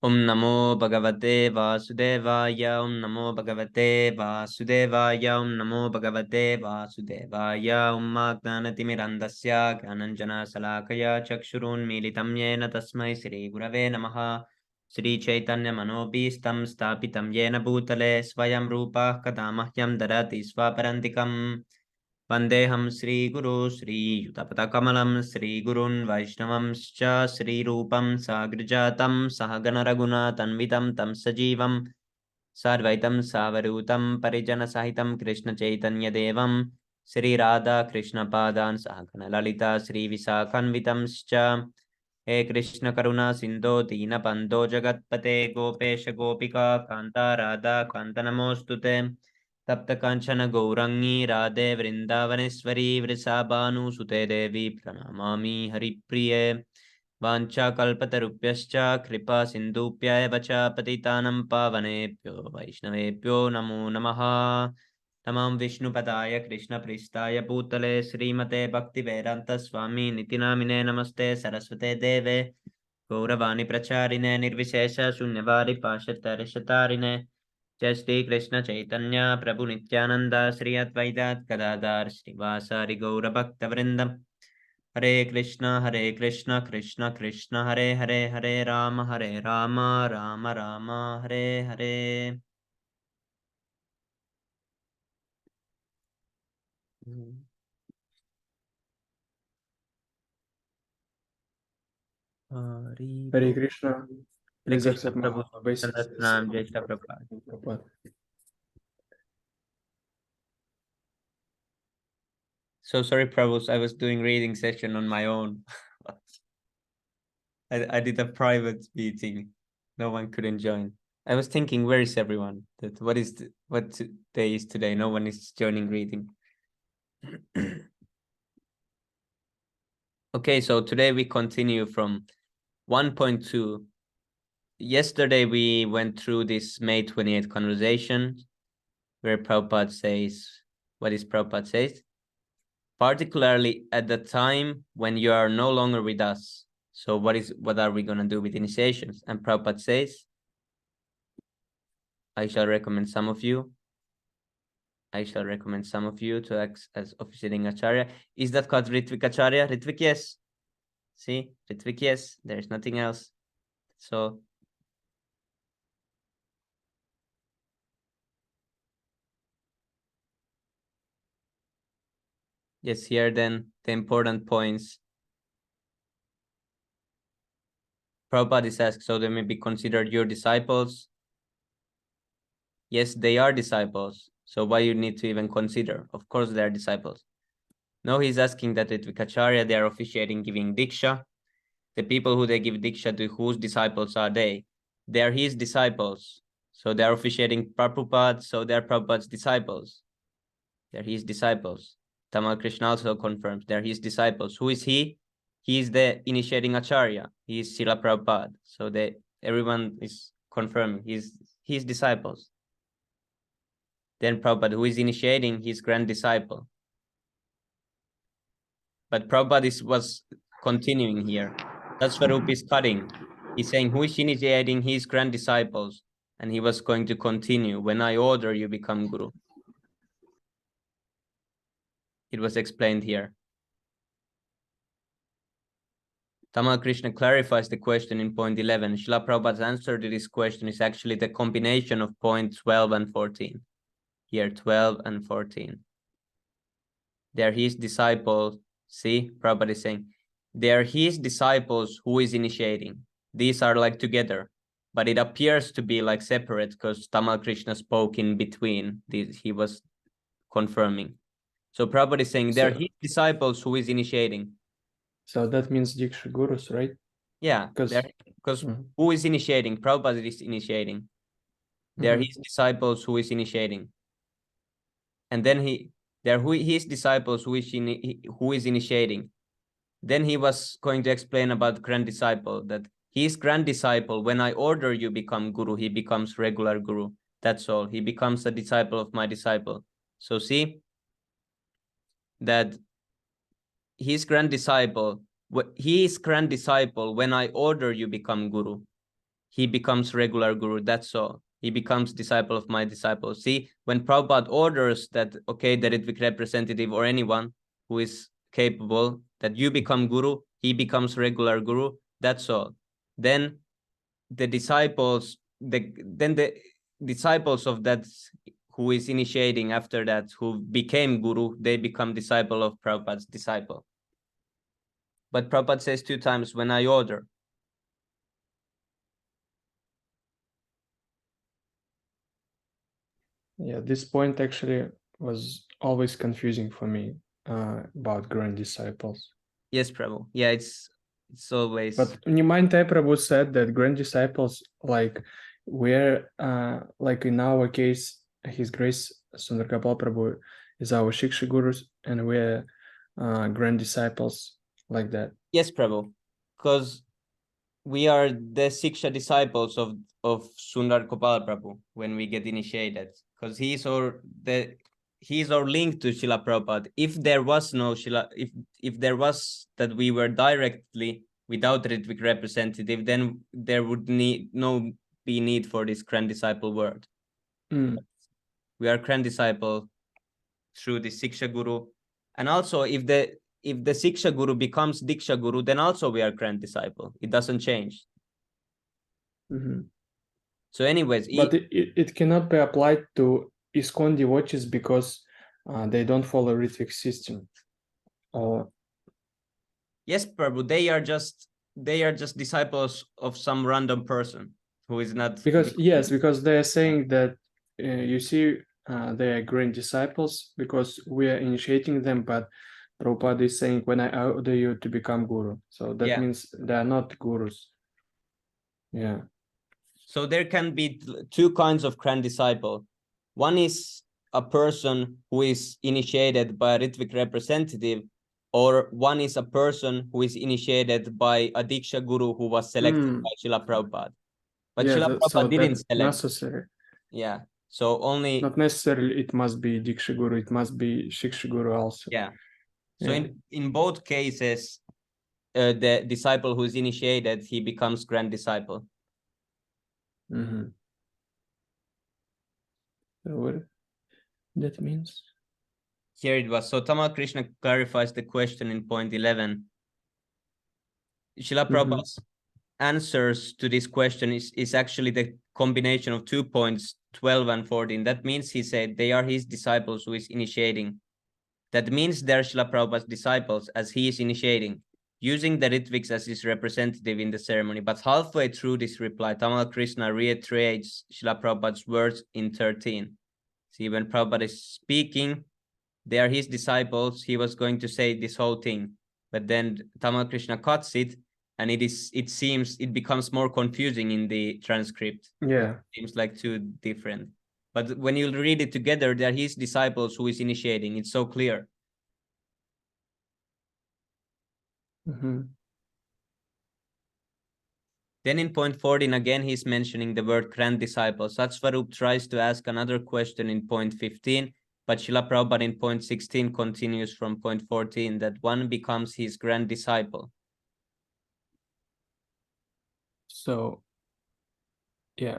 Om Namo Bhagavate Vasudevaya. Om Namo Bhagavate Vasudevaya. Om Namo Bhagavate Vasudevaya. Om Jnanatimirandasya Jnananjana Salakaya Chakshurun Militam Yena Tasmai Shri Gurave Namaha. Shri Chaitanya Manobhistam Stapitam Yena Bhutale Swayam Rupa Kadamahyam Darati Swaparantikam. Vandeham Sri Guru Sri Yutapatakamalam Sri Gurun Vaishnavamscha Sri Rupam Sagrijatam Sahagana Raguna Tanvitam Tam Sajivam Sarvaitam Savarutam Parijana Sahitam Krishna Chaitanya Devam Sri Radha Krishna Padan Sahagana Lalita Sri Visakhanvitamscha He Krishna Karuna Sindho Dina Pando Jagatpate Gopesha Gopika Kanta Radha Kanta Namostute तप्त कांचन गौरंगी राधे वृंदावनेश्वरी वृषाभानुसुते देवी प्रणमामि हरिप्रिये वाञ्छाकल्पतरुभ्यश्च कृपा सिन्धुभ्यः वच पतितानं पावनेभ्यो वैष्णवेभ्यो नमो नमः। नमां विष्णुपदाय कृष्णप्रेष्ठाय भूतले श्रीमते भक्तिवेदांत स्वामी नितिनामिने नमस्ते सरस्वते देवे गौरवाणी प्रचारिणे निर्विशेष शून्यवारि पाशतरशतारिणे जय श्री कृष्ण चैतन्य प्रभु नित्यानंद श्री अद्वैत गदाधर श्रीवासारि गौर भक्त वृंदम हरे Krishna Krishna Krishna Hare Hare Hare Ram Ram Ram Hare Hare. Hare Krishna. Please accept my Prabhu obeisances. नाम जय Shri Prabhupada. Prabhupada. So sorry, Prabhu, I was doing reading session on my own. I did a private meeting. No one couldn't join. I was thinking, where is everyone? That what day is today? No one is joining reading. Okay, so today we continue from 1.2. Yesterday we went through this May 28th conversation where Prabhupada says, what is Prabhupada says? Particularly at the time when you are no longer with us. So what are we going to do with initiations? And Prabhupada says, I shall recommend some of you to act as officiating Acharya. Is that called Ritvik Acharya? Ritvik, yes. See, Ritvik, yes. There's nothing else. So, yes, here then the important points. Prabhupada is asked, so they may be considered your disciples. Yes, they are disciples. So why you need to even consider? Of course, they are disciples. No, he's asking that at Vikacharya, they are officiating giving Diksha. The people who they give Diksha to, whose disciples are they? They are his disciples. So they are officiating Prabhupada, so they are Prabhupada's disciples. They're his disciples. Tamal Krishna also confirms they're his disciples. Who is he? He is the initiating Acharya. He is Srila Prabhupada. So everyone is confirming he's his disciples. Then Prabhupada, who is initiating his grand disciple. But Prabhupada was continuing here. That's Swarup is cutting. He's saying, who is initiating his grand disciples? And he was going to continue. When I order, you become Guru. It was explained here. Tamal Krishna clarifies the question in point 11. Srila Prabhupada's answer to this question is actually the combination of point 12 and 14. Here, 12 and 14. They are his disciples. See, Prabhupada is saying, they are his disciples who is initiating. These are like together, but it appears to be like separate because Tamal Krishna spoke in between. He was confirming. So Prabhupada is saying, they are his disciples who is initiating. So that means Diksha Gurus, right? Yeah, because who is initiating? Prabhupada is initiating. They are his disciples who is initiating. And then they are his disciples who is initiating. Then he was going to explain about grand disciple, that his grand disciple, when I order you become Guru, he becomes regular Guru. That's all. He becomes a disciple of my disciple. So see that his grand disciple, when I order you become Guru. he becomes regular guru. That's all. He becomes disciple of my disciple. See, when Prabhupada orders that, okay, the Ritvik representative or anyone who is capable, that you become guru, he becomes regular guru. That's all. Then the disciples, the disciples of that who is initiating after that, who became guru, they become disciple of Prabhupada's disciple. But Prabhupada says 2 times, when I order. Yeah, this point actually was always confusing for me about grand disciples. Yes, Prabhu. Yeah, it's always. But Nimai Prabhu said that grand disciples, like we're like in our case, His Grace Sundar Gopal Prabhu is our Shiksha Gurus, and we're grand disciples like that. Yes, Prabhu, because we are the Siksha disciples of Sundar Gopal Prabhu when we get initiated, because he's our link to Srila Prabhupada. If there was no Srila, if there was that we were directly without Ritvik representative, then there would be need for this grand disciple word. We are grand disciple through the Siksha Guru, and also if the Siksha Guru becomes Diksha Guru, then also we are grand disciple. It doesn't change. So anyways, but it cannot be applied to ISKCON devotees because they don't follow Ritvik system. Yes, Prabhu, they are just disciples of some random person who is not. Because they are saying that you see they are grand disciples because we are initiating them, but Prabhupada is saying when I order you to become guru, so that means they are not gurus. Yeah. So there can be 2 kinds of grand disciple. One is a person who is initiated by a Ritvik representative, or one is a person who is initiated by a Diksha Guru who was selected by Srila Prabhupada. But Srila Prabhupada didn't select. Necessary. Yeah. So only. Not necessarily it must be Diksha Guru, it must be Shiksha Guru also. Yeah. So in both cases, the disciple who is initiated, he becomes grand disciple. So what that means? Here it was. So Tamal Krishna clarifies the question in point 11. Srila Prabhupada's answers to this question is actually the combination of 2 points, 12 and 14. That means he said they are his disciples who is initiating. That means they're Srila Prabhupada's disciples as he is initiating, using the Ritviks as his representative in the ceremony. But halfway through this reply, Tamal Krishna reiterates Srila Prabhupada's words in 13. See, when Prabhupada is speaking, they are his disciples. He was going to say this whole thing, but then Tamal Krishna cuts it, and it becomes more confusing in the transcript. Yeah. It seems like 2 different. But when you read it together, they are his disciples who is initiating. It's so clear. Then in point 14, again, he's mentioning the word grand disciple. Satsvarup tries to ask another question in point 15, but Srila Prabhupada in point 16 continues from point 14, that one becomes his grand disciple. So, yeah,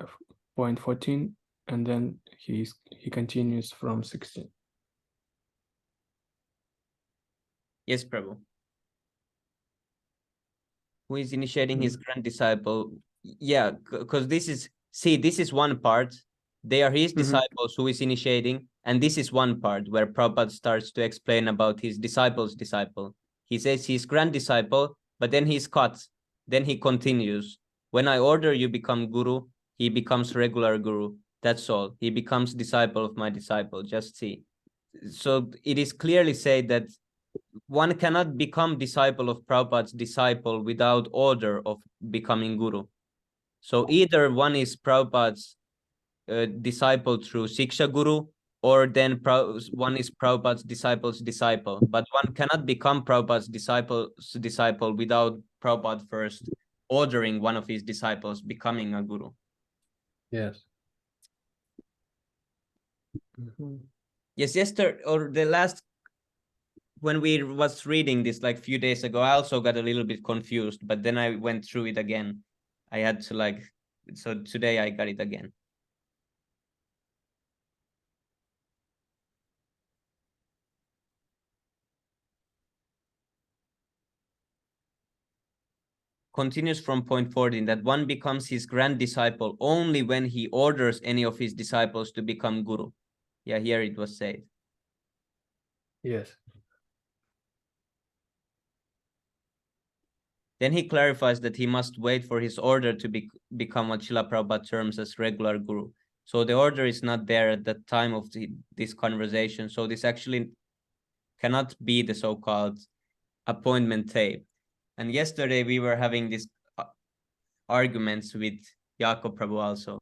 point 14, and then he continues from 16. Yes, Prabhu. Who is initiating his grand disciple? Yeah, because this is one part. They are his disciples who is initiating, and this is one part where Prabhupada starts to explain about his disciple's disciple. He says he's grand disciple, but then he's cut. Then he continues. When I order you become guru, he becomes regular guru. That's all. He becomes disciple of my disciple. Just see. So it is clearly said that one cannot become disciple of Prabhupada's disciple without order of becoming guru. So either one is Prabhupada's disciple through Siksha Guru, or then one is Prabhupada's disciple's disciple. But one cannot become Prabhupada's disciple without Prabhupada first ordering one of his disciples becoming a guru. Yes. Yes, yesterday or the last, when we was reading this like a few days ago, I also got a little bit confused, but then I went through it again. I had to like So today I got it again. Continues from point 14 that one becomes his grand disciple only when he orders any of his disciples to become guru. Yeah, here it was said. Yes. Then he clarifies that he must wait for his order to become what Srila Prabhupada terms as regular guru. So the order is not there at the time of this conversation. So this actually cannot be the so-called appointment tape. And yesterday we were having these arguments with Jacob Prabhu also.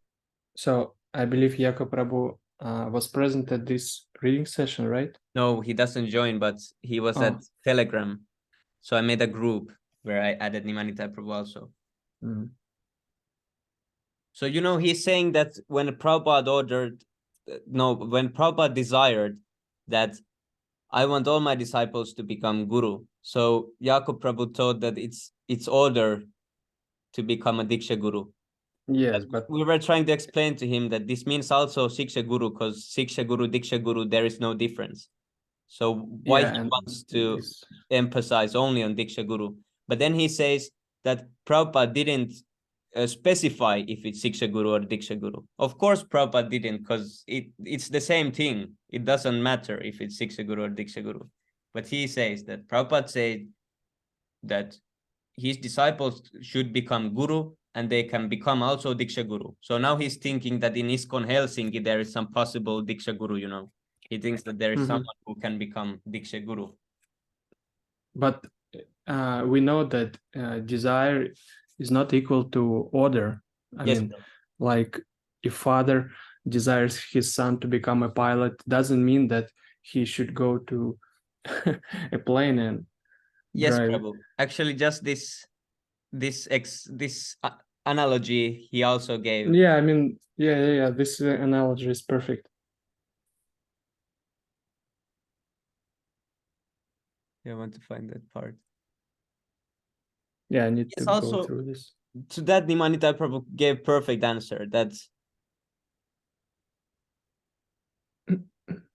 So I believe Jacob Prabhu was present at this reading session, right? No, he doesn't join, but he was at Telegram. So I made a group where I added Nimanita Prabhu also. Mm. So, you know, he's saying that when Prabhupada when Prabhupada desired that I want all my disciples to become guru. So Jacob Prabhu thought that it's order to become a Diksha Guru. Yes, but we were trying to explain to him that this means also Siksha Guru, because Siksha Guru, Diksha Guru, there is no difference. So why he wants to emphasize only on Diksha Guru. But then he says that Prabhupada didn't specify if it's Siksha Guru or Diksha Guru. Of course, Prabhupada didn't, because it's the same thing. It doesn't matter if it's Siksha Guru or Diksha Guru. But he says that Prabhupada said that his disciples should become guru and they can become also Diksha Guru. So now he's thinking that in ISKCON Helsinki, there is some possible Diksha Guru, you know. He thinks that there is someone who can become Diksha Guru. But we know that desire is not equal to order. I mean, like if father desires his son to become a pilot, doesn't mean that he should go to a plane and drive. Prabhu. Actually, just this analogy he also gave. Yeah, I mean, yeah. This analogy is perfect. I want to find that part. Yeah, I need to go through this. To that, Nimanita Prabhu gave perfect answer. That's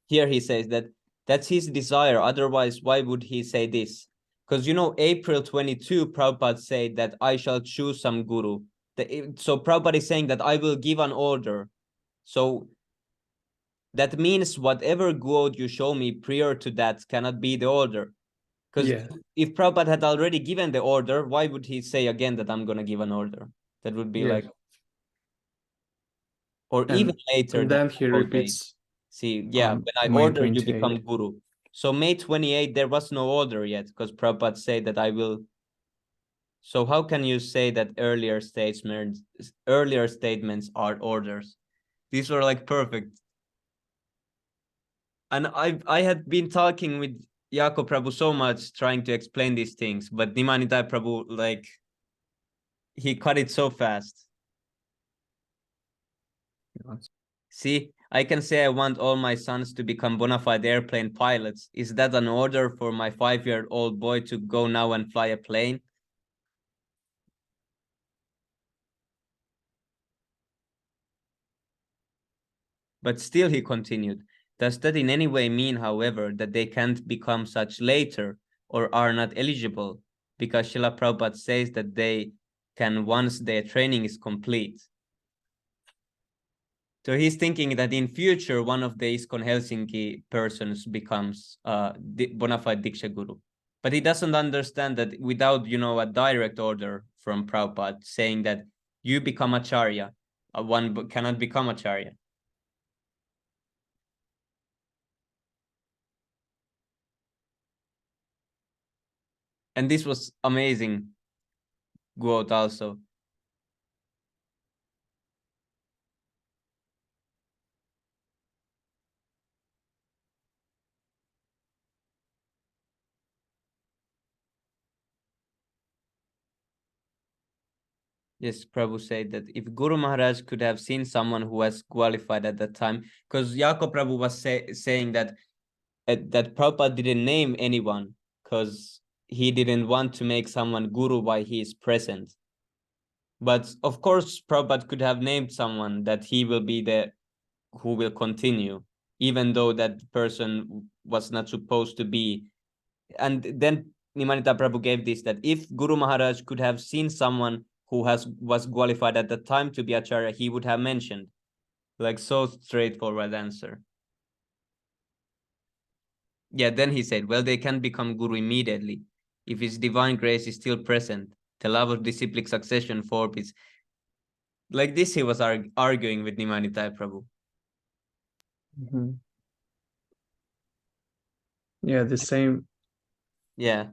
here he says that that's his desire. Otherwise, why would he say this? Because, you know, April 22, Prabhupada said that I shall choose some guru. So Prabhupada is saying that I will give an order. So that means whatever god you show me prior to that cannot be the order. Because if Prabhupada had already given the order, why would he say again that I'm going to give an order? That would be like, or even later. And then he repeats. See, yeah, when I order, you become guru. So May 28, there was no order yet, because Prabhupada said that I will. So how can you say that earlier statements are orders? These were like perfect. And I had been talking with Jacob Prabhu so much trying to explain these things, but Nimanita Prabhu, like, he cut it so fast. See, I can say I want all my sons to become bona fide airplane pilots. Is that an order for my 5-year-old boy to go now and fly a plane? But still he continued, does that in any way mean, however, that they can't become such later or are not eligible? Because Srila Prabhupada says that they can once their training is complete. So he's thinking that in future, one of the ISKCON Helsinki persons becomes bona fide Diksha Guru. But he doesn't understand that without, you know, a direct order from Prabhupada saying that you become Acharya, one cannot become Acharya. And this was amazing quote also. Yes, Prabhu said that if Guru Maharaj could have seen someone who was qualified at that time, because Jacob Prabhu was saying that Prabhupada didn't name anyone because he didn't want to make someone Guru while he is present. But of course, Prabhupada could have named someone that he will be the who will continue, even though that person was not supposed to be. And then Nimanita Prabhu gave this, that if Guru Maharaj could have seen someone who was qualified at the time to be Acharya, he would have mentioned. Like, so straightforward answer. Yeah, then he said, well, they can become Guru immediately if his divine grace is still present. The love of disciplic succession forbids. Like this, he was arguing with Nimanita Prabhu. Mm-hmm. Yeah, the same. Yeah.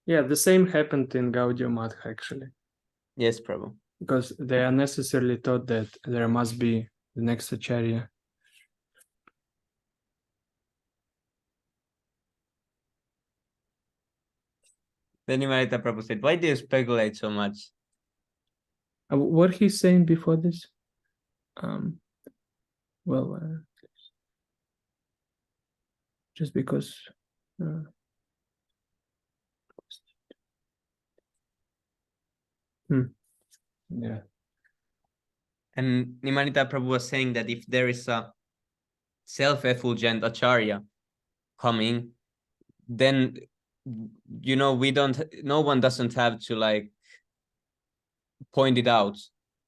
Yeah, the same happened in Gaudiya Math actually. Yes, Prabhu. Because they unnecessarily thought that there must be the next Acharya. Then Nimanita Prabhu said, why do you speculate so much? What he's saying before this? Well, just because. Yeah. And Nimanita Prabhu was saying that if there is a self-effulgent Acharya coming, then no one doesn't have to like point it out.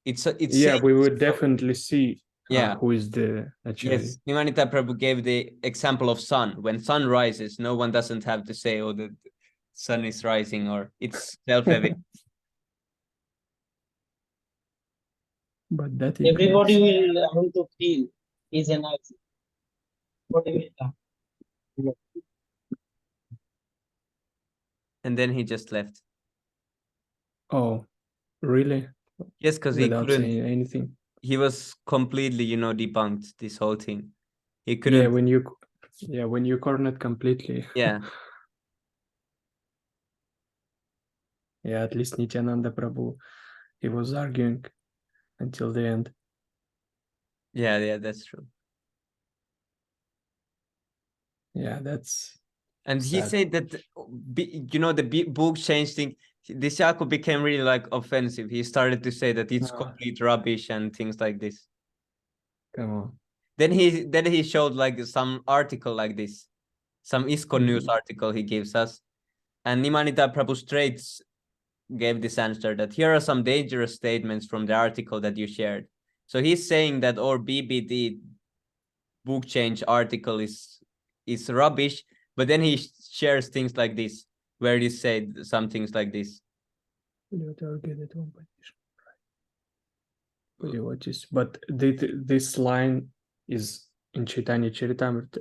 It's yeah, we would definitely see who is the Acharya. Yes, Nimanita Prabhu gave the example of sun. When sun rises, no one doesn't have to say, oh, the sun is rising, or it's self-evident. But that everybody will able to feel his energy. And then he just left. Oh, really? Yes, because he Without couldn't. saying anything. He was completely, debunked this whole thing. He couldn't. Yeah, when you cornered completely. Yeah. Yeah, at least Nityananda Prabhu, he was arguing until the end. Yeah, that's true. Yeah, that's. And he sad. said that, the book change thing, this Yaku became really like offensive. He started to say that it's complete rubbish and things like this. Come on. Then he showed like some article like this, some ISKCON news article he gives us. And Nimanita Prabhu straight gave this answer that here are some dangerous statements from the article that you shared. So he's saying that our BBD book change article is rubbish, but then he shares things like this, where he said some things like this. But this line is in Chaitanya Charitamrita.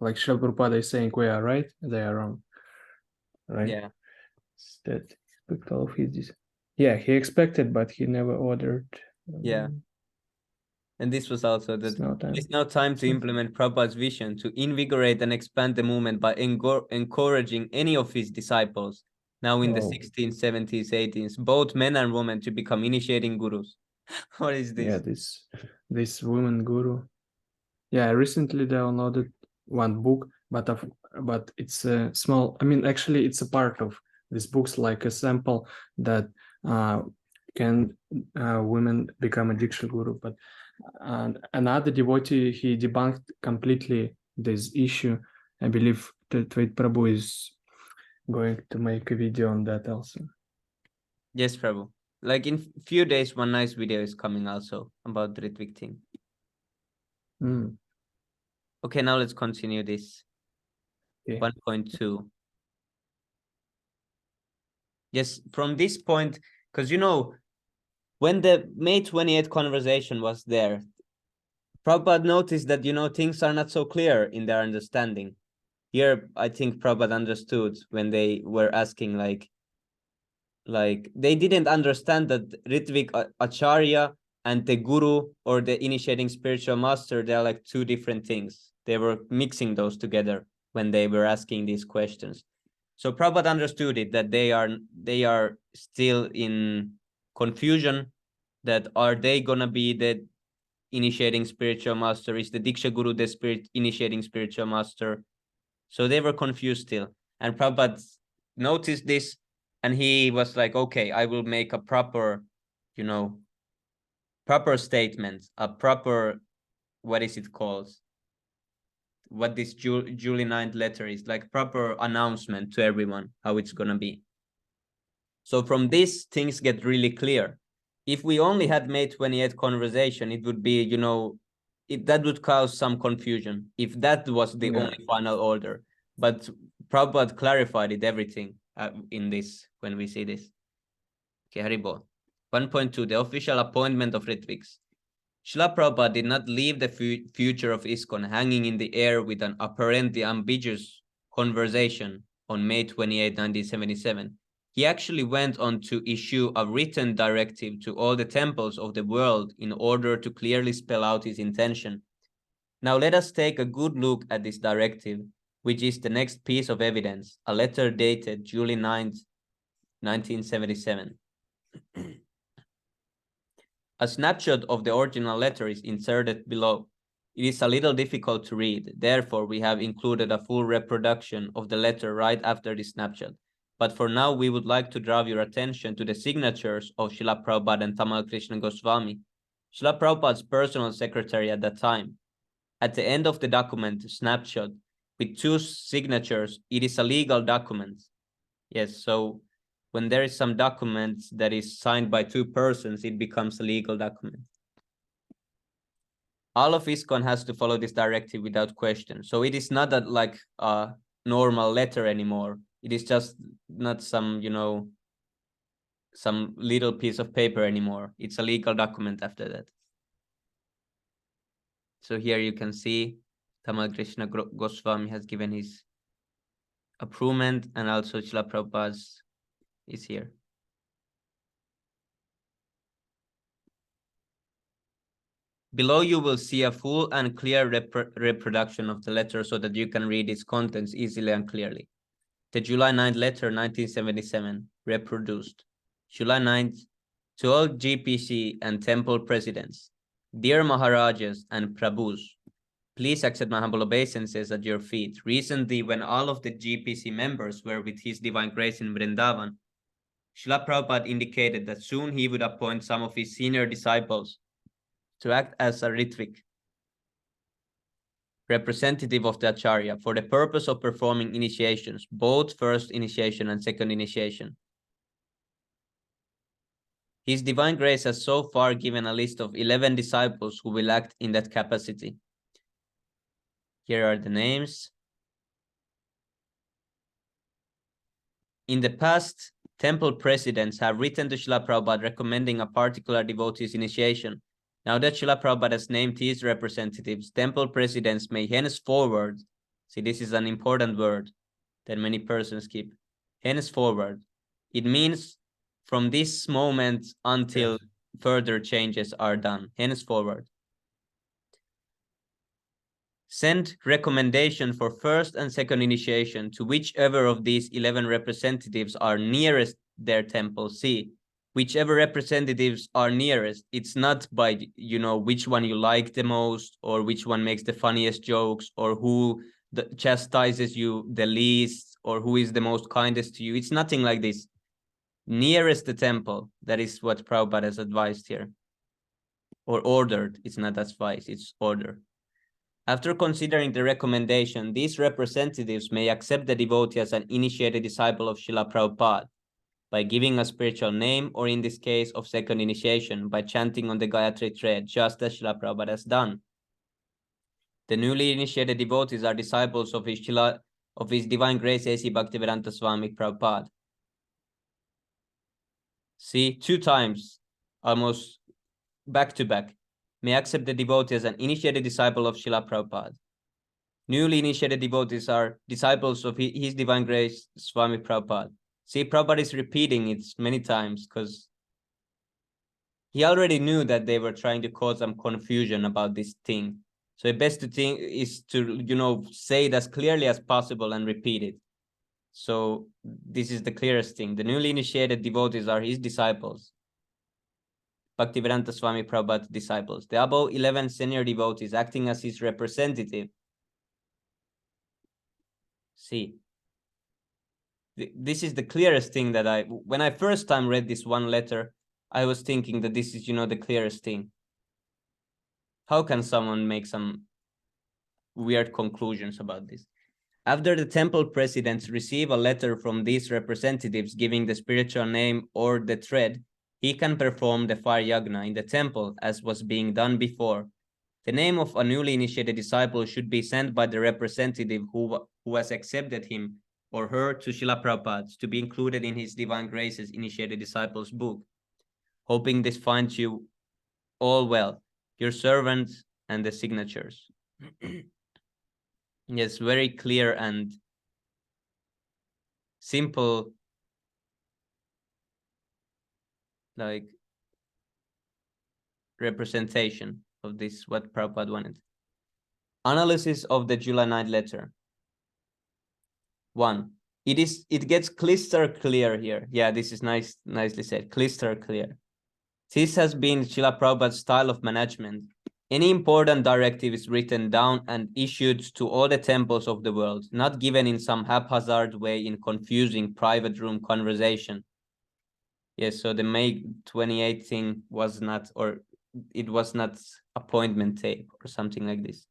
Like Srila Prabhupada is saying, we are right, they are wrong. Right? Yeah. That all of his. Yeah, he expected, but he never ordered. Yeah. And this was also that it's now time to implement Prabhupada's vision to invigorate and expand the movement by encouraging any of his disciples, now in the 16th, 17th, 18th, both men and women, to become initiating gurus. What is this? Yeah, this woman guru. Yeah, I recently downloaded one book, but it's a small. I mean, actually, it's a part of this book's like a sample that can women become a Diksha guru, but another devotee, he debunked completely this issue. I believe that Tveit Prabhu is going to make a video on that also. Yes, Prabhu. Like in few days, one nice video is coming also about the Ritvik thing. Okay, now let's continue this. 1.2. Yes, from this point, because when the May 28th conversation was there, Prabhupada noticed that, things are not so clear in their understanding. Here, I think Prabhupada understood when they were asking, like they didn't understand that Ritvik Acharya and the Guru or the initiating spiritual master, they're like two different things. They were mixing those together when they were asking these questions. So Prabhupada understood it, that they are still in confusion, that are they gonna be the initiating spiritual master? Is the Diksha Guru the initiating spiritual master? So they were confused still. And Prabhupada noticed this, and he was like, okay, I will make a proper, proper statement, a proper, what is it called? What this July 9th letter is, like proper announcement to everyone, how it's going to be. So from this, things get really clear. If we only had May 28th conversation, it would be, that would cause some confusion if that was the only final order. But Prabhupada clarified it, everything in this, when we see this. Okay, Haribol. 1.2, the official appointment of Ritviks. Srila Prabhupada did not leave the future of ISKCON hanging in the air with an apparently ambiguous conversation on May 28, 1977. He actually went on to issue a written directive to all the temples of the world in order to clearly spell out his intention. Now let us take a good look at this directive, which is the next piece of evidence, a letter dated July 9, 1977. A snapshot of the original letter is inserted below. It is a little difficult to read, therefore we have included a full reproduction of the letter right after the snapshot. But for now, we would like to draw your attention to the signatures of Srila Prabhupada and Tamal Krishna Goswami, Srila Prabhupada's personal secretary at that time. At the end of the document, snapshot, with 2 signatures, it is a legal document. Yes, so when there is some document that is signed by 2 persons, it becomes a legal document. All of ISKCON has to follow this directive without question. So it is not that like a normal letter anymore. It is just not some, some little piece of paper anymore. It's a legal document after that. So here you can see Tamal Krishna Goswami has given his approval, and also Srila Prabhupada's is here. Below you will see a full and clear reproduction of the letter so that you can read its contents easily and clearly. The July 9th letter, 1977, reproduced. July 9th, to all GPC and temple presidents, dear Maharajas and Prabhus, please accept my humble obeisances at your feet. Recently, when all of the GPC members were with His Divine Grace in Vrindavan, Srila Prabhupada indicated that soon he would appoint some of his senior disciples to act as a Ritvik, representative of the Acharya, for the purpose of performing initiations, both first initiation and second initiation. His Divine Grace has so far given a list of 11 disciples who will act in that capacity. Here are the names. In the past, temple presidents have written to Srila Prabhupada recommending a particular devotee's initiation. Now that Srila Prabhupada has named his representatives, temple presidents may henceforward, see, this is an important word that many persons keep, henceforward. It means from this moment until further changes are done, henceforward. Send recommendation for first and second initiation to whichever of these 11 representatives are nearest their temple. See, whichever representatives are nearest, it's not by, which one you like the most, or which one makes the funniest jokes, or who chastises you the least, or who is the most kindest to you. It's nothing like this. Nearest the temple, that is what Prabhupada has advised here. Or ordered, it's not advice, it's order. After considering the recommendation, these representatives may accept the devotee as an initiated disciple of Srila Prabhupada by giving a spiritual name, or in this case of second initiation, by chanting on the Gayatri thread, just as Srila Prabhupada has done. The newly initiated devotees are disciples of His Divine Grace A.C. Bhaktivedanta Swami Prabhupada. See, 2 times, almost back to back, may accept the devotee as an initiated disciple of Srila Prabhupada. Newly initiated devotees are disciples of His Divine Grace Swami Prabhupada. See, Prabhupada is repeating it many times because he already knew that they were trying to cause some confusion about this thing. So the best thing is to, say it as clearly as possible and repeat it. So this is the clearest thing. The newly initiated devotees are his disciples. Bhaktivedanta Swami Prabhupada disciples. The above 11 senior devotees acting as his representative. See, this is the clearest thing that when I first time read this one letter, I was thinking that this is, the clearest thing. How can someone make some weird conclusions about this? After the temple presidents receive a letter from these representatives giving the spiritual name or the thread, he can perform the fire yagna in the temple as was being done before. The name of a newly initiated disciple should be sent by the representative who has accepted him or her to Srila Prabhupada to be included in his Divine Graces Initiated Disciples book. Hoping this finds you all well, your servants and the signatures. Yes, very clear and simple, like, representation of this, what Prabhupada wanted. Analysis of the July 9th letter. 1. It gets crystal clear here. Yeah, this is nicely said. Crystal clear. This has been Srila Prabhupada's style of management. Any important directive is written down and issued to all the temples of the world, not given in some haphazard way in confusing private room conversation. Yes, so the May 28th thing was not, or it was not appointment tape or something like this.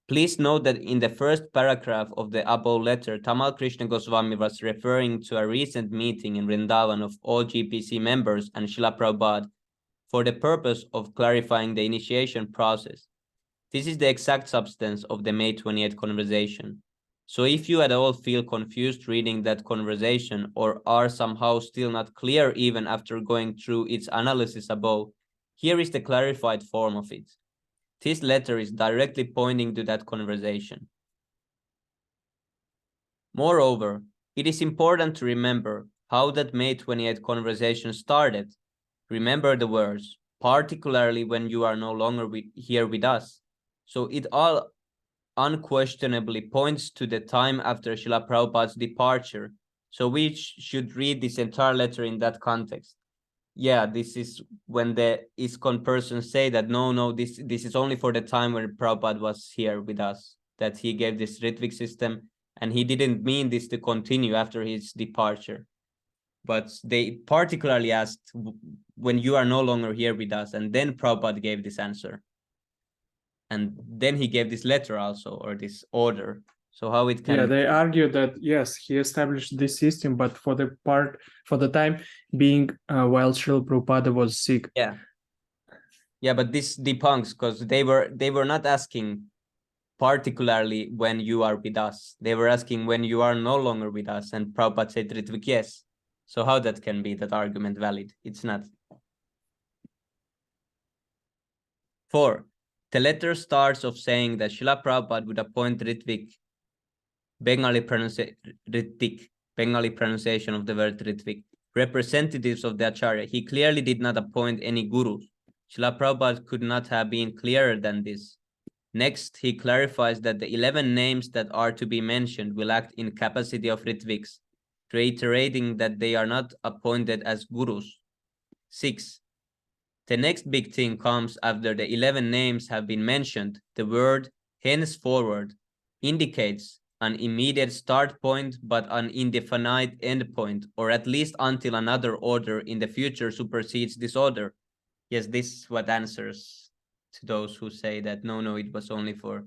Please note that in the first paragraph of the above letter, Tamal Krishna Goswami was referring to a recent meeting in Vrindavan of all GPC members and Srila Prabhupada for the purpose of clarifying the initiation process. This is the exact substance of the May 28th conversation. So if you at all feel confused reading that conversation or are somehow still not clear even after going through its analysis above, here is the clarified form of it. This letter is directly pointing to that conversation. Moreover, it is important to remember how that May 28th conversation started. Remember the words, particularly when you are no longer here with us. So it all unquestionably points to the time after Srila Prabhupada's departure. So we should read this entire letter in that context. Yeah, this is when the ISKCON persons say that no, this is only for the time when Prabhupada was here with us, that he gave this Ritvik system, and he didn't mean this to continue after his departure. But they particularly asked when you are no longer here with us, and then Prabhupada gave this answer. And then he gave this letter also, or this order. So how it can... Yeah, they argue that, yes, he established this system, but for the time being while Srila Prabhupada was sick. Yeah, but this debunks, because they were not asking particularly when you are with us. They were asking when you are no longer with us, and Prabhupada said Ritvik, yes. So how that can be, that argument, valid? It's not. 4. The letter starts off saying that Srila Prabhupada would appoint Ritvik, Bengali pronunciation of the word Ritvik, representatives of the Acharya. He clearly did not appoint any gurus. Srila Prabhupada could not have been clearer than this. Next, he clarifies that the 11 names that are to be mentioned will act in capacity of Ritviks, reiterating that they are not appointed as gurus. 6. The next big thing comes after the 11 names have been mentioned. The word henceforward indicates an immediate start point, but an indefinite end point, or at least until another order in the future supersedes this order. Yes, this is what answers to those who say that no, it was only for...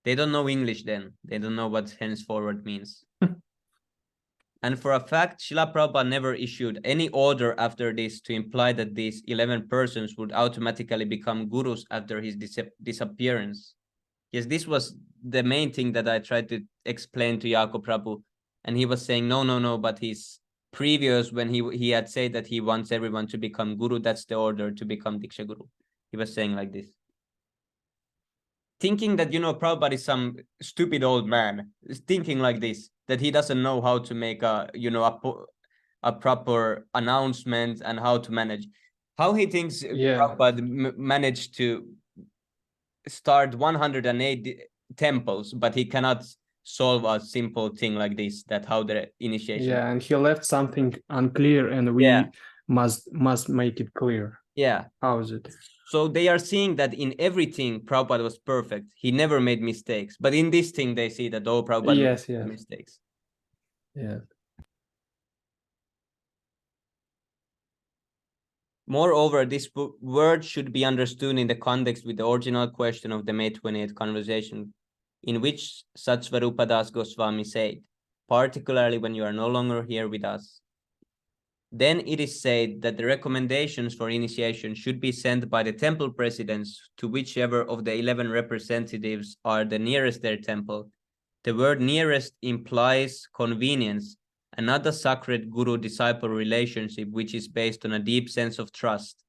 They don't know English then. They don't know what henceforward means. And for a fact, Srila Prabhupada never issued any order after this to imply that these 11 persons would automatically become gurus after his disappearance. Yes, this was the main thing that I tried to explain to Jacob Prabhu. And he was saying, no, but his previous, when he had said that he wants everyone to become guru, that's the order to become Diksha Guru. He was saying like this. Thinking that, Prabhupada is some stupid old man, thinking like this, that he doesn't know how to make a proper announcement and how to manage. How he thinks Prabhupada managed to start 108 temples, but he cannot solve a simple thing like this, that how the initiation... Yeah, and he left something unclear, and must make it clear. Yeah. How is it? So they are seeing that in everything Prabhupada was perfect. He never made mistakes. But in this thing, they see that, oh, Prabhupada made mistakes. Yes. Moreover, this word should be understood in the context with the original question of the May 28th conversation, in which Satsvarupa Das Goswami said, particularly when you are no longer here with us. Then it is said that the recommendations for initiation should be sent by the temple presidents to whichever of the 11 representatives are the nearest their temple. The word nearest implies convenience and not a sacred guru-disciple relationship, which is based on a deep sense of trust.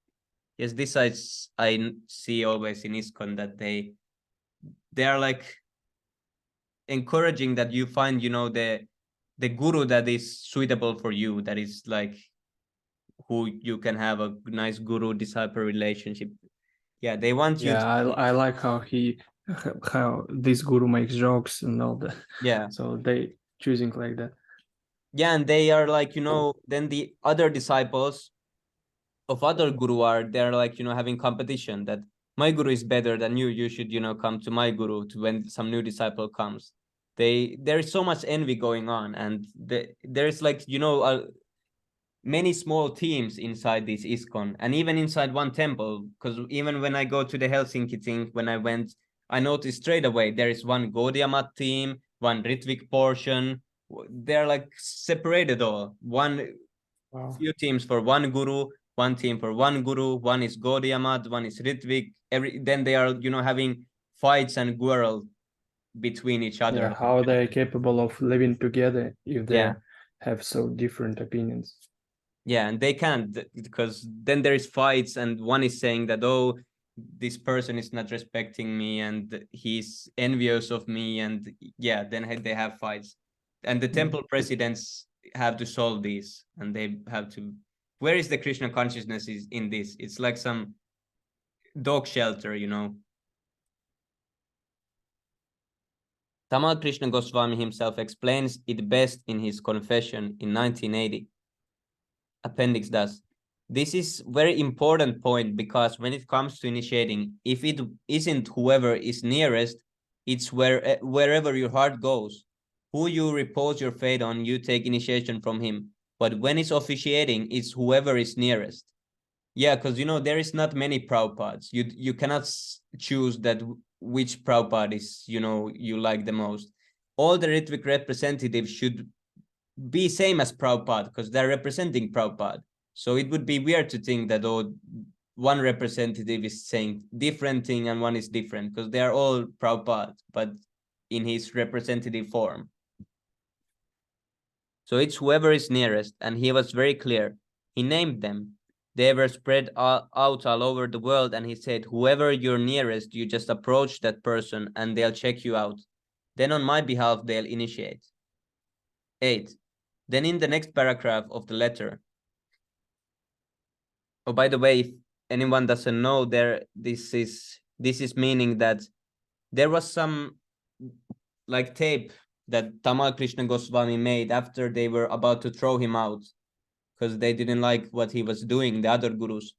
Yes, this I see always in ISKCON, that they are like encouraging that you find, the guru that is suitable for you, that is like who you can have a nice guru disciple relationship. Yeah, they want you. I like how this guru makes jokes and all that. Yeah. So they choosing like that. Yeah, and they are like, then the other disciples of other guru they're like, having competition, that my guru is better than you. You should, come to my guru when some new disciple comes. There is so much envy going on, and there's like, many small teams inside this ISKCON, and even inside one temple, because even when I go to the Helsinki thing, when I went, I noticed straight away there is one Gaudiya Math team, one Ritvik portion. They're like separated all. Few teams for one guru, one team for one guru, one is Gaudiya Math, one is Ritvik. Then they are, having fights and quarrel between each other. Yeah, how they're capable of living together if they have so different opinions. Yeah, and they can't, because then there is fights, and one is saying that, oh, this person is not respecting me and he's envious of me, and yeah, then they have fights. And the temple presidents have to solve these, and they have to, where is the Krishna consciousness is in this? It's like some dog shelter, Tamal Krishna Goswami himself explains it best in his confession in 1980. Appendix does. This is very important point, because when it comes to initiating, if it isn't whoever is nearest, it's wherever your heart goes. Who you repose your faith on, you take initiation from him. But when it's officiating, it's whoever is nearest. Yeah, because there is not many Prabhupads. You cannot choose that which Prabhupada is you like the most. All the Ritvik representatives should be same as Prabhupada, because they're representing Prabhupada. So it would be weird to think that one representative is saying different thing and one is different, because they are all Prabhupada, but in his representative form. So it's whoever is nearest, and he was very clear. He named them. They were spread out all over the world, and he said, whoever you're nearest, you just approach that person and they'll check you out. Then on my behalf, they'll initiate. 8. Then in the next paragraph of the letter, oh, by the way, if anyone doesn't know, this is meaning that there was some like tape that Tamal Krishna Goswami made after they were about to throw him out, because they didn't like what he was doing, the other gurus,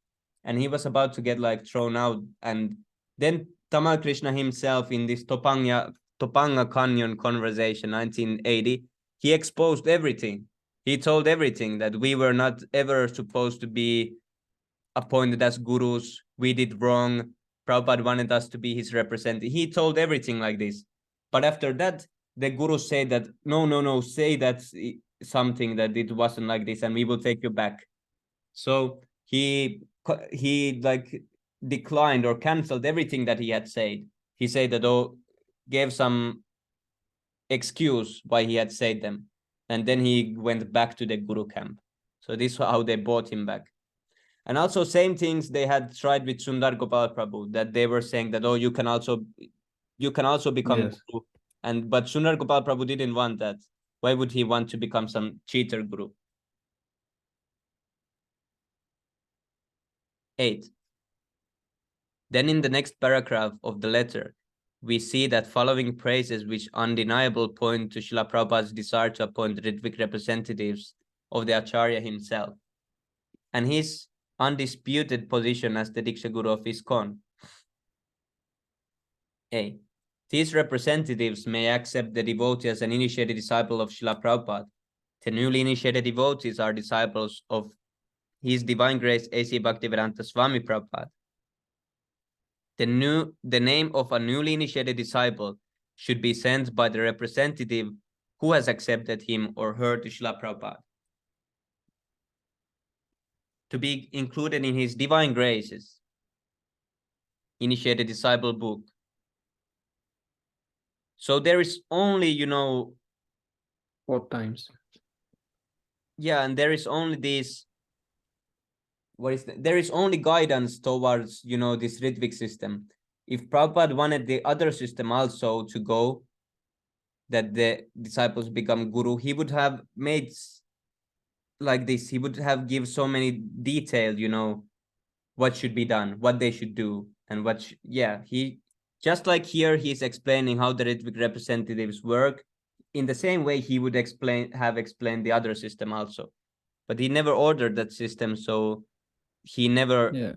and he was about to get like thrown out. And then Tamal Krishna himself, in this Topanga Canyon conversation 1980, he exposed everything. He told everything, that we were not ever supposed to be appointed as gurus. We did wrong. Prabhupada wanted us to be his representative. He told everything like this. But after that, the guru said that, no, say that something that it wasn't like this, and we will take you back. So he like declined or canceled everything that he had said. He said that, gave some excuse why he had said them, and then he went back to the guru camp. So this is how they brought him back. And also same things they had tried with Sundar Gopal Prabhu, that they were saying that, you can also become guru. But Sundar Gopal Prabhu didn't want that. Why would he want to become some cheater guru? 8. Then in the next paragraph of the letter, we see that following praises which undeniable point to Srila Prabhupada's desire to appoint Ritvik representatives of the Acharya himself. and his undisputed position as the Diksha Guru of ISKCON. A. These representatives may accept the devotee as an initiated disciple of Srila Prabhupada. The newly initiated devotees are disciples of His Divine Grace A.C. Bhaktivedanta Swami Prabhupada. The name of a newly initiated disciple should be sent by the representative who has accepted him or her to Srila Prabhupada, to be included in His Divine Graces Initiated Disciple book. So there is only, 4 times. Yeah, and there is only this. There is only guidance towards, this Ritvik system. If Prabhupada wanted the other system also to go, that the disciples become guru, he would have made like this. He would have give so many detailed, what should be done, what they should do, and he just like here he's explaining how the Ritvik representatives work. In the same way, he would have explained the other system also, but he never ordered that system, so he never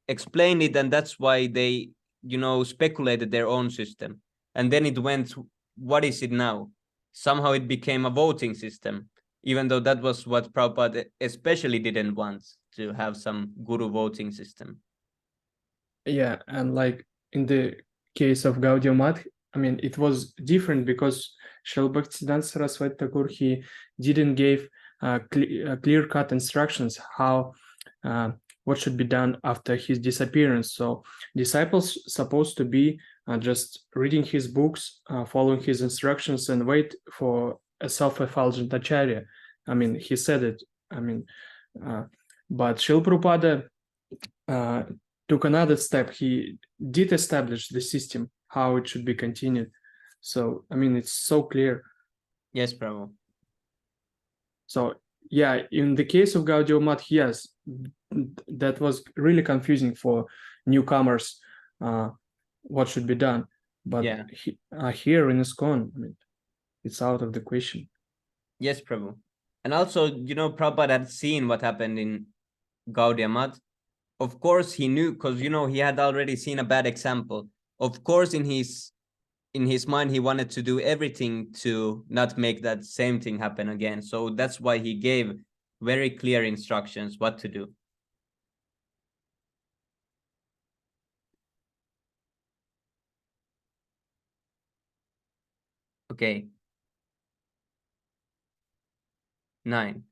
explained it, and that's why they, speculated their own system. And then it went, what is it now? Somehow it became a voting system, even though that was what Prabhupada especially didn't want, to have some guru voting system. Yeah, and like in the case of Gaudiya Math, I mean, it was different because Srila Bhaktivedanta Saraswati Thakur, he didn't give clear-cut instructions how what should be done after his disappearance. So disciples supposed to be just reading his books, following his instructions, and wait for a self-effulgent acharya. I mean, he said it. I mean, but Srila Prabhupada took another step. He did establish the system, how it should be continued. So, I mean, it's so clear. Yes, Prabhu. So, yeah, in the case of Gaudiya Math, yes, that was really confusing for newcomers, what should be done. But here in ISKCON, I mean, it's out of the question. Yes, Prabhu. And also, Prabhupada had seen what happened in Gaudiya Math. Of course, he knew, because, he had already seen a bad example. Of course, in his mind, he wanted to do everything to not make that same thing happen again. So that's why he gave very clear instructions what to do. Okay. 9.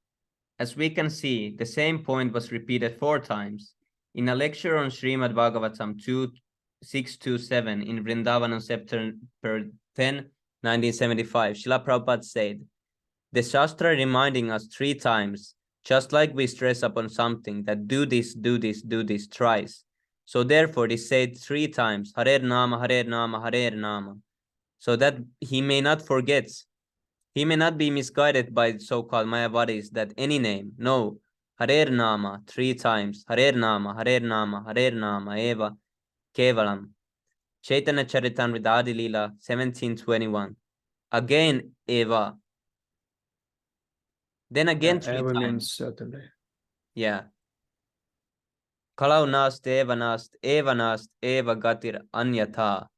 As we can see, the same point was repeated 4 times. In a lecture on Srimad Bhagavatam 627 in Vrindavan on September 10, 1975, Srila Prabhupada said, the Shastra reminding us 3 times, just like we stress upon something, that do this, do this, do this thrice. So therefore, they said 3 times, Harer Nama, Harer Nama, Harer Nama, so that he may not forget. He may not be misguided by so-called Mayavadis that any name, no, Harer Nama 3 times, Harer Nama, Harer Nama, Harer Nama, Eva, Kevalam. Chaitanya Charitamrita Adi Leela 1721. Again, Eva. Then again 3 Eva times. means certainly. Yeah. Kalau nast, Eva gatir anyatha.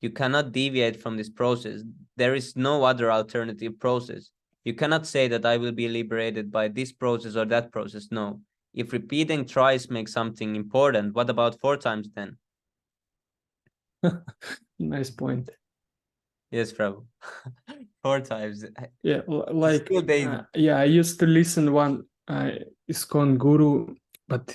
You cannot deviate from this process. There is no other alternative process. You cannot say that I will be liberated by this process or that process. No. If repeating thrice makes something important, what about 4 times then? Nice point. Yes, Prabhu. 4 times. Yeah, like, yeah, I used to listen one ISKCON guru, but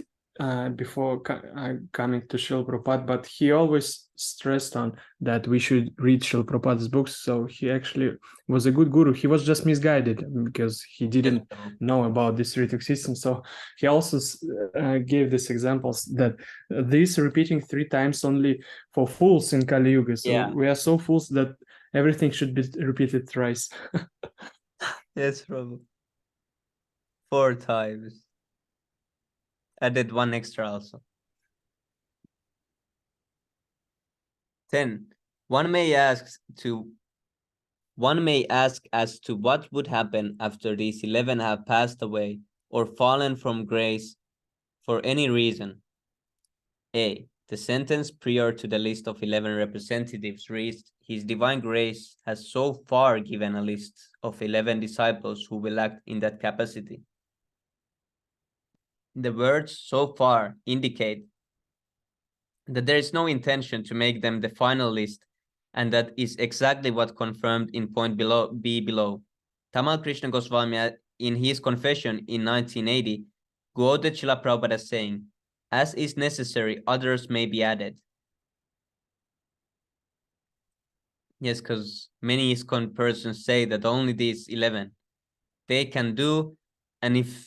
before coming to Srila Prabhupada, but he always stressed on that we should read Srila Prabhupada's books. So he actually was a good guru. He was just misguided because he didn't know about this Ritvik system. So he also gave these examples that this repeating 3 times only for fools in Kali Yuga. So we are so fools that everything should be repeated thrice. Yes, Prabhu. 4 times. Added 1 extra also. 10. One may ask as to what would happen after these 11 have passed away or fallen from grace for any reason. A. The sentence prior to the list of 11 representatives reads, His Divine Grace has so far given a list of 11 disciples who will act in that capacity. The words so far indicate that there is no intention to make them the final list, and that is exactly what confirmed in point B below. Tamal Krishna Goswami, in his confession in 1980, quoted Srila Prabhupada as saying, as is necessary, others may be added. Yes, because many ISKCON persons say that only these 11 they can do, and if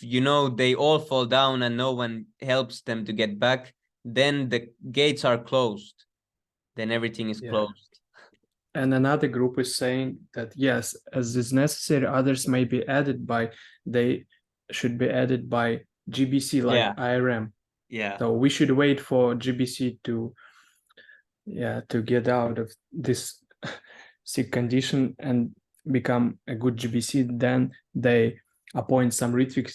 they all fall down and no one helps them to get back, then the gates are closed. Then everything is closed. And another group is saying that yes, as is necessary, others may be added they should be added by GBC, like IRM. Yeah. So we should wait for GBC to get out of this sick condition and become a good GBC. Then they appoint some Ritviks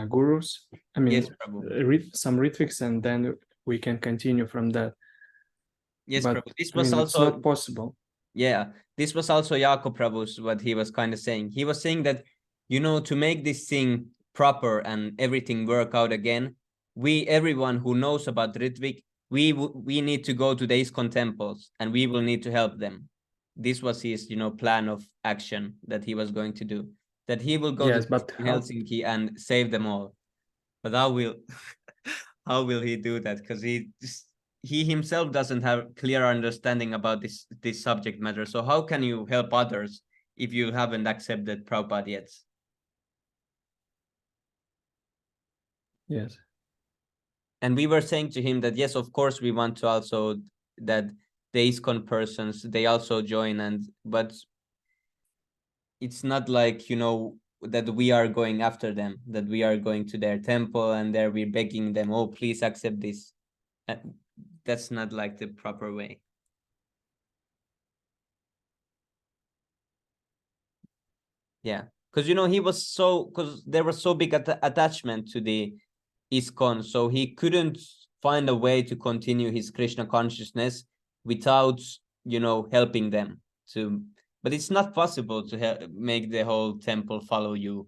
gurus. I mean, yes, Prabhu. Some Ritviks, and then we can continue from that. Yes, but Prabhu. This was it's not possible. Yeah, this was also Jakob Prabhu's what he was kind of saying. He was saying that, to make this thing proper and everything work out again, everyone who knows about Ritvik, we need to go to the ISKCON temples and we will need to help them. This was his, plan of action that he was going to do. That he will go to Helsinki and save them all. But how will he do that? Because he himself doesn't have clear understanding about this subject matter. So how can you help others if you haven't accepted Prabhupada yet? Yes. And we were saying to him that, yes, of course, we want to also that the ISKCON persons, they also join, but it's not like, that we are going after them, that we are going to their temple and there we're begging them, oh, please accept this. That's not like the proper way. Yeah, because he was because there was so big attachment to the ISKCON, so he couldn't find a way to continue his Krishna consciousness without helping them to. But it's not possible to make the whole temple follow you.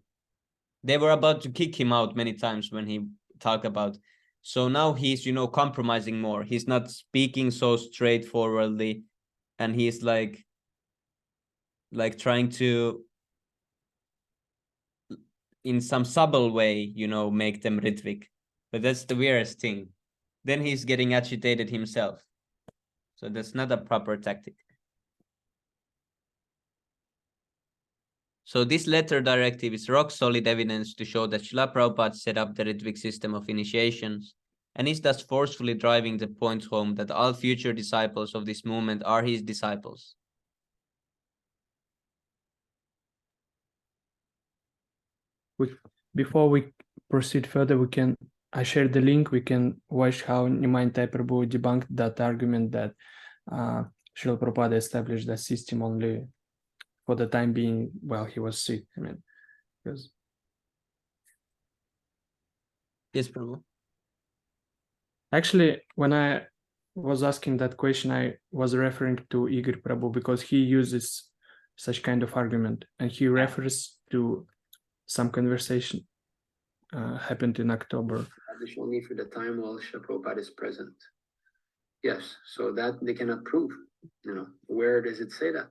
They were about to kick him out many times when he talked about. So now he's compromising more. He's not speaking so straightforwardly, and he's like trying to, in some subtle way, make them Ritvik. But that's the weirdest thing. Then he's getting agitated himself. So that's not a proper tactic. So this letter directive is rock solid evidence to show that Srila Prabhupada set up the Ritvik system of initiations, and is thus forcefully driving the point home that all future disciples of this movement are his disciples. Before we proceed further, I shared the link. We can watch how Nimai Prabhu debunked that argument that Srila Prabhupada established that system only for the time being while he was sick. I mean, because yes, Prabhu. Actually, when I was asking that question, I was referring to Igor Prabhu because he uses such kind of argument, and he refers to some conversation happened in October. Additional need for the time while Srila Prabhupada is present. Yes, so that they cannot prove. Where does it say that?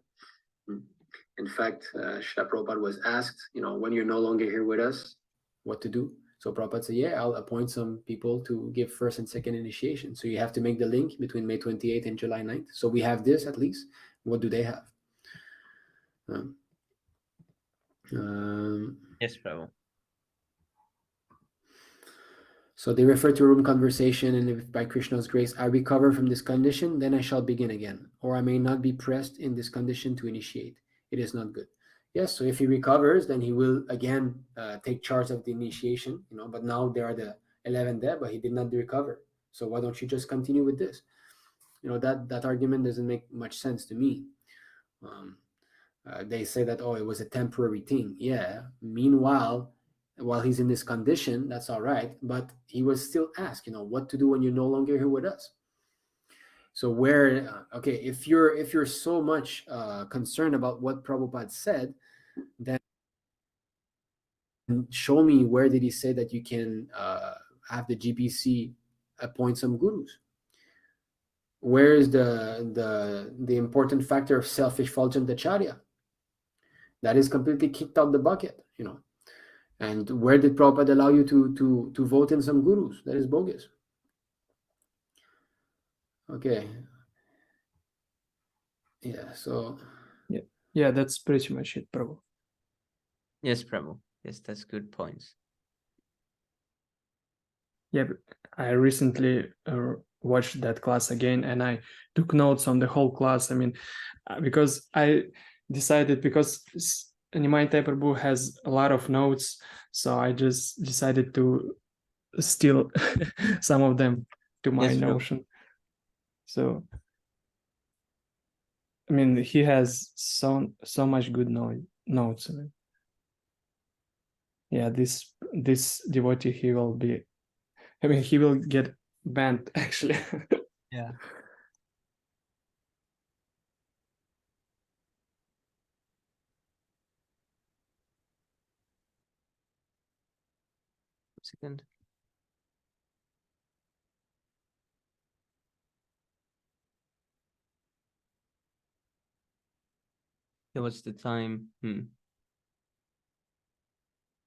In fact, Srila Prabhupada was asked, when you're no longer here with us, what to do? So Prabhupada said, yeah, I'll appoint some people to give first and second initiation. So you have to make the link between May 28th and July 9th. So we have this at least. What do they have? Yes, Prabhu. So they refer to a room conversation, and if by Krishna's grace I recover from this condition, then I shall begin again. Or I may not be pressed in this condition to initiate. It is not good. Yes, so if he recovers, then he will again take charge of the initiation, but now there are the 11 there, but he did not recover. So why don't you just continue with this? That argument doesn't make much sense to me. They say that, it was a temporary thing. Yeah. Meanwhile, while he's in this condition, that's all right. But he was still asked, what to do when you're no longer here with us. So okay, if you're so much concerned about what Prabhupada said, then show me where did he say that you can have the GBC appoint some gurus. Where is the important factor of self-effulgent acharya? That is completely kicked out the bucket, And where did Prabhupada allow you to vote in some gurus? That is bogus. Okay. Yeah, so... Yeah, that's pretty much it, Prabhu. Yes, Prabhu. Yes, that's good points. Yeah, I recently watched that class again, and I took notes on the whole class. I mean, because I decided, because Nimai Prabhu has a lot of notes, so I just decided to steal some of them to my Notion. So, I mean, he has so much good notes. I mean, yeah, this devotee, he will get banned, actually. Yeah. Second. Yeah, what's the time?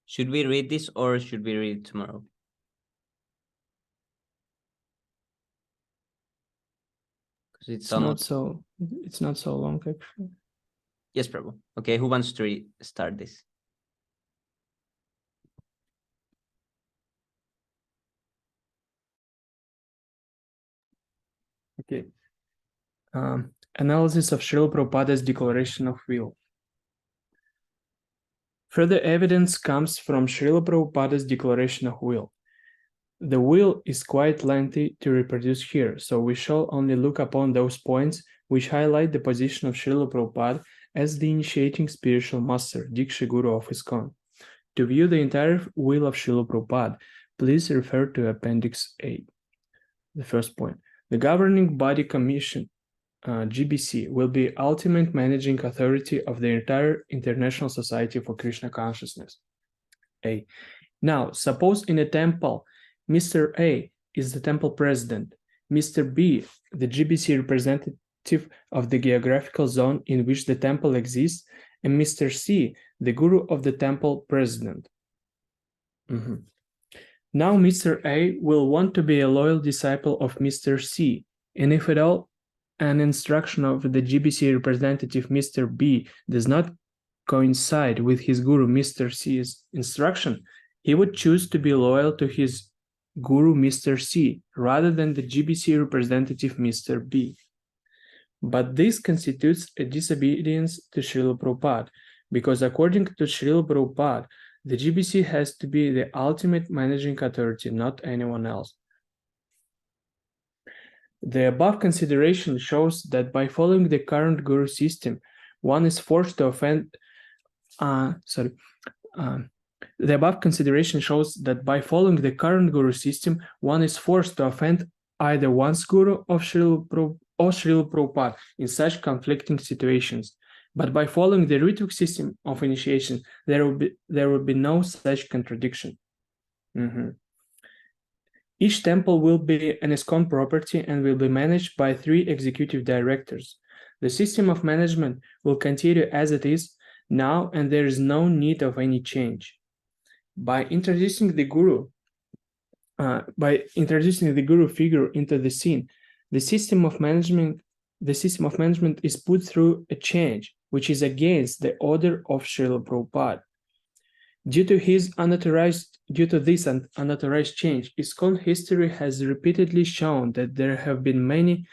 Should we read this or should we read it tomorrow? Because it's not so long, actually. Yes, Prabhu. Okay, who wants to start this? Okay. Analysis of Srila Prabhupada's Declaration of Will. Further evidence comes from Srila Prabhupada's Declaration of Will. The will is quite lengthy to reproduce here, so we shall only look upon those points which highlight the position of Srila Prabhupada as the initiating spiritual master, Diksha Guru of ISKCON. To view the entire will of Srila Prabhupada, please refer to Appendix A. The first point. The governing body commission, GBC, will be ultimate managing authority of the entire International Society for Krishna Consciousness. A. Now, suppose in a temple, Mr. A is the temple president, Mr. B, the GBC representative of the geographical zone in which the temple exists, and Mr. C, the guru of the temple president. Now, Mr. A will want to be a loyal disciple of Mr. C, and if at all an instruction of the GBC representative Mr. B does not coincide with his guru Mr. C's instruction, he would choose to be loyal to his guru Mr. C rather than the GBC representative Mr. B. But this constitutes a disobedience to Srila Prabhupada, because according to Srila Prabhupada, the GBC has to be the ultimate managing authority, not anyone else. The above consideration shows that by following the current guru system, one is forced to offend. The above consideration shows that by following the current guru system, one is forced to offend either one's guru or Srila Prabhupada in such conflicting situations. But by following the Ritvik system of initiation, there will be no such contradiction. Each temple will be an ISKCON property and will be managed by 3 executive directors. The system of management will continue as it is now, and there is no need of any change. By introducing the guru figure into the scene, the system of management is put through a change, which is against the order of Srila Prabhupada. Due to this unauthorized change, ISKCON history has repeatedly shown that there have been many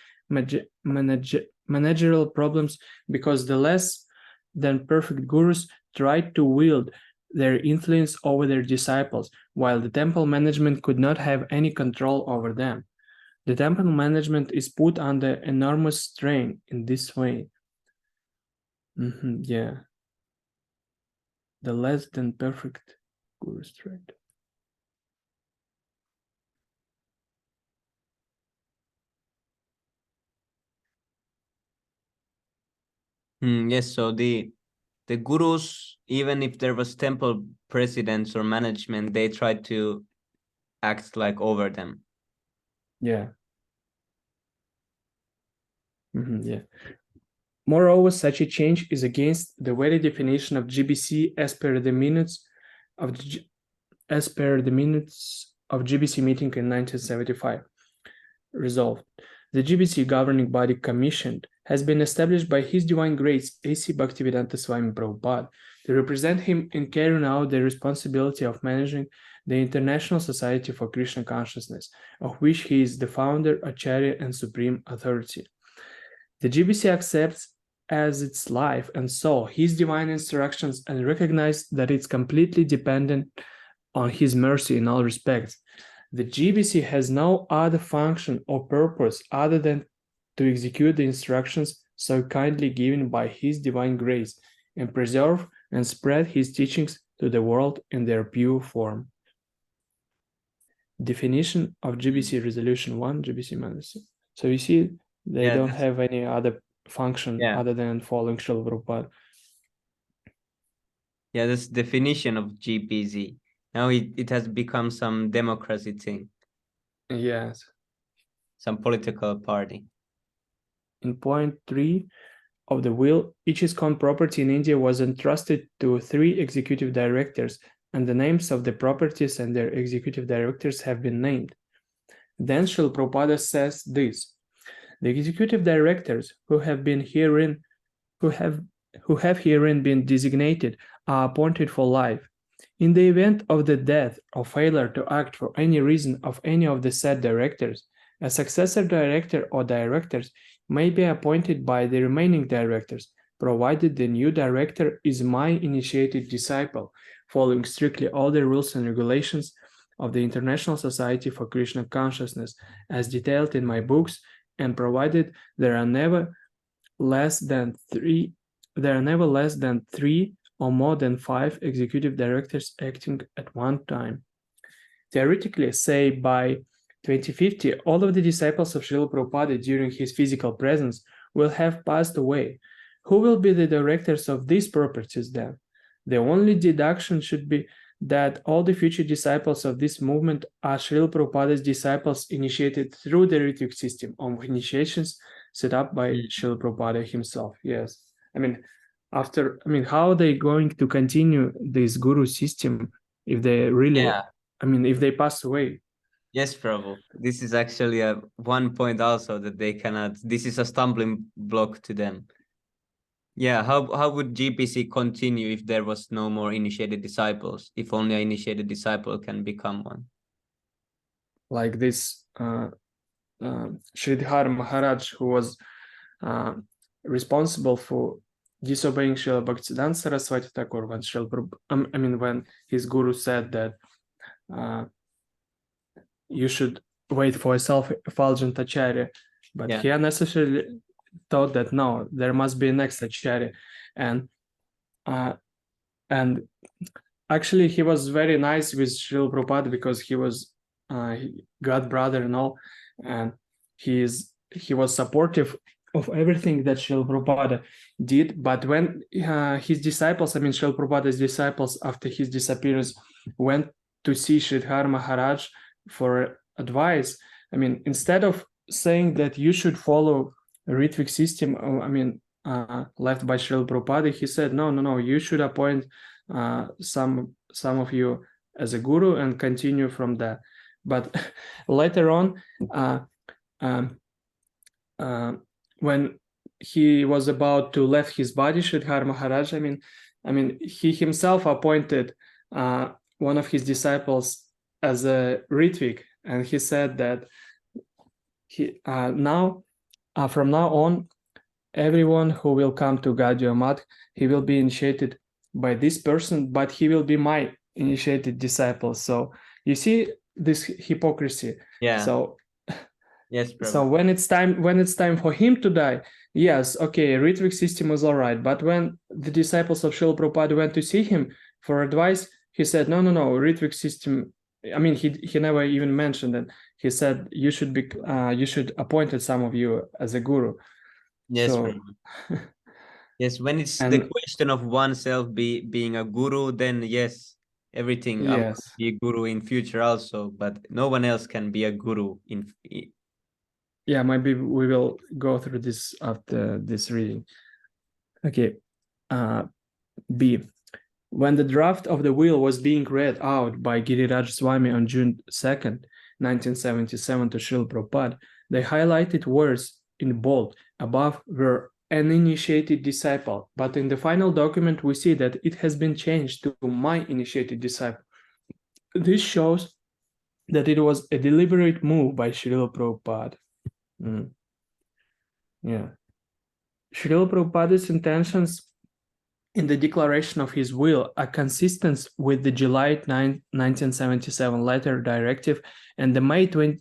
managerial problems because the less than perfect gurus tried to wield their influence over their disciples, while the temple management could not have any control over them. The temple management is put under enormous strain in this way. Yeah. The less than perfect Guru straight. Yes, so the gurus, even if there was temple presidents or management, they tried to act like over them. Yeah. Yeah. Moreover, such a change is against the very definition of GBC as per the minutes of GBC meeting in 1975. Resolved. The GBC governing body commissioned has been established by His Divine Grace A.C. Bhaktivedanta Swami Prabhupada to represent him in carrying out the responsibility of managing the International Society for Krishna Consciousness, of which he is the founder, Acharya, and supreme authority. The GBC accepts as its life and soul His divine instructions and recognizes that it's completely dependent on His mercy in all respects. The GBC has no other function or purpose other than to execute the instructions so kindly given by His divine grace and preserve and spread His teachings to the world in their pure form. Definition of GBC Resolution 1, GBC Medicine. So you see, they don't have any other function other than following Srila Prabhupada. Yeah, that's definition of GPZ. Now it has become some democracy thing. Yes. Some political party. In point 3 of the will, each ISKCON property in India was entrusted to 3 executive directors, and the names of the properties and their executive directors have been named. Then Srila Prabhupada says this: the executive directors who have herein been designated are appointed for life. In the event of the death or failure to act for any reason of any of the said directors, a successor director or directors may be appointed by the remaining directors, provided the new director is my initiated disciple, following strictly all the rules and regulations of the International Society for Krishna Consciousness, as detailed in my books, and provided there are never less than three or more than 5 executive directors acting at one time. Theoretically, say by 2050, all of the disciples of Srila Prabhupada during his physical presence will have passed away. Who will be the directors of these properties then? The only deduction should be that all the future disciples of this movement are Srila Prabhupada's disciples initiated through the Ritvik system of initiations set up by Srila Prabhupada himself. Yes. How are they going to continue this guru system if they really, if they pass away? Yes, Prabhu. This is actually one point also that they cannot, this is a stumbling block to them. Yeah, how would GPC continue if there was no more initiated disciples, if only an initiated disciple can become one? Like this Sridhar Maharaj, who was responsible for disobeying Srila Bhaktisiddhanta Saraswati Thakur when his guru said that you should wait for a self-effulgent Acharya, but he unnecessarily thought that no, there must be a next Acharya, and actually he was very nice with Srila Prabhupada because he was God brother and all, and he was supportive of everything that Srila Prabhupada did. But when his disciples, Srila Prabhupada's disciples, after his disappearance, went to see Sridhar Maharaj for advice, instead of saying that you should follow a Ritvik system, left by Srila Prabhupada, he said, no, you should appoint some of you as a guru and continue from that. But later on, when he was about to leave his body, Sridhar Maharaj, he himself appointed one of his disciples as a Ritvik, and he said that from now on, everyone who will come to Gaudiya Math, he will be initiated by this person, but he will be my initiated disciple. So you see this hypocrisy. Yeah. So yes, Prabhu. So when it's time for him to die, yes, okay, Ritvik system was all right. But when the disciples of Srila Prabhupada went to see him for advice, he said, no, Ritvik system. I mean, he never even mentioned it. He said you should appointed some of you as a guru. Yes, So, Prabhu. Yes, when it's the and question of oneself being a guru, then yes, everything I want yes, to be a guru in future also, but no one else can be a guru yeah, maybe we will go through this after this reading. Okay, B. When the draft of the will was being read out by Giriraj Swami on June 2nd, 1977 to Srila Prabhupada, they highlighted words in bold above were an initiated disciple, but in the final document we see that it has been changed to my initiated disciple. This shows that it was a deliberate move by Srila Prabhupada. Yeah. Srila Prabhupada's intentions in the declaration of his will are consistent with the July 9, 1977 letter directive and the May 28,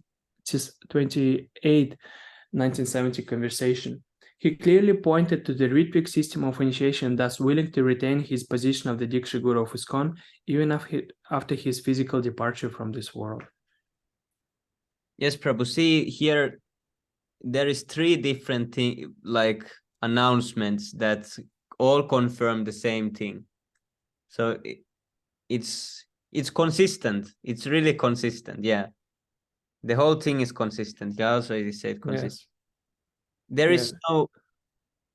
1970 conversation. He clearly pointed to the Ritvik system of initiation, thus willing to retain his position of the Diksha Guru of ISKCON even after his physical departure from this world. Yes, Prabhu. See, here there is 3 different announcements that all confirm the same thing. So it's consistent. It's really consistent. Yeah, the whole thing is consistent. Yeah, also it is said consistent. Yes. There is no,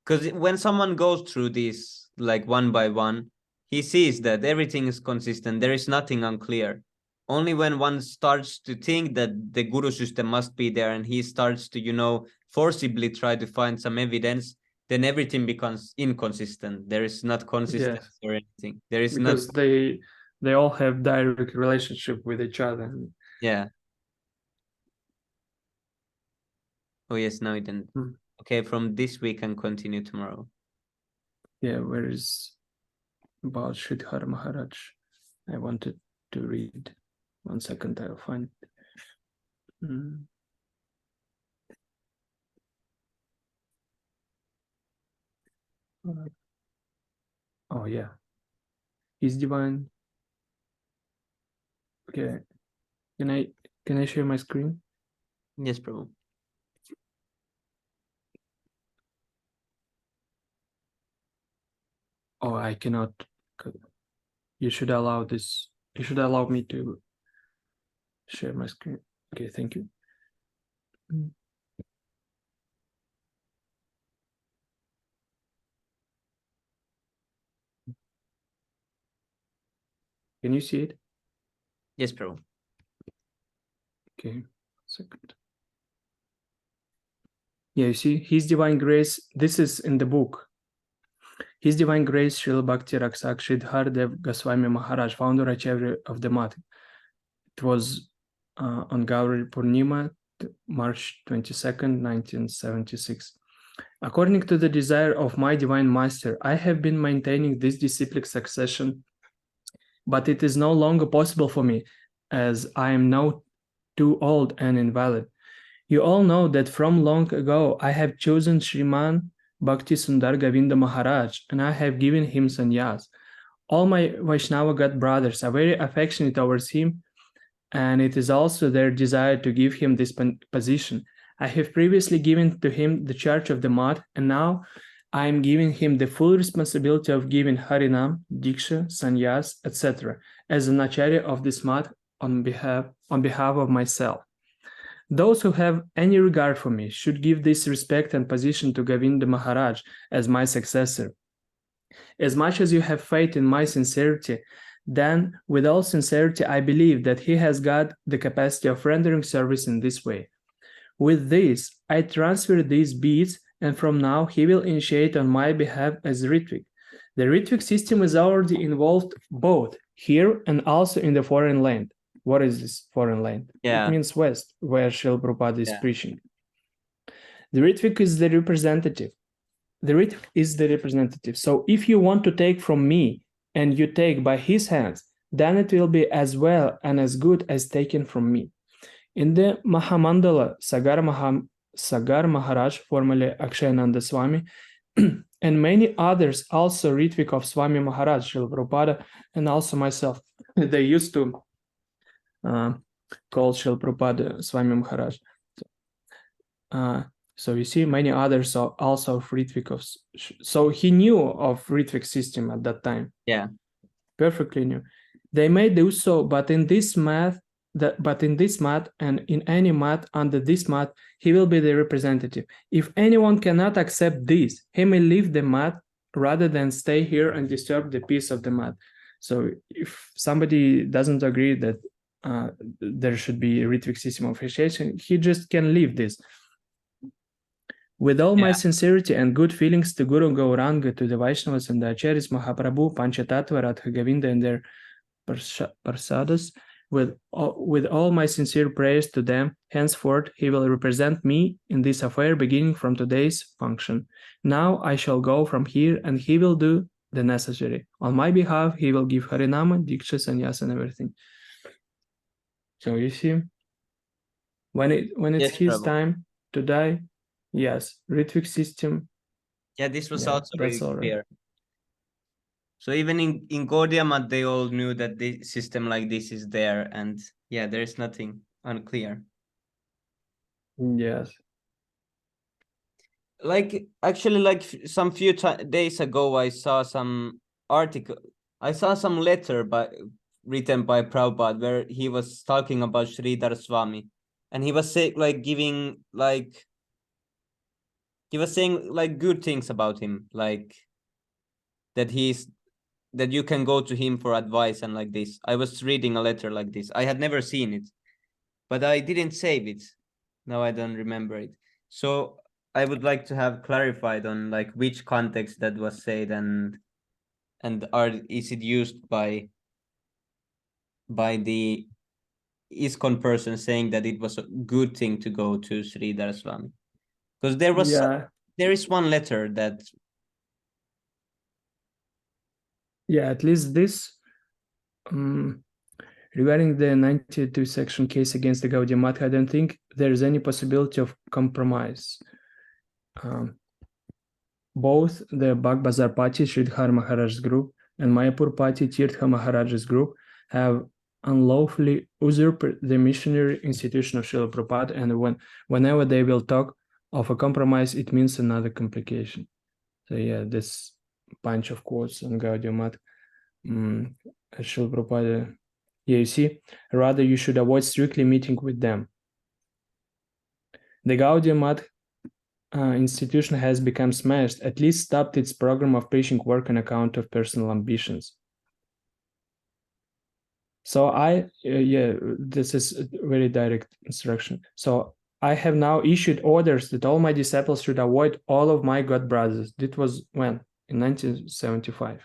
because when someone goes through this like one by one, he sees that everything is consistent. There is nothing unclear. Only when one starts to think that the guru system must be there and he starts to, forcibly try to find some evidence, then everything becomes inconsistent. There is not consistency or anything. There is because they all have direct relationship with each other. Yeah. Oh yes, no, it didn't. Okay, from this we can continue tomorrow. Yeah, where is about Sridhar Maharaj? I wanted to read. 1 second, I'll find it. Oh yeah, His Divine. Okay, can I share my screen? Yes, Prabhu. Oh, I cannot. You should allow this. You should allow me to share my screen. Okay, thank you. Can you see it? Yes, Prabhu. Okay, 1 second. Yeah, you see, His Divine Grace, this is in the book. His Divine Grace, Srila Bhakti Raksak Sridhar Dev Goswami Maharaj, founder Acharya of the Math. It was on Gauri Purnima, March 22nd, 1976. According to the desire of my Divine Master, I have been maintaining this disciplic succession, but it is no longer possible for me, as I am now too old and invalid. You all know that from long ago I have chosen Shriman Bhakti Sundar Govinda Maharaj, and I have given him sannyas. All my Vaishnava God brothers are very affectionate towards him, and it is also their desire to give him this position. I have previously given to him the charge of the Math, and now I am giving him the full responsibility of giving Harinam, Diksha, Sannyas, etc. as an Acharya of this Math on behalf of myself. Those who have any regard for me should give this respect and position to Govinda Maharaj as my successor. As much as you have faith in my sincerity, then with all sincerity I believe that he has got the capacity of rendering service in this way. With this, I transfer these beads, and from now he will initiate on my behalf as Ritvik. The Ritvik system is already involved both here and also in the foreign land. What is this foreign land? Yeah. It means West, where Srila Prabhupada is preaching. The Ritvik is the representative. The Ritvik is the representative. So if you want to take from me and you take by his hands, then it will be as well and as good as taken from me. In the Mahamandala, Sagar Maharaj, formerly Akshayananda Swami, and many others, also Ritvik of Swami Maharaj, Srila Prabhupada, and also myself, they used to call Srila Prabhupada Swami Maharaj. So you see, many others are also of Ritvikov's. So he knew of Ritvik system at that time. Yeah. Perfectly knew. They may do so, but in this math, and in any math under this math, he will be the representative. If anyone cannot accept this, he may leave the math rather than stay here and disturb the peace of the math. So if somebody doesn't agree that there should be a Ritvik system of initiation, he just can leave this. With all my sincerity and good feelings to Guru Gauranga, to the Vaishnavas and the Acharyas, Mahaprabhu, Panchatattva, Radha Govinda and their Parsadas, with all my sincere prayers to them, henceforth he will represent me in this affair beginning from today's function. Now I shall go from here and he will do the necessary. On my behalf, he will give Harinama, Diksha, Sannyas and everything. So you see, when it's his time to die, yes, Ritvik system. Yeah, this was also very clear. Right. So even in Gaudiya Math, they all knew that the system like this is there, and yeah, there is nothing unclear. Yes. Like actually, like some few days ago, I saw some article. I saw some letter written by Prabhupada where he was talking about Sridhar Swami, and he was saying he was saying like good things about him, like that you can go to him for advice and like this. I was reading a letter like this. I had never seen it, but I didn't save it. Now I don't remember it. So I would like to have clarified on like which context that was said and is it used by the ISKCON person saying that it was a good thing to go to Sridhar Swami? Because there is one letter that at least this regarding the 92 section case against the Gaudiya Math, I don't think there is any possibility of compromise. Both the Bagbazar Party, Sridhar Maharaj's group, and Mayapur Party, Tirtha Maharaj's group, have unlawfully usurped the missionary institution of Srila Prabhupada, and whenever they will talk of a compromise, it means another complication. So yeah, this bunch of quotes on Gaudiya Math, Srila Prabhupada, yeah, you see, rather you should avoid strictly meeting with them. The Gaudiya Math institution has become smashed, at least stopped its program of preaching work on account of personal ambitions. So this is a very direct instruction. So I have now issued orders that all my disciples should avoid all of my god brothers. That was when? In 1975.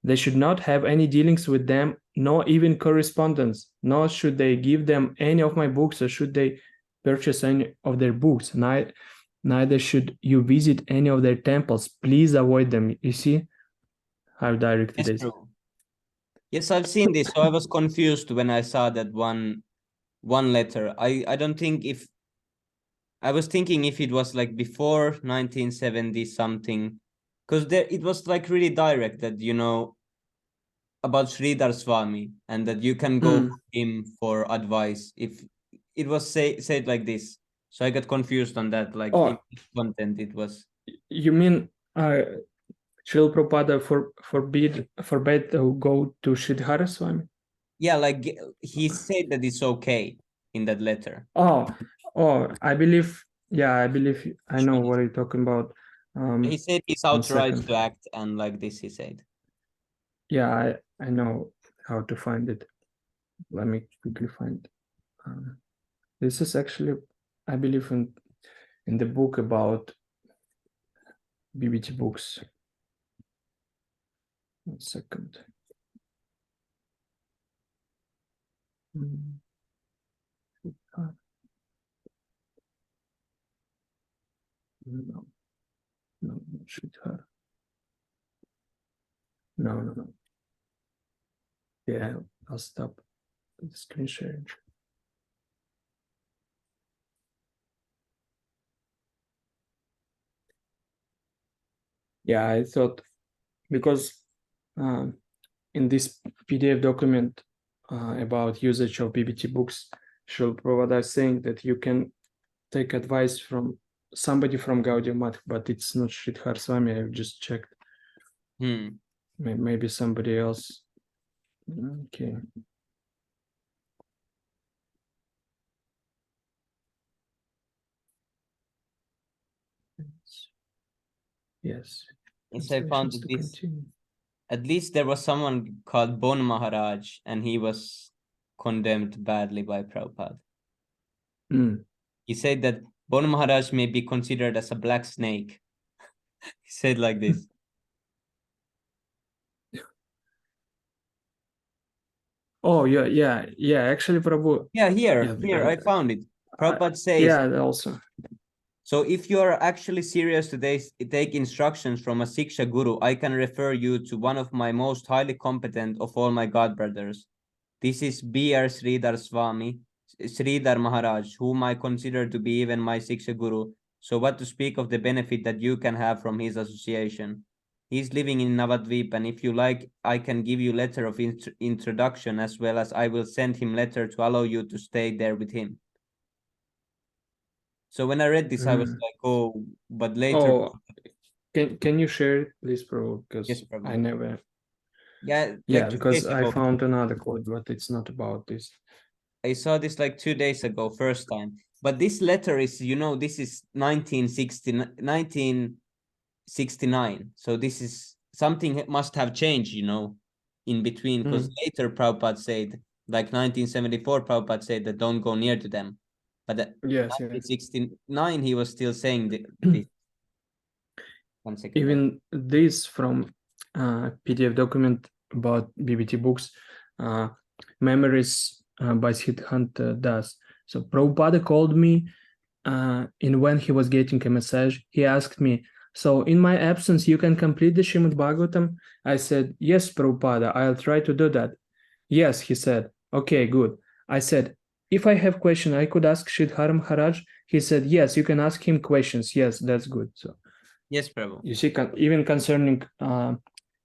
They should not have any dealings with them, nor even correspondence, nor should they give them any of my books, or should they purchase any of their books. Neither should you visit any of their temples. Please avoid them. You see how direct it is. True. Yes, I've seen this. So I was confused when I saw that one letter. I don't think if I was thinking if it was like before 1970 something, because it was like really direct that about Sridhar Swami and that you can go to him for advice if it was said like this. So I got confused on that. Like in content, it was. You mean Srila Prabhupada forbade to go to Sridhara Swami? Yeah, like he said that it's okay in that letter. I believe. Yeah, I know what you're talking about. He said he's authorized to act, and like this he said. Yeah, I know how to find it. Let me quickly find it. This is actually, I believe, in the book about BBT books. 1 second. No, Sridhar. No. Yeah, I'll stop the screen sharing. Yeah, I thought because in in this PDF document about usage of BBT books, Srila Prabhupada is saying that you can take advice from somebody from Gaudiya Math, but it's not Sridhar Swami. I've just checked. Maybe somebody else. Okay. Yes. Yes, I found Translations that to this, continue. at least there was someone called Bon Maharaj, and he was condemned badly by Prabhupada. He said that Bon Maharaj may be considered as a black snake. He said like this. Oh, yeah. Actually, Prabhu. Yeah, here Yeah, I found it. Prabhupada says, yeah, also. so if you are actually serious to take instructions from a Siksha Guru, I can refer you to one of my most highly competent of all my god brothers. This is B.R. Sridhar Swami, Sridhar Maharaj, whom I consider to be even my Siksha Guru. So what to speak of the benefit that you can have from his association? He's living in Navadvip, and if you like, I can give you letter of introduction, as well as I will send him letter to allow you to stay there with him. So when I read this, I was like, oh, but later. Oh, can you share it, please, Prabhu? Because Yes, Prabhu. I never. Yeah, Yeah, like because I found another quote, but it's not about this. I saw this like 2 days ago, first time. But this letter is, this is 1969. So this is something must have changed, in between. Because later Prabhupada said, like 1974, Prabhupada said that don't go near to them. But yes, 1969, he was still saying this. 1 second. Even this from PDF document about BBT books, Memories by Siddhanta Das. So Prabhupada called me and when he was getting a message, he asked me, so in my absence, you can complete the Srimad Bhagavatam? I said, yes, Prabhupada, I'll try to do that. Yes, he said, okay, good. I said, if I have question, I could ask Sridhar Maharaj. He said, yes, you can ask him questions. Yes, that's good. So yes, Prabhu. You see, even concerning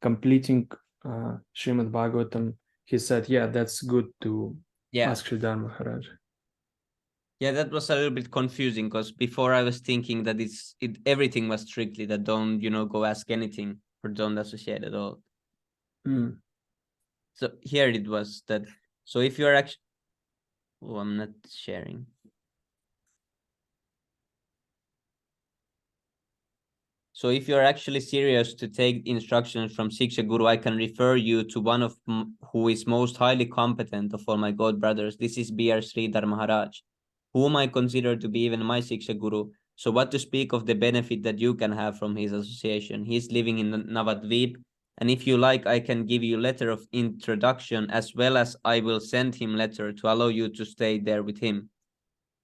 completing Srimad Bhagavatam, he said, yeah, that's good to ask Sridhar Maharaj. Yeah, that was a little bit confusing because before I was thinking that everything was strictly that don't, go ask anything or don't associate at all. So here it was that, so if you're actually, oh, I'm not sharing. So if you're actually serious to take instructions from Siksha Guru, I can refer you to one of who is most highly competent of all my god brothers. This is B.R. Sridhar Maharaj, whom I consider to be even my Siksha Guru. So what to speak of the benefit that you can have from his association? He's living in Navadvip, and if you like, I can give you letter of introduction, as well as I will send him letter to allow you to stay there with him.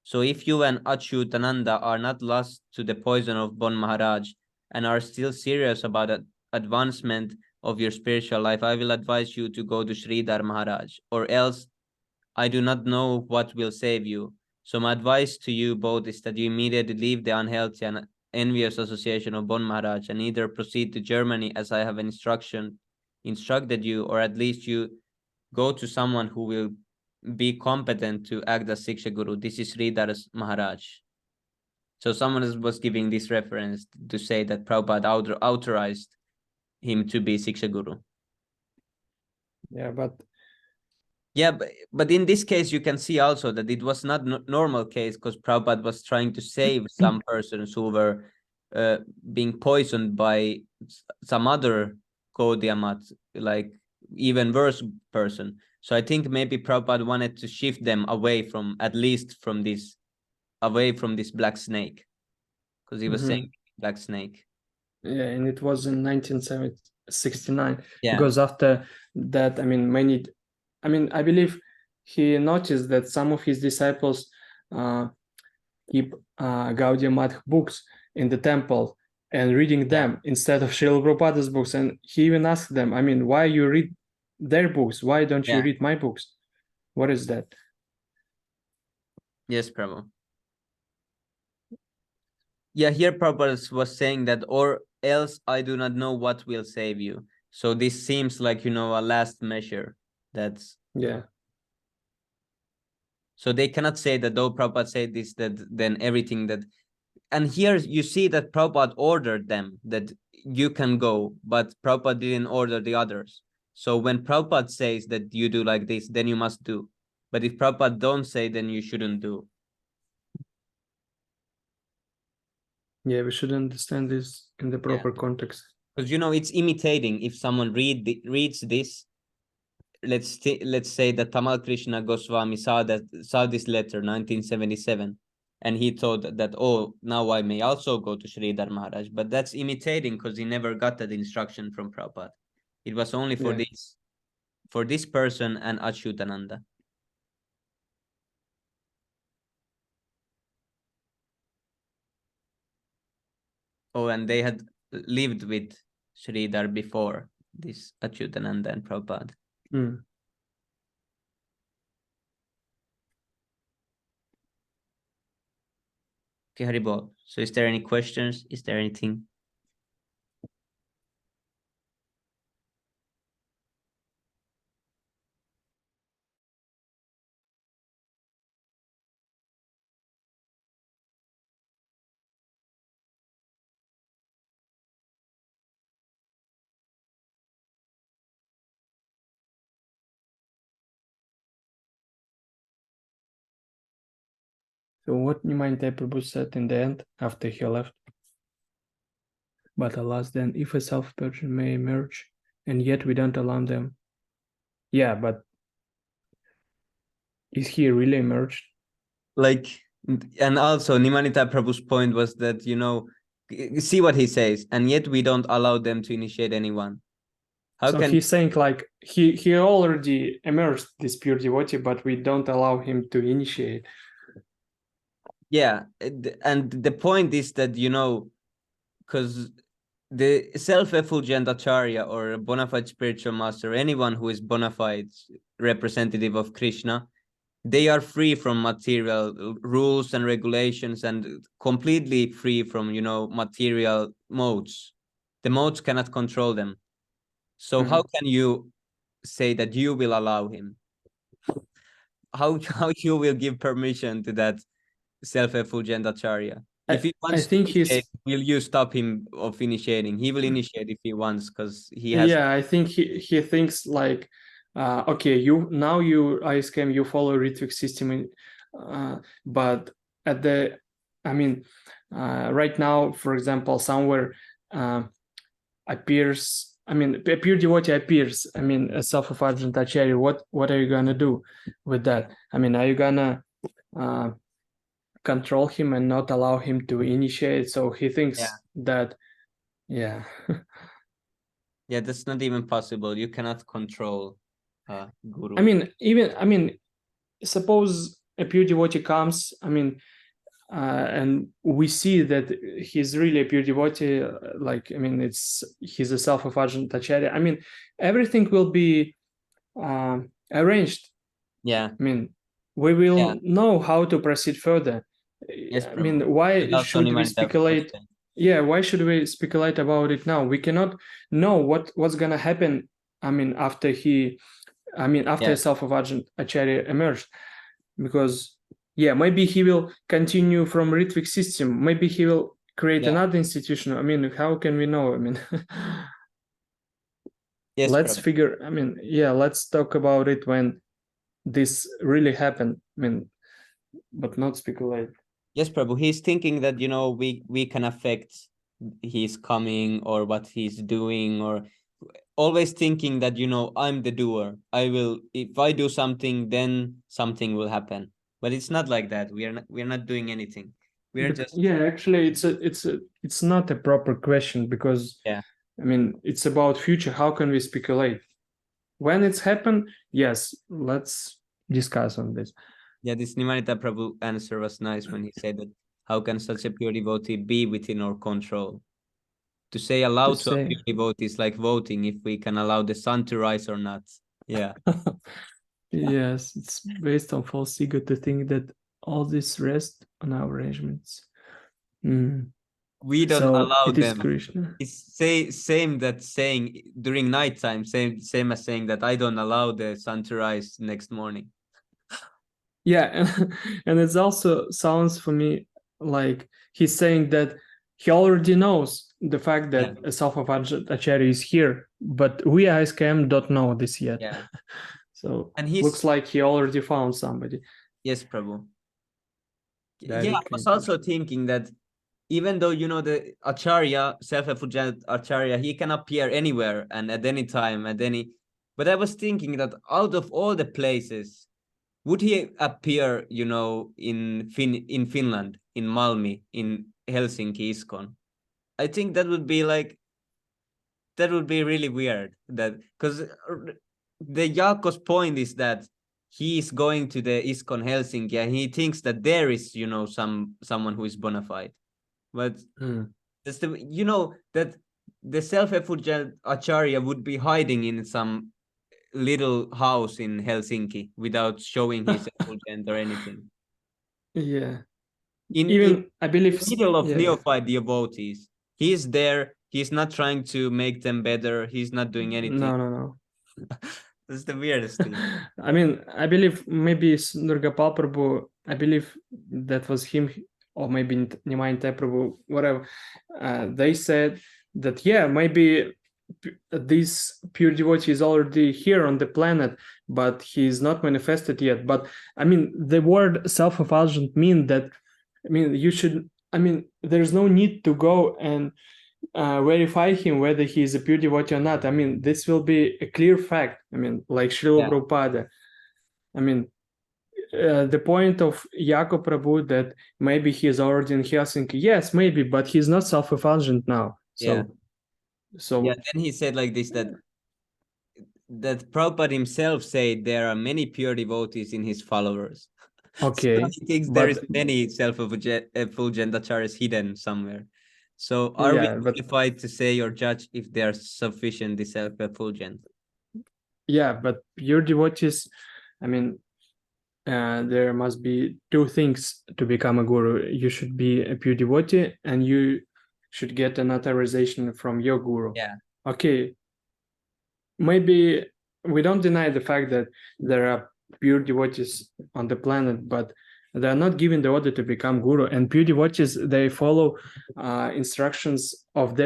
So if you and Achyutananda are not lost to the poison of Bon Maharaj and are still serious about advancement of your spiritual life, I will advise you to go to Sridhar Maharaj, or else I do not know what will save you. So my advice to you both is that you immediately leave the unhealthy and envious association of Bon Maharaj and either proceed to Germany as I have instructed you, or at least you go to someone who will be competent to act as Siksha Guru. This is Sridhar Maharaj. So someone was giving this reference to say that Prabhupada authorized him to be Siksha Guru. Yeah, but in this case, you can see also that it was not normal case because Prabhupada was trying to save some persons who were being poisoned by some other Gaudiya Math, like even worse person. So I think maybe Prabhupada wanted to shift them away from this black snake, because he was saying black snake. Yeah, and it was in 1969. Yeah. Because after that, I believe he noticed that some of his disciples keep Gaudiya Math books in the temple and reading them instead of Srila Prabhupada's books. And he even asked them, why you read their books? Why don't you read my books? What is that? Yes, Prabhu. Yeah, here Prabhupada was saying that, or else I do not know what will save you. So this seems like, you know, a last measure. That's Yeah. so they cannot say that, though Prabhupada said this, that then everything that, and here you see that Prabhupada ordered them that you can go, but Prabhupada didn't order the others. So when Prabhupada says that you do like this, then you must do. But if Prabhupada don't say, then you shouldn't do. Yeah, we should understand this in the proper context. Because, you know, it's imitating. If someone reads this, let's say that Tamal Krishna Goswami saw this letter 1977, and he thought that, oh, now I may also go to Sridhar Maharaj, but that's imitating because he never got that instruction from Prabhupada. It was only for this person and Achyutananda. Oh, and they had lived with Sridhar before this, Achyutananda and Prabhupada. Okay, Haribol. So is there any questions? Is there anything? So what Nimanita Prabhu said in the end after he left? But alas, then if a self-person may emerge, and yet we don't allow them. Yeah, but is he really emerged? Like, and also Nimanita Prabhu's point was that, you know, see what he says, and yet we don't allow them to initiate anyone. How so can he's saying like he already emerged this pure devotee, but we don't allow him to initiate. Yeah, and the point is that, you know, because the self-effulgent acharya or a bona fide spiritual master, anyone who is bona fide representative of Krishna, they are free from material rules and regulations and completely free from, you know, material modes. The modes cannot control them. So how can you say that you will allow him? How you will give permission to that self-effulgent acharya? If he wants to initiate, will you stop him of initiating? He will initiate if he wants, because he has. Yeah, I think he thinks like, okay, ISKM, you follow Ritvik system, but at the, I mean, right now, for example, somewhere appears, I mean, a pure devotee appears, I mean, a self-effulgent acharya. What are you gonna do with that? I mean, are you gonna control him and not allow him to initiate? So he thinks that, yeah. Yeah, that's not even possible. You cannot control guru. I mean, suppose a pure devotee comes, I mean, and we see that he's really a pure devotee, like, I mean, he's a self-effulgent acharya. I mean, everything will be arranged. Yeah. I mean, we will know how to proceed further. Yes, I mean, why should we speculate? Yeah, why should we speculate about it now? We cannot know what's gonna happen. I mean, after a self-effulgent acharya emerged, because maybe he will continue from Ritvik system. Maybe he will create another institution. I mean, how can we know? I mean, let's figure. I mean, let's talk about it when this really happened. I mean, but not speculate. Yes, Prabhu. He's thinking that, you know, we can affect his coming or what he's doing, or always thinking that, you know, I'm the doer. If I do something, then something will happen. But it's not like that. We're not doing anything. Actually, it's not a proper question, because I mean, it's about future. How can we speculate? When it's happened, yes, let's discuss on this. Yeah, this Nimanita Prabhu answer was nice when he said that, how can such a pure devotee be within our control? To say allow to a pure devotee is like voting if we can allow the sun to rise or not. Yeah. Yes, it's based on false ego to think that all this rests on our arrangements. we don't So allow it is them. Krishna. It's same that saying during nighttime, same as saying that I don't allow the sun to rise next morning. Yeah, and it also sounds for me like he's saying that he already knows the fact that a self-effulgent Acharya is here, but we ISKM don't know this yet. Yeah. So And he's looks like he already found somebody. yes, Prabhu. Very Yeah, I was also thinking that even though the Acharya, self-effulgent Acharya, he can appear anywhere and at any time, but I was thinking that out of all the places, would he appear, in Finland, in Malmi, in Helsinki, ISKCON? I think that would be really weird, that because the Jaakko's point is that he is going to the ISKCON Helsinki and he thinks that there is, someone who is bona fide. But that's that the self-effulgent Acharya would be hiding in some little house in Helsinki without showing his effulgent or anything. Yeah. In I believe middle of neophyte devotees. He's there. He's not trying to make them better. He's not doing anything. No. That's the weirdest thing. I mean, I believe maybe Nurgapal Prabhu, I believe that was him, or maybe Nimai Prabhu, whatever. They said that, yeah, maybe this pure devotee is already here on the planet, but he is not manifested yet. But I mean, the word self-effulgent mean that, there's no need to go and verify him whether he is a pure devotee or not. I mean, this will be a clear fact. I mean, like Srila Prabhupada. I mean, the point of Jaakko Prabhu that maybe he is already in Helsinki. Yes, maybe, but he's not self-effulgent now. So then he said like this, that Prabhupada himself said there are many pure devotees in his followers. Okay. So he thinks there is many self-effulgent acharyas hidden somewhere. So are we qualified to say or judge if they are sufficiently self-effulgent? Yeah, but pure devotees, I mean, there must be two things to become a guru. You should be a pure devotee and you should get an authorization from your guru. Yeah. Okay. Maybe we don't deny the fact that there are pure devotees on the planet, but they are not given the order to become guru. And pure devotees, they follow instructions of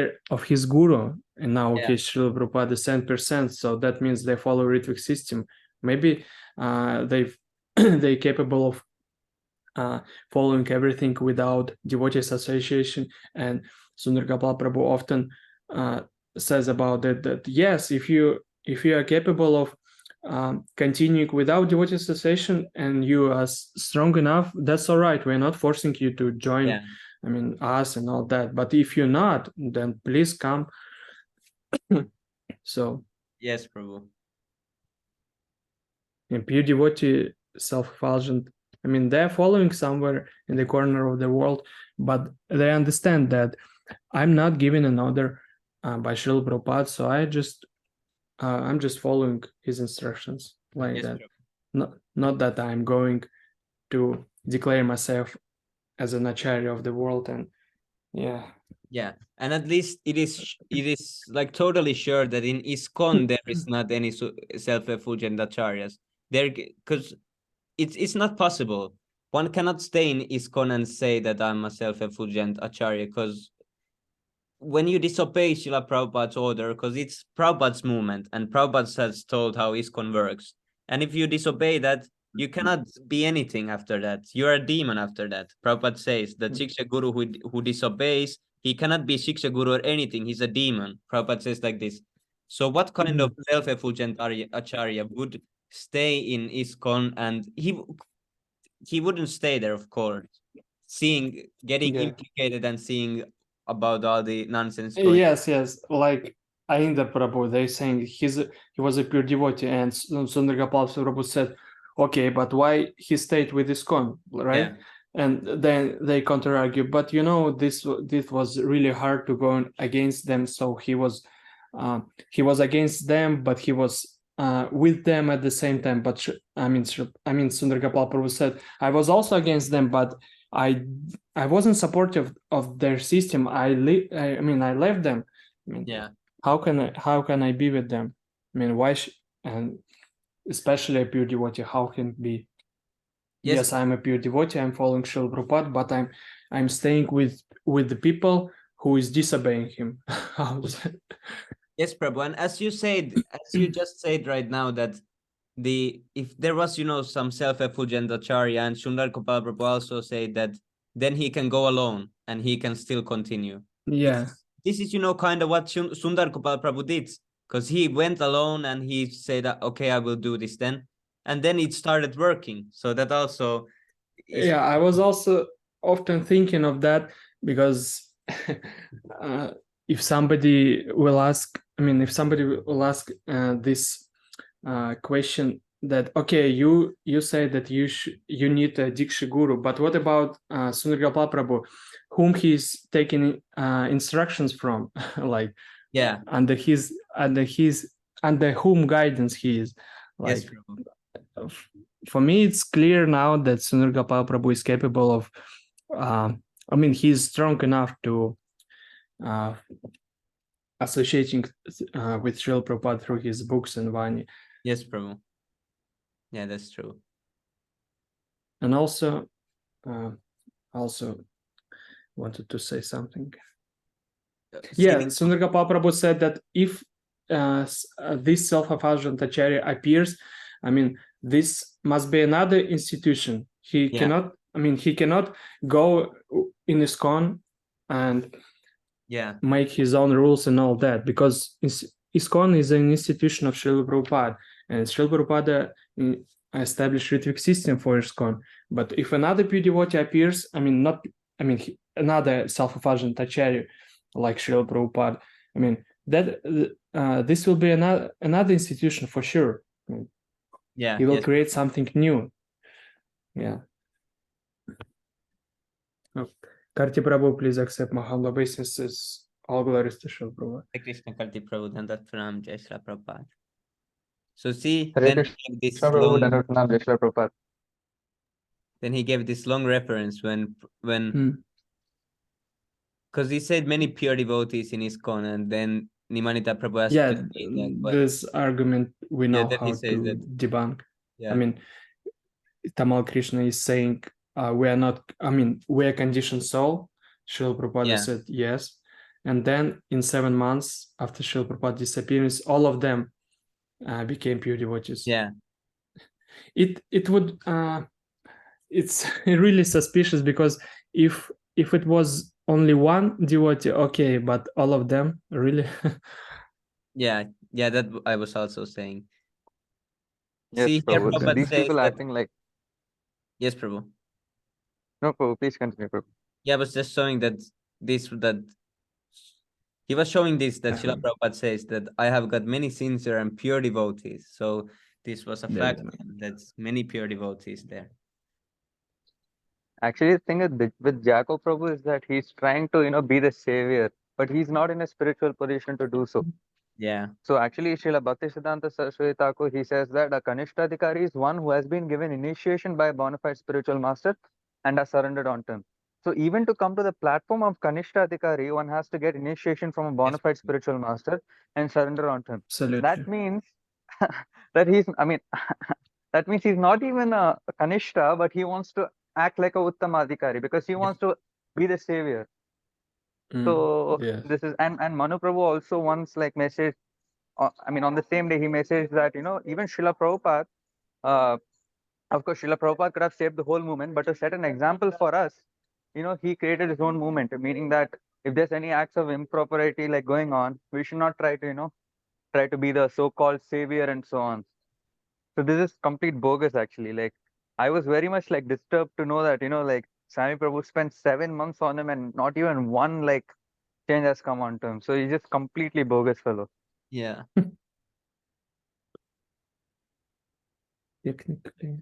his guru. In our case, Srila Prabhupada, 10%. So that means they follow Ritvik system. Maybe they're capable of following everything without devotees association. And Sundar Gopal Prabhu often says about it that yes, if you are capable of continuing without devotee association and you are strong enough, that's all right. We're not forcing you to join us and all that. But if you're not, then please come. So yes, Prabhu. And pure devotee, self-effulgent, I mean, they're following somewhere in the corner of the world, but they understand that I'm not given an order by Srila Prabhupada, so I'm just following his instructions like that. Not that I'm going to declare myself as an acharya of the world. And and at least it is like totally sure that in ISKCON there is not any self-effulgent acharyas there, because it's not possible. One cannot stay in ISKCON and say that I'm a self-effulgent acharya, because when you disobey Srila Prabhupada's order, because it's Prabhupada's movement and Prabhupada has told how ISKCON works, and if you disobey that, you cannot be anything after that. You're a demon after that. Prabhupada says that Shiksha Guru who disobeys, he cannot be Shiksha Guru or anything. He's a demon. Prabhupada says like this. So what kind of self-effulgent acharya would stay in ISKCON? And he wouldn't stay there, of course, getting implicated and seeing about all the nonsense going. Yes, like Ainda Prabhu, they saying he was a pure devotee, and Sundar Gopal Prabhu said, okay, but why he stayed with ISKCON, right? And then they counter argue, but this was really hard to go against them, so he was against them, but he was with them at the same time. But Sundar Gopal Prabhu said, I was also against them, but I wasn't supportive of their system. I left them. I mean, Yeah. how can I be with them? I mean, and especially a pure devotee, how can it be? Yes, I'm a pure devotee, I'm following Srila Prabhupada, but I'm staying with the people who is disobeying him. Yes, Prabhu. And as you just said right now, that if there was, some self-effulgent acharya, and Sundar Gopal Prabhu also said that then he can go alone and he can still continue. Yeah. This is, kind of what Sundar Gopal Prabhu did, because he went alone and he said, okay, I will do this then. And then it started working. So that also is... Yeah, I was also often thinking of that, because if somebody will ask this question, that okay, you say that you need a Diksha Guru, but what about Sundar Gopal Prabhu, whom he's taking instructions from? Like, yeah, under whom guidance he is. Like, yes, Prabhu. For me, it's clear now that Sundar Gopal Prabhu is capable of, he's strong enough to associating with Srila Prabhupada through his books and Vani. Yes, Prabhu. Yeah, that's true. And also wanted to say something. Yeah, Sundar Gopal Prabhu said that if this self-effulgent acharya appears, this must be another institution. He cannot go in ISKCON and make his own rules and all that, because ISKCON is an institution of Srila Prabhupada, and Srila Prabhupada established Ritvik system for ISKCON. But if another pure devotee appears, another self-effulgent acharya like Srila Prabhupada, this will be another institution for sure. Yeah, he will create something new. Yeah. Karti Prabhu, please accept my humble obeisances. All glories to Srila Prabhupada. Hare Krishna, Karti Prabhu, Dandat Pranam, Jai Srila Prabhupada. So see, Hare then Krishna, he gave this Prabhu, long, Dandat Pranam, Jai Srila Prabhupada. then he gave this long reference when because he said many pure devotees in ISKCON, and then Nimanita Prabhu asked this argument we know then how he says to that, debunk. yeah. Tamal Krishna is saying we are not, we are conditioned soul. Srila Prabhupada said yes. And then in 7 months after Srila Prabhupada's disappearance, all of them became pure devotees. Yeah. It would it's really suspicious, because if it was only one devotee, okay, but all of them, really? yeah, that I was also saying. Yes, See, Prabhu. here Prabhupada These says people that... acting like... Yes, Prabhu. No, Prabhu, please continue, Prabhu. Yeah, I was just showing that he was showing this, that Srila Prabhupada says that I have got many sincere and pure devotees. So this was a fact, that's many pure devotees there. Actually, the thing with Jaco Prabhu is that he's trying to, be the savior, but he's not in a spiritual position to do so. Yeah. So actually, Srila Bhaktisiddhanta Saraswati Thakur, he says that a Kanishtadhikari is one who has been given initiation by a bona fide spiritual master and has surrendered onto him. So even to come to the platform of Kanishtadhikari, one has to get initiation from a bona fide spiritual master and surrender onto him. Absolutely. That means that that means he's not even a Kanishta, but he wants to act like a Uttamadhikari because he wants to be the savior. So this is, and Manu Prabhu also once messaged, on the same day he messaged that, even Srila Prabhupada, of course, Srila Prabhupada could have saved the whole movement, but to set an example for us, he created his own movement, meaning that if there's any acts of impropriety going on, we should not try to be the so-called savior and so on. So this is complete bogus, actually. I was very much disturbed to know that, Swami Prabhu spent 7 months on him and not even one change has come onto him. So he's just completely bogus fellow. Yeah. Technically.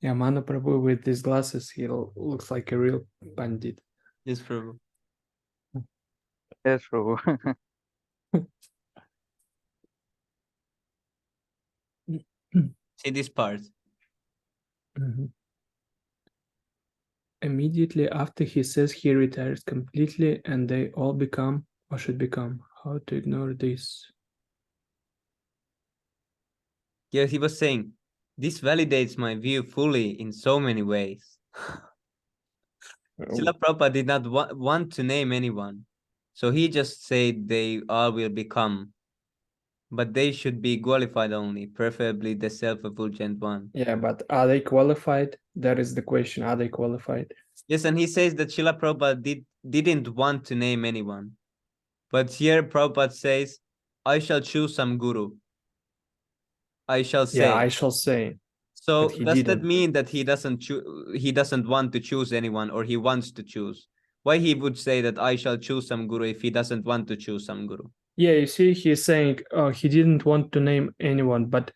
Yeah, Manu Prabhu with these glasses, he looks like a real bandit. Yes, Prabhu. Yes, Prabhu. See this part. Mhm. Immediately after he says he retires completely and they all become or should become. How to ignore this? Yeah, he was saying, this validates my view fully in so many ways. Srila Prabhupada did not want to name anyone. So he just said they all will become. But they should be qualified only, preferably the self-effulgent one. Yeah, but are they qualified? That is the question. Are they qualified? Yes, and he says that Srila Prabhupada didn't want to name anyone. But here Prabhupada says, I shall choose some guru. I shall say. Yeah, I shall say. So but he does that didn't. mean that he doesn't want to choose anyone, or he wants to choose? Why he would say that I shall choose some guru if he doesn't want to choose some guru? Yeah, you see, he's saying he didn't want to name anyone, but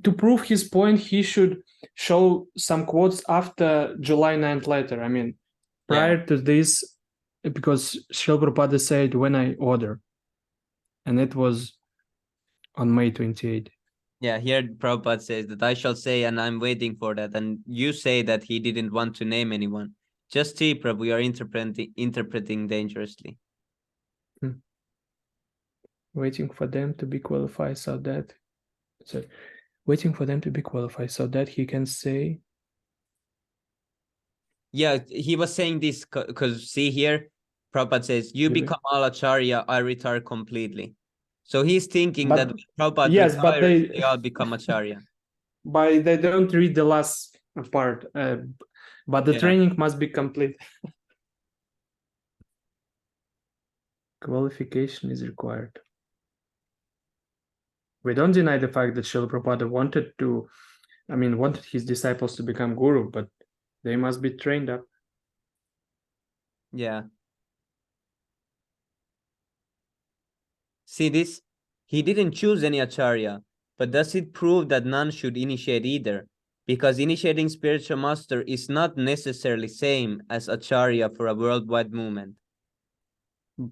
to prove his point, he should show some quotes after July 9th letter. I mean, prior to this, because Srila Prabhupada said when I order, and it was on May 28th. Yeah, here Prabhupada says that I shall say, and I'm waiting for that. And you say that he didn't want to name anyone. Just see, Prabhu, you are interpreting dangerously. Waiting for them to be qualified so that he can say. Yeah, he was saying this because see here, Prabhupada says, you Really? become all Acharya, I retire completely. So he's thinking But- that when Prabhupada yes, but retires, they- they all become Acharya. But they don't read the last part. But the Yeah. training must be complete. Qualification is required. We don't deny the fact that Srila Prabhupada wanted his disciples to become guru, but they must be trained up. Yeah. See this? He didn't choose any Acharya, but does it prove that none should initiate either? Because initiating spiritual master is not necessarily same as Acharya for a worldwide movement.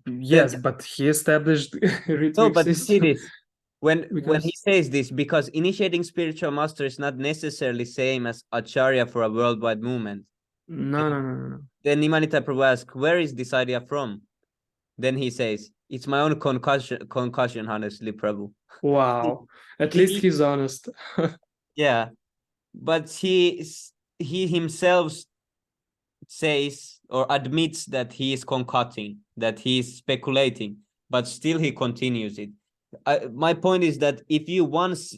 Yes, but he established No, but see system. this. When he Because- says this, because initiating spiritual master is not necessarily same as Acharya for a worldwide movement. No. Then Nimanita Prabhu asks, where is this idea from? Then he says, it's my own concussion, honestly, Prabhu. Wow. At least he's honest. Yeah, but he himself says or admits that he is concocting, that he is speculating, but still he continues it. My point is that if you once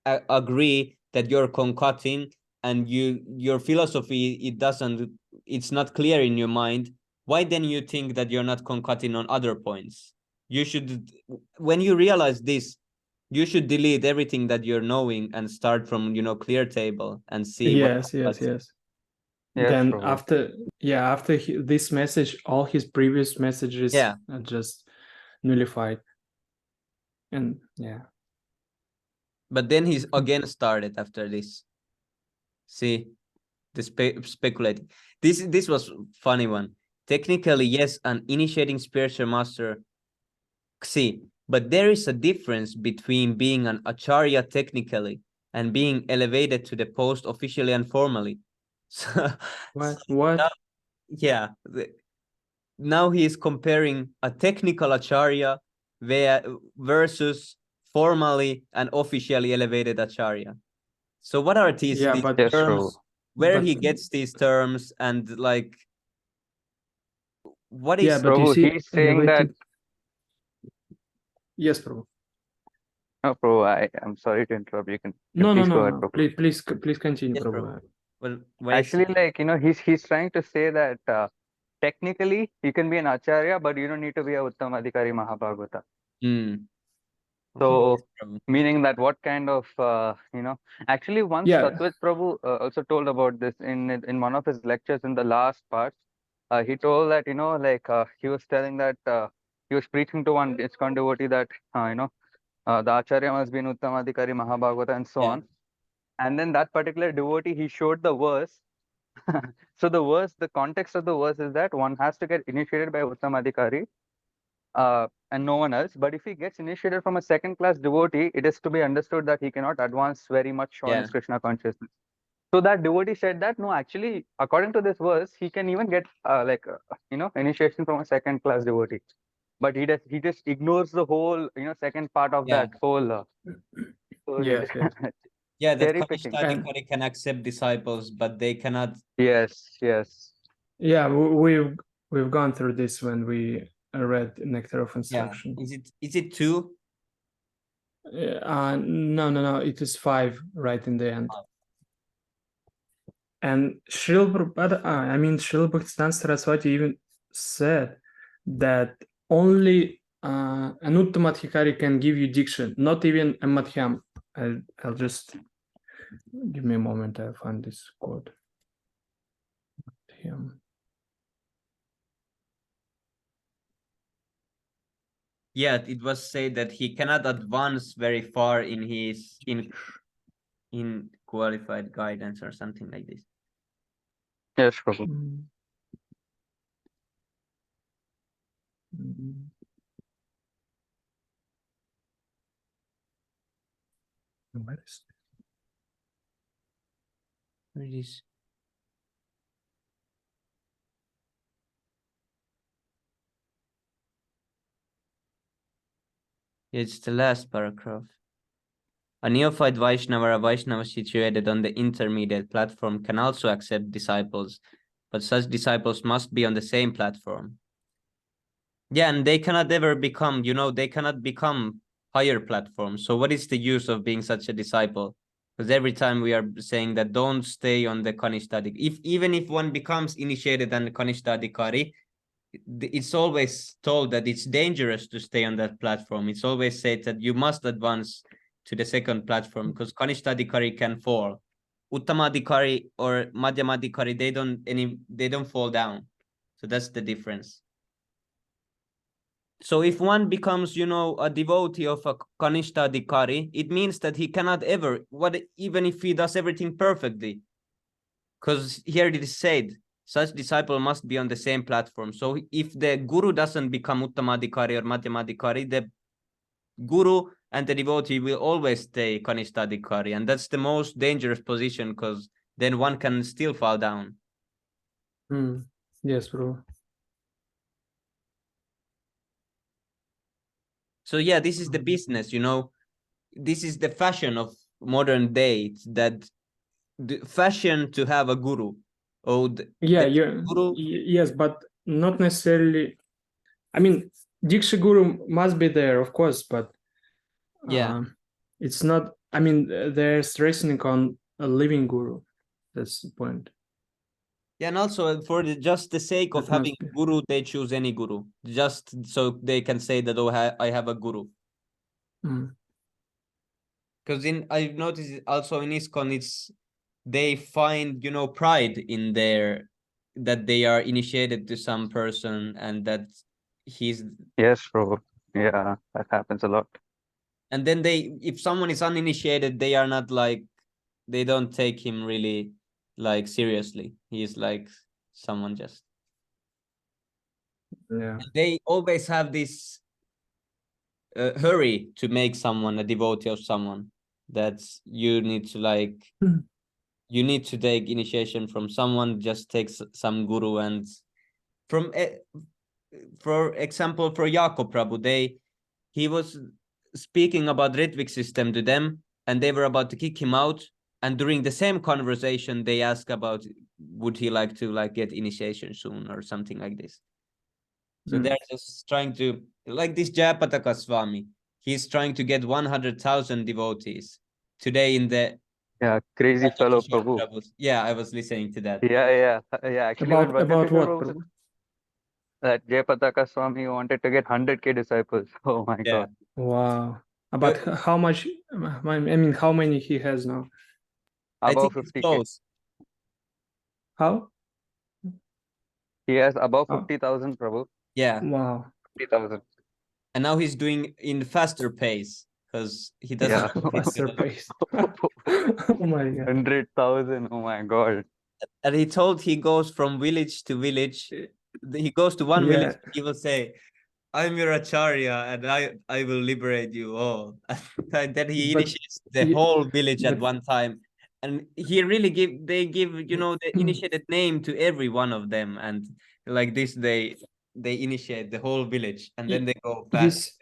agree that you're concocting and your philosophy it's not clear in your mind, why then you think that you're not concocting on other points? You should, when you realize this, you should delete everything that you're knowing and start from clear table and see Yes. Yes, Then Prabhu. after this message, all his previous messages Yeah. are just nullified. And yeah. But then he's again started after this. See, the speculating. This was funny one. Technically, yes, an initiating spiritual master. See, but there is a difference between being an acharya technically and being elevated to the post officially and formally. So, What? yeah. Now he is comparing a technical acharya versus formally and officially elevated acharya. So what are these, Yeah, these but- Yes, terms? Prabhu. Where but- he gets these terms and like what is? Yeah, but you Prabhu, see, he's saying that. Yes, Prabhu. No, Prabhu, I'm sorry to interrupt. You can No, please go ahead, Prabhu. Please continue, Yes, Prabhu. Well, why Actually, he's trying to say that technically you can be an acharya, but you don't need to be a Uttamadhikari Mahabhagavata. So, meaning that what kind of actually once Yeah. Satvit Prabhu also told about this in one of his lectures in the last part. He told that he was telling that he was preaching to one ISKCON devotee that the acharya must be an Uttamadhikari Mahabhagavata and so on. And then that particular devotee, he showed the verse. So the context of the verse is that one has to get initiated by Uttamadhikari. and no one else. But if he gets initiated from a second class devotee, it is to be understood that he cannot advance very much on Yeah. his Krishna consciousness. So that devotee said that no, actually, according to this verse, he can even get initiation from a second class devotee. But he just ignores the whole second part of Yeah. that whole. Yes, yes. Yeah, that cherry picking. Kanishta can accept disciples, but they cannot. Yes, yes. Yeah, we've gone through this when we read Nectar of Yeah. Instruction. Is it 2? No. It is 5 right in the end. Oh. And Srila Bhaktivedanta Saraswati even said that only an Uttamadhikari can give you diksha, not even a Madhyam. I'll just give me a moment. I'll find this quote. Madhyam. Yeah, it was said that he cannot advance very far in his in qualified guidance or something like this. Yes, Prabhu. Where is it? Where it is? It's the last paragraph. A neophyte Vaishnava or a Vaishnava situated on the intermediate platform can also accept disciples, but such disciples must be on the same platform. Yeah, and they cannot ever become, they cannot become higher platforms. So what is the use of being such a disciple? Because every time we are saying that don't stay on the Kanishta. Even if one becomes initiated on the Kanishta Adhikari, it's always told that it's dangerous to stay on that platform. It's always said that you must advance to the second platform because Kanishta Adhikari can fall. Uttama Adhikari or Madhyama Adhikari, they don't fall down. So that's the difference. So if one becomes, a devotee of a Kanishta Adhikari, it means that he cannot ever, even if he does everything perfectly. Because here it is said, such disciple must be on the same platform. So if the guru doesn't become Uttamadhikari or Madhyamadhikari, the guru and the devotee will always stay Kanishta-adhikari. And that's the most dangerous position because then one can still fall down. Yes, bro. So yeah, this is the business, this is the fashion of modern day, that the fashion to have a guru. Yes, but not necessarily. I mean, Diksha Guru must be there, of course, but it's not. I mean, they're stressing on a living guru. That's the point. Yeah, and also for just the sake of having a guru, they choose any guru, just so they can say that, oh, I have a guru. Because I've noticed also in ISKCON, they find, pride in that they are initiated to some person and that he's. Yes, bro. Yeah, that happens a lot. And then if someone is uninitiated, they are not they don't take him really seriously. He's like someone just. Yeah. They always have this hurry to make someone a devotee of someone. That you need to you need to take initiation from someone. Just take some guru, and for example, for Jakob Prabhu, he was speaking about Ritvik system to them, and they were about to kick him out. And during the same conversation, they asked about would he like to get initiation soon or something like this. So they're just trying to, like this Jayapataka Swami, he's trying to get 100,000 devotees today in the. Yeah, crazy fellow Prabhu. Yeah, I was listening to that. Yeah. Actually, about what, Prabhu? That Jayapataka Swami wanted to get 100K disciples. Oh my God. Wow. But how much? I mean, how many he has now? Above 50K. How? He has above 50,000, Prabhu. Yeah. Wow. 50,000. And now he's doing in faster pace because he doesn't. Faster pace. Oh my God. 100,000. Oh my God. And he goes from village to village. He goes to one village. He will say, I'm your Acharya, and I will liberate you all. And then he But initiates the you- whole village at but- one time, and he really they give the initiated name to every one of them, and like this they initiate the whole village, and then they go back Yes,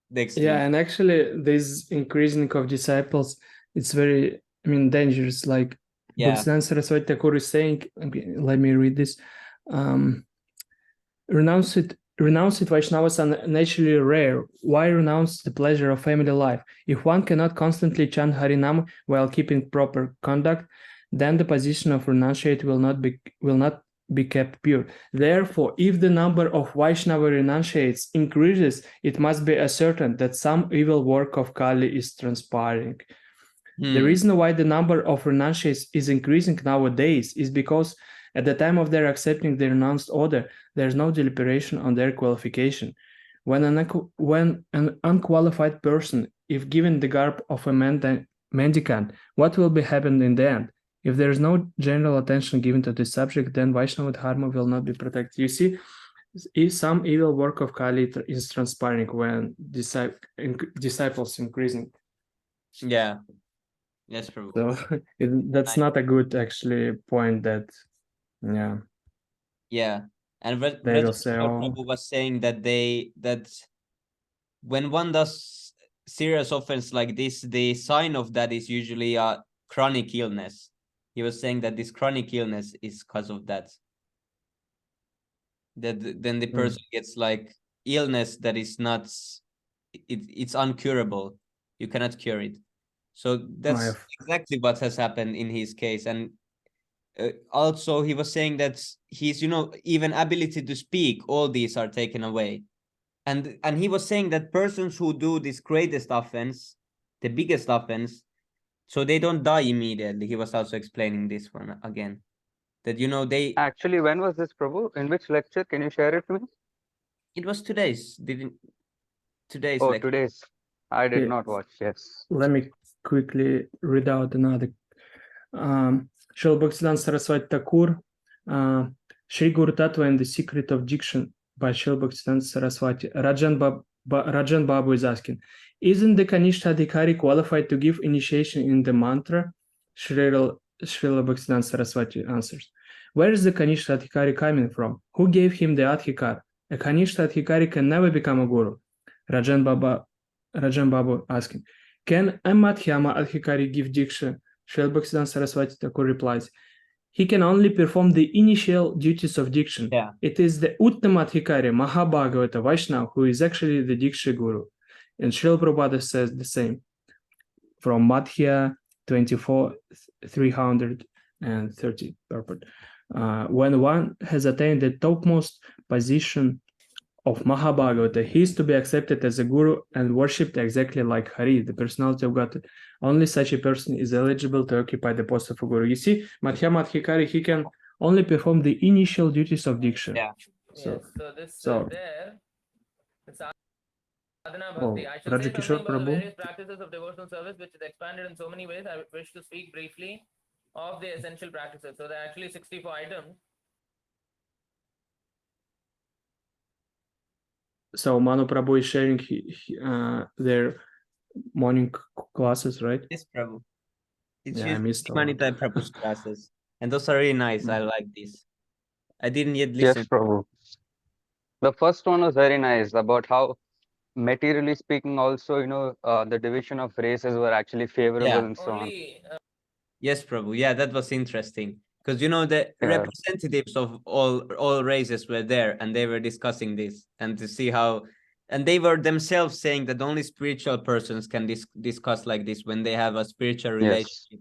next yeah, week. and actually, this increasing of disciples, it's very, I mean, dangerous. Like Yeah, Bhaktivedanta Saraswati Thakur is saying, okay, let me read this. Renounce it, Vaishnavas are naturally rare. Why renounce the pleasure of family life? If one cannot constantly chant Harinam while keeping proper conduct, then the position of renunciate will not be kept pure. Therefore, if the number of Vaishnava renunciates increases, it must be ascertained that some evil work of Kali is transpiring. The reason why the number of renunciates is increasing nowadays is because at the time of their accepting the renounced order, there is no deliberation on their qualification. When an unqualified person, if given the garb of a mendicant, what will be happened in the end? If there is no general attention given to this subject, then Vaishnava Dharma will not be protected. You see, some evil work of Kali is transpiring when disciples increasing. yeah, yes, Prabhu. So that's not a good actually point that, yeah. Yeah, and They will say, Prabhu was saying that that when one does serious offense like this, the sign of that is usually a chronic illness. He was saying that this chronic illness is because of that. That then the person gets like illness that is not, it's uncurable. You cannot cure it. So that's exactly what has happened in his case. And also he was saying that his even ability to speak, all these are taken away. And he was saying that persons who do this greatest offense, the biggest offense, so they don't die immediately. He was also explaining this one again, that they Actually, when was this, Prabhu? In which lecture? Can you share it to me? it was today's Oh, lecture. today's. I did not watch. Yes. let me quickly read out another. Srila Bhaktivedanta Saraswati Thakur, Sri Guru Tattva and the Secret of Diction by Srila Bhaktivedanta Saraswati. Rajan Babu is asking, isn't the Kanishta Adhikari qualified to give initiation in the mantra? Srila Bhaktivedanta Saraswati answers, where is the Kanishta Adhikari coming from? Who gave him the Adhikar? A Kanishta Adhikari can never become a guru. Rajan Babu asking, can a Madhyama Adhikari give Diksha? Srila Bhaktivedanta Saraswati Thakur replies, he can only perform the initial duties of diction. Yeah. It is the Uttama Adhikari, Mahabhagavata Vaishnava, who is actually the Diksha Guru. And Srila Prabhupada says the same from Madhya 24,330 purport. When one has attained the topmost position of Mahabhagavata, he is to be accepted as a guru and worshipped exactly like Hari, the personality of God. Only such a person is eligible to occupy the post of a guru. You see, Madhyama Adhikari, he can only perform the initial duties of Diksha. Yeah. So, There, Sadhana oh, Bhakti. I shall say Rajakishore something about the Prabhu. various practices of devotional service, which is expanded in so many ways. I wish to speak briefly of the essential practices. So there are actually 64 items. So Manu Prabhu is sharing their morning classes, right? Yes, Prabhu. It's Yeah, I missed a lot. Manitai Prabhu's classes. And those are really nice. I like this. I didn't yet listen. Yes, Prabhu. The first one was very nice about how, materially speaking, also, the division of races were actually favorable Yeah. and so on. Only Yes, Prabhu. Yeah, that was interesting. Because the Yeah. representatives of all races were there, and they were discussing this, and to see how, and they were themselves saying that only spiritual persons can discuss like this when they have a spiritual relationship.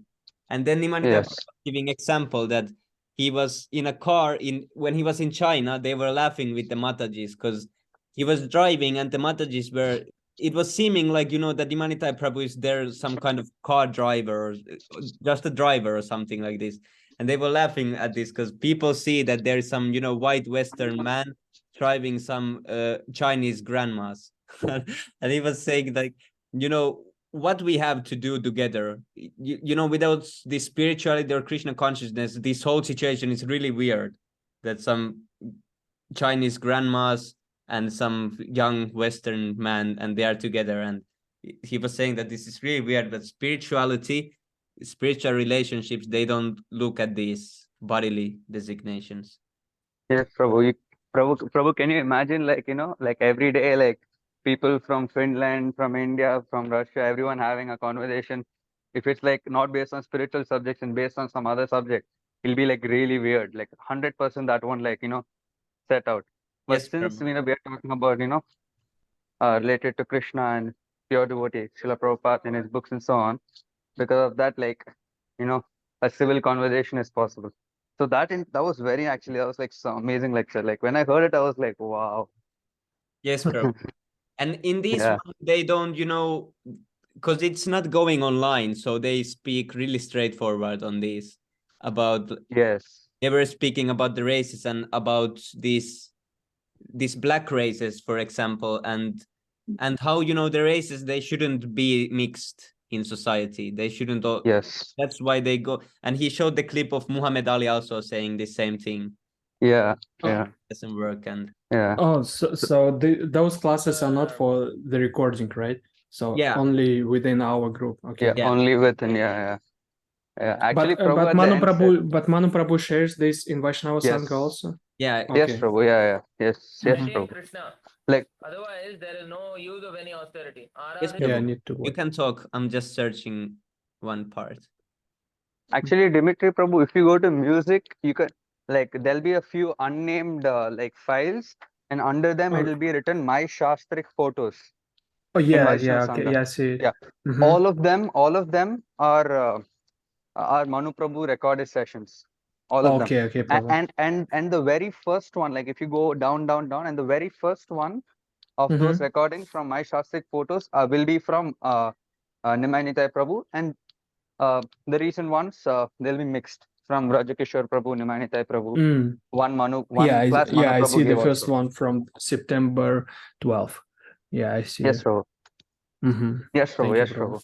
And then Nimanita Yes. was giving example that he was in a car when he was in China, they were laughing with the Matajis because he was driving and the Matajis were, it was seeming like, that Nimanita Prabhu is there some kind of car driver or just a driver or something like this. And they were laughing at this because people see that there is some, white Western man driving some Chinese grandmas. And he was saying like, what we have to do together, without this spirituality or Krishna consciousness, this whole situation is really weird. That some Chinese grandmas and some young Western man, and they are together. And he was saying that this is really weird, but spirituality, spiritual relationships, they don't look at these bodily designations. Yes, Prabhu. Prabhu, can you imagine, like, like every day, like people from Finland, from India, from Russia, everyone having a conversation. If it's like not based on spiritual subjects and based on some other subject, it'll be like really weird. Like 100% that won't, like, set out. But Yes, since Prabhu. we are talking about, related to Krishna and pure devotee, Srila Prabhupada in his books and so on, because of that, like, a civil conversation is possible. So that was that was like some amazing lecture. Like when I heard it, I was like, wow. Yes, Prabhu. And in this Yeah. one, they don't, because it's not going online, so they speak really straightforward on this about Yes. never speaking about the races and about these black races, for example, and how the races, they shouldn't be mixed in society. They shouldn't all. Yes. That's why they go. And he showed the clip of Muhammad Ali also saying the same thing. Yeah. Oh. Yeah. Doesn't work. And Yeah. Oh, so those classes are not for the recording, right? So Yeah. only within our group. Okay. Yeah. Yeah. Only within. Yeah. Actually, But Prabhu at the end said- Manu Prabhu shares this in Vaishnava Yes. Sangha also. Yeah. Yes, Okay. Prabhu. Yeah. Yes. Yes, Maintain Prabhu. Krishna. Like- Otherwise, there is no use of any austerity. Yes, Aradhya- Yeah, I Prabhu. need to You wait. can talk. I'm just searching one part. Actually, Dimitri Prabhu, if you go to music, you can, like, there'll be a few unnamed like files, and under them Oh. it'll be written My Shastrik Photos. Oh yeah, Vaishnava yeah, okay, Sangha. yeah, I see it. Yeah. Mhm. All of them are Manu Prabhu recorded sessions. All of them. Okay, Prabhu. And the very first one, like if you go down, and the very first one of those recordings from My Shastrik Photos will be from Nimai Nitai Prabhu, and the recent ones they'll be mixed from Rajakishore Prabhu, Nimai Nitai Prabhu. Mm. One Yeah, class I Manu Prabhu see the gave first also. one from September 12th. Yeah, I see Yes, it. Prabhu. Mm-hmm. Yes, Prabhu. Thank you, Yes, Prabhu. Prabhu.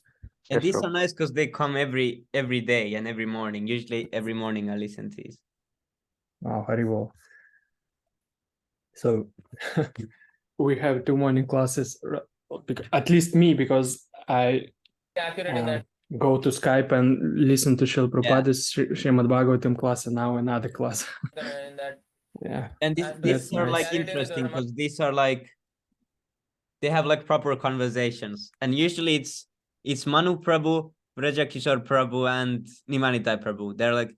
And Yes, these Prabhu. are nice because they come every day and every morning. Usually every morning I listen to these. Wow, Haribol. So we have 2 morning classes, at least me, because I accurate in that. go to Skype and listen to Srila Prabhupada's Srimad Bhagavatam class, and now another class. In that. Yeah. And That's these are nice. like interesting because these are like, they have like proper conversations. And usually it's Manu Prabhu, Rajakishore Prabhu, and Nimai Nitai Prabhu. They're like,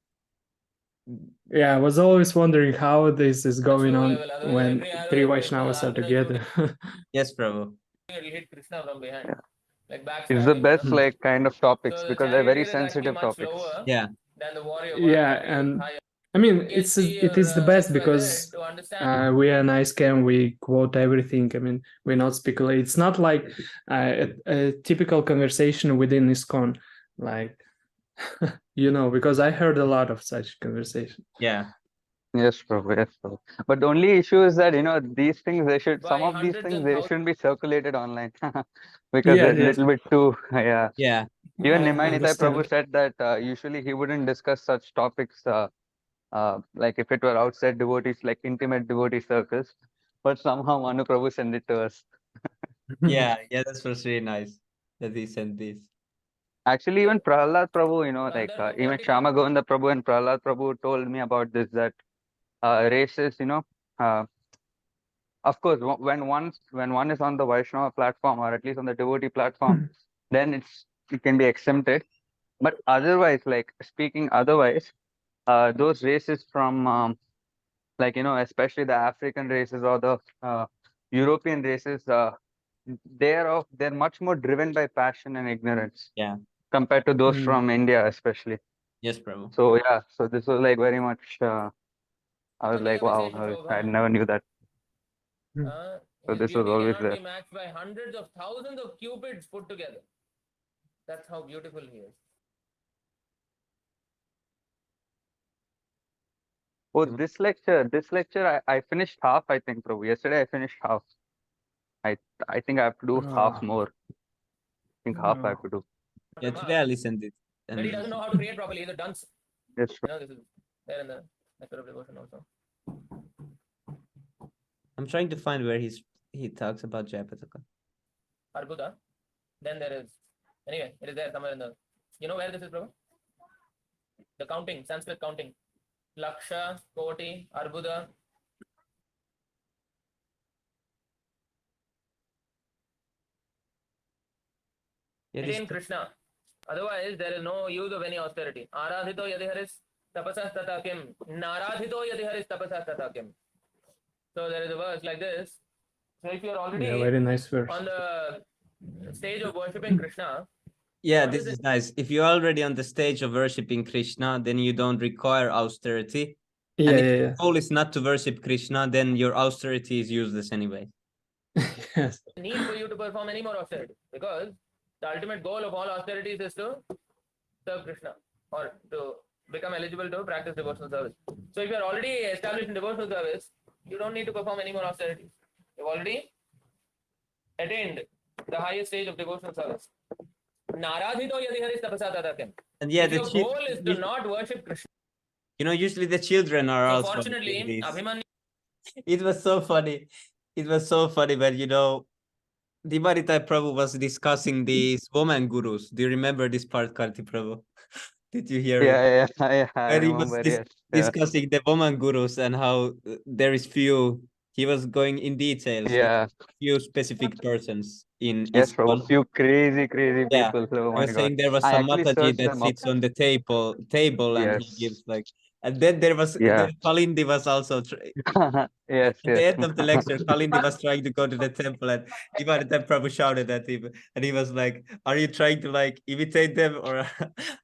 Yeah, I was always wondering how this is going low on level, otherwise when every three other Vaishnavas are after the together. yes, Prabhu. It'll hit Krishna from behind. Yeah. Like backstabbing. It's the best know? like kind of topics So the because they're very charioteer is actually sensitive much topics. lower Yeah. than the warrior. Yeah, Warrior is and higher. I mean, it PhD is the or, best XYZ because to understand. we are nice camp, we quote everything. I mean, we're not speculating. It's not like a typical conversation within ISKCON, like, because I heard a lot of such conversation. Yeah. Yes, Prabhu. Yes, Prabhu. But the only issue is that these things some By of these hundreds things and they thousands. shouldn't be circulated online because Yeah, they're a yes. little bit too yeah. Yeah. Even I Nimai Nitai understand. Prabhu said that usually he wouldn't discuss such topics like if it were outside devotees, like intimate devotee circles. But somehow Manu Prabhu sent it to us. Yeah. Yeah. That was really nice that he sent this. Actually, even Prahlad Prabhu, like Under even 40 Shama Govinda Prabhu and Prahlad Prabhu told me about this, that races, of course, when one is on the Vaishnava platform or at least on the devotee platform, then it can be exempted. But otherwise, like speaking otherwise, those races from like especially the African races or the European races, they're much more driven by passion and ignorance. Yeah. Compared to those Mm. from India, especially. Yes, Prabhu. So yeah, so this was like very much. I was like, wow, I never knew that. So His this was beauty always cannot there. be matched by hundreds of thousands of cupids put together. That's how beautiful he is. Oh, this lecture, I finished half. I think, Prabhu. Yesterday I finished half. I think I have to do half more. I think half I have to do. Yeah. Today I listened it. But he doesn't know how to create properly. He's a dunce. Yes. This is there in the Nectar of Devotion also. I'm trying to find where he talks about Jayapataka. Arbuda. Then there is, anyway, it is there somewhere in the, you know where this is, Prabhu? The counting, Sanskrit counting. Laksha, Koti, Arbuda. Yeah, It in Krishna. Otherwise, there is no use of any austerity. Aradhito yadiharis tapasas tata kim. Naradhito yadiharis tapasas tata kim. So there is a verse like this. So if you are already very nice verse. on the stage of worshipping Krishna, yeah, what this is is nice. If you're already on the stage of worshiping Krishna, then you don't require austerity. Yeah, and if yeah, the yeah. goal is not to worship Krishna, then your austerity is useless anyway. Yes. need for you to perform any more austerity, because the ultimate goal of all austerities is to serve Krishna or to become eligible to practice devotional service. So if you are already established in devotional service, you don't need to perform any more austerities. You've already attained the highest stage of devotional service. Naradhito yadiharis tapasa tatakim. And yeah, If your goal is to not worship Krishna, usually the children are so also fortunately, doing this. Abhimanyu It was so funny. It was so funny when, Divarita Prabhu was discussing these woman gurus. Do you remember this part, Karti Prabhu? Did you hear it? Yeah, I When he was remember, yes. Yeah. discussing the woman gurus and how there is few, he was going in details, Yeah. few specific persons in Yes, bro. ISKCON. Few crazy Yeah. people. Oh He my was God. saying there was I some actually Mataji searched that them up. sits on the table and he Yes. gives like, and then there was Yeah. then Kalindi was also Yes, at the yes. end of the lecture, Kalindi was trying to go to the temple and Divarita Prabhu shouted at him and he was like, are you trying to like imitate them or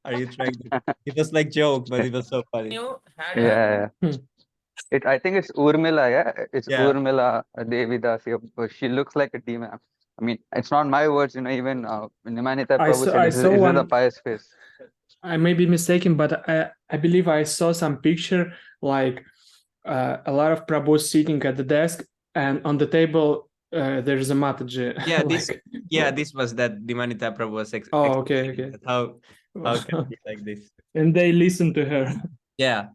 are you trying to, it was like joke, but it was so funny. had a Yeah. I think it's Urmila, yeah? It's Yeah. Urmila Devidas. She looks like a demon. I mean, it's not my words, even Nimanita I Prabhu saw- said, I is saw it a one- pious face? I may be mistaken, but I believe I saw some picture like a lot of Prabhus sitting at the desk, and on the table there's a Mataji. Yeah, like, this was that Dimanita Prabhu was Oh, okay, explaining okay. that how can it be like this? And they listen to her. Yeah.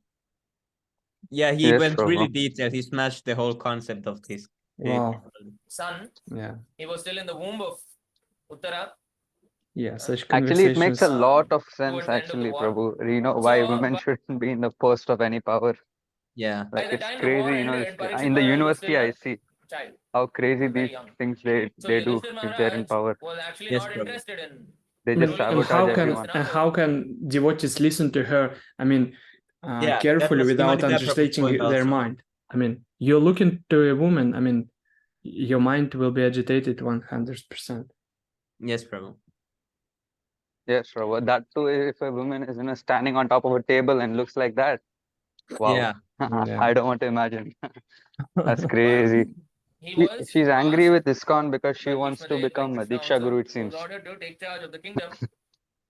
Yeah, he Yes, went Prabhu. really detailed. He smashed the whole concept of this. Wow. son. Yeah. He was still in the womb of Uttara. Yeah, such Actually, it makes a conversations. lot of towards sense, the end of the actually, war. Prabhu. Why So, women shouldn't be in the post of any power. Yeah. By Like, the it's time the war crazy, ended, it's, Parikshit in the Maharaj was university, still I a see child. how crazy Very these young. things they So do Yudhishthir if they're in Maharaj power. was actually Yes, not Prabhu. interested in They just ruling And sabotage everyone. how can devotees listen to her? I mean, Yeah, that carefully was without Dimanita Prabhu's understating point their also. mind. I mean, you're looking to a woman. I mean, your mind will be agitated 100%. Yes, Prabhu. Yes, Prabhu. That too, if a woman is standing on top of a table and looks like that. Wow. Yeah. Yeah. I don't want to imagine. That's crazy. He was She's angry asked with ISKCON because she by wants Krishna to Dev, become a Krishna Diksha also, Guru, it who seems. was ordered to take charge of the kingdom.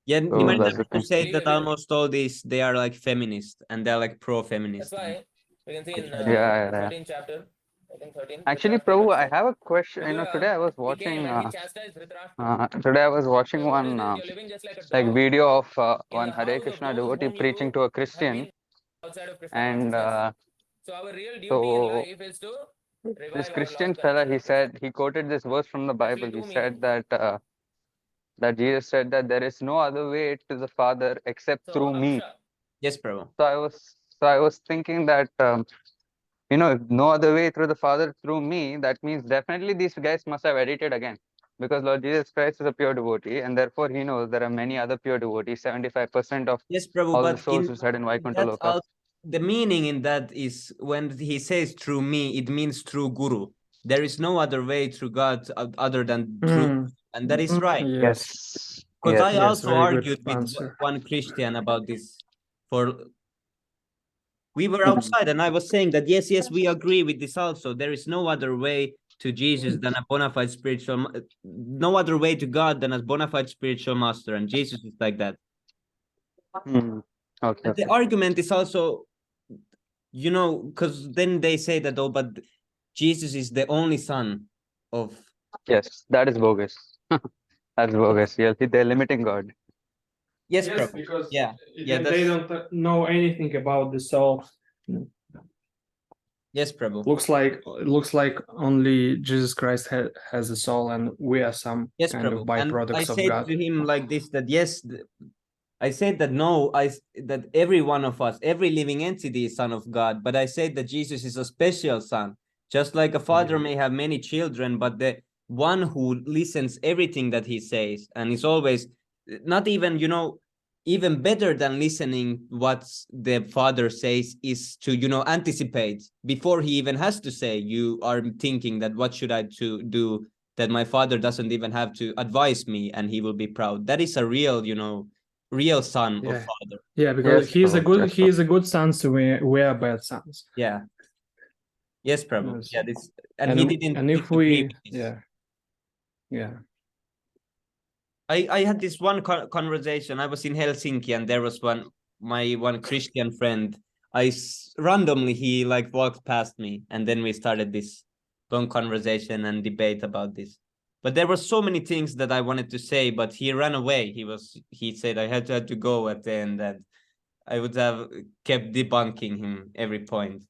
Yeah, So Dimanita that's the Prabhu thing. said that almost all these, they are like feminist and they're like pro-feminist. That's why we can see in Yeah. 13th chapter. I think 13th. Actually, Dhritarashtra Prabhu, gets I have a question. Vidura Today I was became watching. and he chastised Dhritarashtra. Today I was watching So what is one this? You're living just like a dog video of in one the Hare house of Krishna those devotee whom you preaching to a have Christian, been outside of Krishna and consciousness. So our real duty in so life is to revive this our Christian lost fella, connection with he quoted this verse from the Krishna. Bible. He Actually, two said meanings. that Jesus said that there is no other way to the Father except So through me. Aksha, Yes, Prabhu. So I was thinking that if no other way through the Father through me, that means definitely these guys must have edited again, because Lord Jesus Christ is a pure devotee, and therefore he knows there are many other pure devotees. 75% of Yes, Prabhu, all but the souls who said in Vaikuntha that's Loka. the meaning in that is when he says through me, it means through Guru. There is no other way through God other than through, and that is right. Yes. Because I Yes, also very good argued with answer. one Christian about this. We were outside and I was saying that yes, we agree with this also. There is no other way to Jesus than a bona fide spiritual, no other way to God than a bona fide spiritual master, and Jesus is like that. Okay. The argument is also, because then they say that, oh, but Jesus is the only son of. Yes, that is bogus. That's bogus. Yeah, they're limiting God. Yes, Prabhu. because Yeah, they don't know anything about the soul. Yes, Prabhu. looks like only Jesus Christ has a soul, and we are some Yes, kind of Prabhu. And I byproducts of said God. to him like this, that yes, I said that no, that every one of us, every living entity is son of God, but I said that Jesus is a special son. Just like a father may have many children, but the one who listens everything that he says and is always not even, even better than listening what the father says is to, anticipate before he even has to say. You are thinking that what should I to do, that my father doesn't even have to advise me and he will be proud. That is a real, real son of Yeah. father. Yeah, because Yes, he is a Prabhu, good yes, he is a good son, so we are bad sons. Yeah. Yes, Prabhu. Yes. Yeah, this and he didn't and if disagree we with this. yeah. I had this one conversation. I was in Helsinki and there was my one Christian friend. Randomly he like walked past me and then we started this long conversation and debate about this. But there were so many things that I wanted to say, but he ran away. He said I had to go at the end, and I would have kept debunking him every point.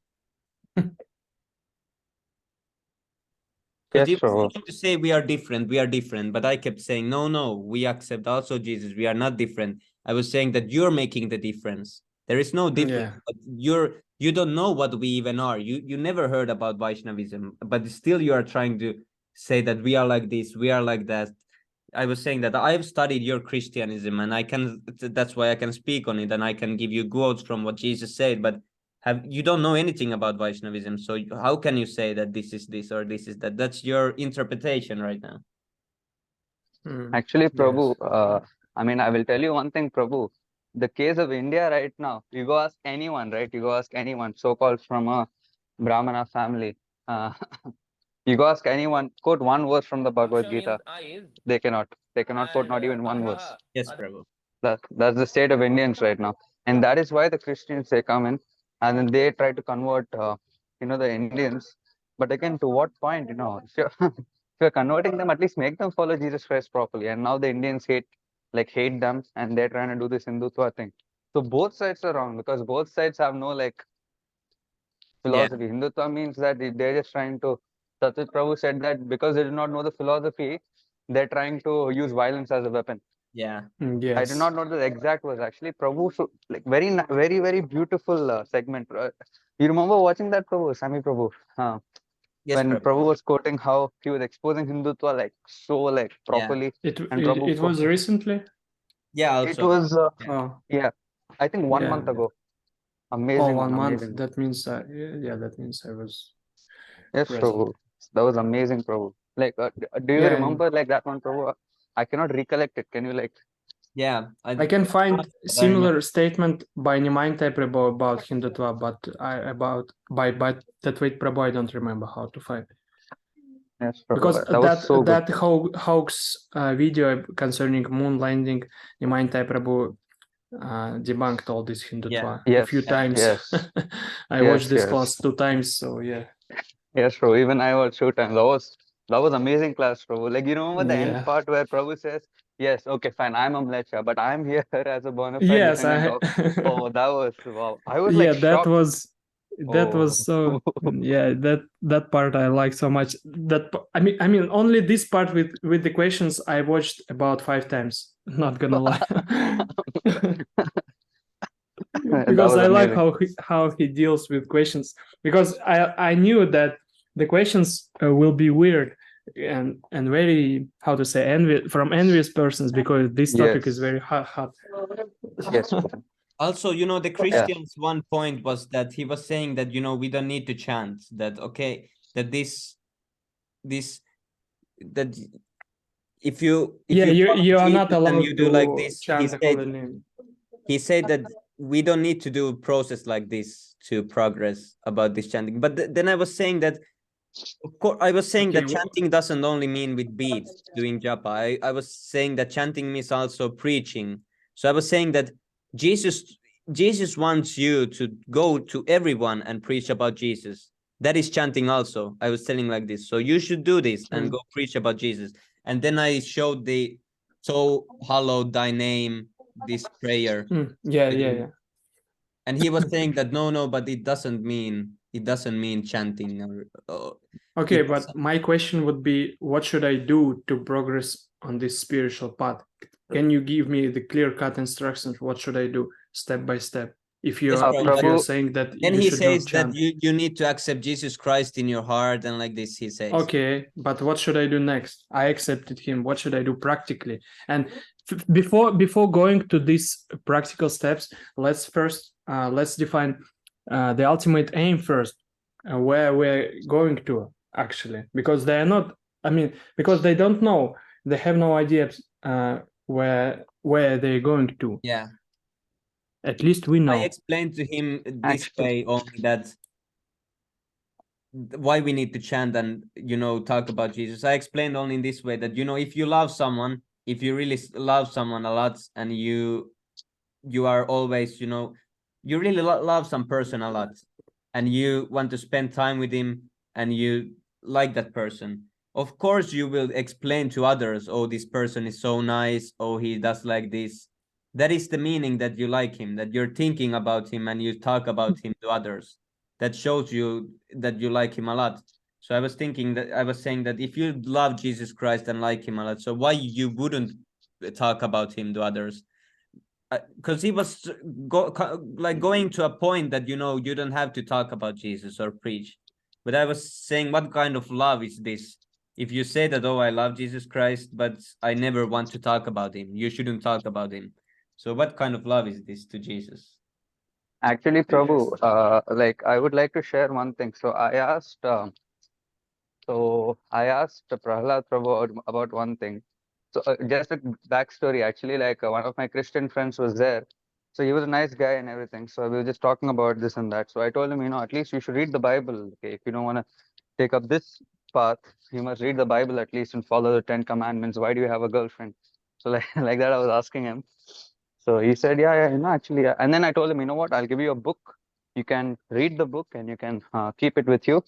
Because yes, he was Prabhu. trying to say we are different, but I kept saying, no, we accept also Jesus. We are not different. I was saying that you're making the difference. There is no difference. Yeah. But you don't know what we even are. You never heard about Vaishnavism, but still you are trying to say that we are like this, we are like that. I was saying that I've studied your Christianism and that's why I can speak on it and I can give you quotes from what Jesus said, but you don't know anything about Vaishnavism, so how can you say that this is this or this is that? That's your interpretation right now. Actually, Prabhu, Yes. I mean, I will tell you one thing, Prabhu. The case of India right now, you go ask anyone, right? You go ask anyone, so-called from a Brahmana family. You go ask anyone, quote one verse from the Bhagavad Gita. They cannot. They cannot quote not even one verse. Yes, Prabhu. That's the state of Indians right now, and that is why the Christians, they come in and then they try to convert, the Indians. But again, to what point, if you're, if you're converting them, at least make them follow Jesus Christ properly. And now the Indians hate them, and they're trying to do this Hindutva thing. So both sides are wrong because both sides have no philosophy. Hindutva means that they're just trying to. Satyajit Prabhu said that because they do not know the philosophy, they're trying to use violence as a weapon. Yeah. Yes. I do not know the exact words. Actually, Prabhu, very, very, very beautiful segment. You remember watching that, Prabhu, Sami Prabhu? Yes, When Prabhu. Prabhu was quoting how he was exposing Hindutva properly. And Prabhu It was recently. Yeah, It also. was Oh. yeah, I think 1 month ago. Amazing. 1 month. Amazing. That means that means I was. Yes, present. Prabhu. That was amazing, Prabhu. Do you remember that one, Prabhu? I cannot recollect it. Can you Yeah, I can find similar statement by Nimai Prabhu about Hindutva, but by Advait Prabhu I don't remember how to find. Yes, Prabhu. Because that hoax video concerning moon landing, Nimai Prabhu debunked all this Hindutva a few times. Yes. I watched this class 2 times, so yeah. Yes, bro. Even I watched 2 times. That was amazing class, bro. You remember the end part where Prabhu says, "Yes, okay, fine, I'm a mlecha, but I'm here as a bona fide descendant of." Oh, that was wow. I was shocked. That was so that part I like so much. That I mean only this part with the questions I watched about 5 times. Not gonna lie. Because I like how he deals with questions, because I knew that the questions will be weird and very, how to say, envious persons, because this topic is very hot. Yes. Also, the Christians' one point was that he was saying that we don't need to chant, that okay, that that if you are not allowed you do to like this, chant the holy name. He said that we don't need to do a process like this to progress about this chanting. But then I was saying that, of course, I was saying that chanting doesn't only mean with beads, doing japa. I was saying that chanting means also preaching. So I was saying that Jesus wants you to go to everyone and preach about Jesus. That is chanting also. I was telling like this. So you should do this and go preach about Jesus. And then I showed so hallowed thy name, this prayer. Yeah. And he was saying that no, but it doesn't mean It doesn't mean chanting or Okay, it but doesn't- my question would be, what should I do to progress on this spiritual path? Can you give me the clear-cut instructions? What should I do step by step? If Yes, you're Prabhu- saying that Then you he should not says that chant. you need to accept Jesus Christ in your heart, and like this he says. Okay, but what should I do next? I accepted him. What should I do practically? And before going to these practical steps, let's first let's define the ultimate aim first, where we're going to actually, because they are not. I mean, because they don't know, they have no idea where they're going to. Yeah. At least we know. I explained to him this Actually- way only that why we need to chant and talk about Jesus. I explained only in this way that if you love someone, if you really love someone a lot, and you are always you really love some person a lot, and you want to spend time with him, and you like that person, of course you will explain to others, oh, this person is so nice, oh, he does like this. That is the meaning that you like him, that you're thinking about him and you talk about him to others. That shows you that you like him a lot. So I was saying that if you love Jesus Christ and like him a lot, so why you wouldn't talk about him to others? Because he was going to a point that you don't have to talk about Jesus or preach. But I was saying, what kind of love is this? If you say that, oh, I love Jesus Christ, but I never want to talk about him, you shouldn't talk about him. So what kind of love is this to Jesus? Actually, Prabhu, like I would like to share one thing. So I asked Prahlad Prabhu about one thing. So just a backstory, actually, like one of my Christian friends was there. So he was a nice guy and everything. So we were just talking about this and that. So I told him, at least you should read the Bible. Okay, if you don't want to take up this path, you must read the Bible at least and follow the 10 Commandments. Why do you have a girlfriend? So like that, I was asking him. So he said, yeah, actually. Yeah. And then I told him, you know what? I'll give you a book. You can read the book and you can keep it with you,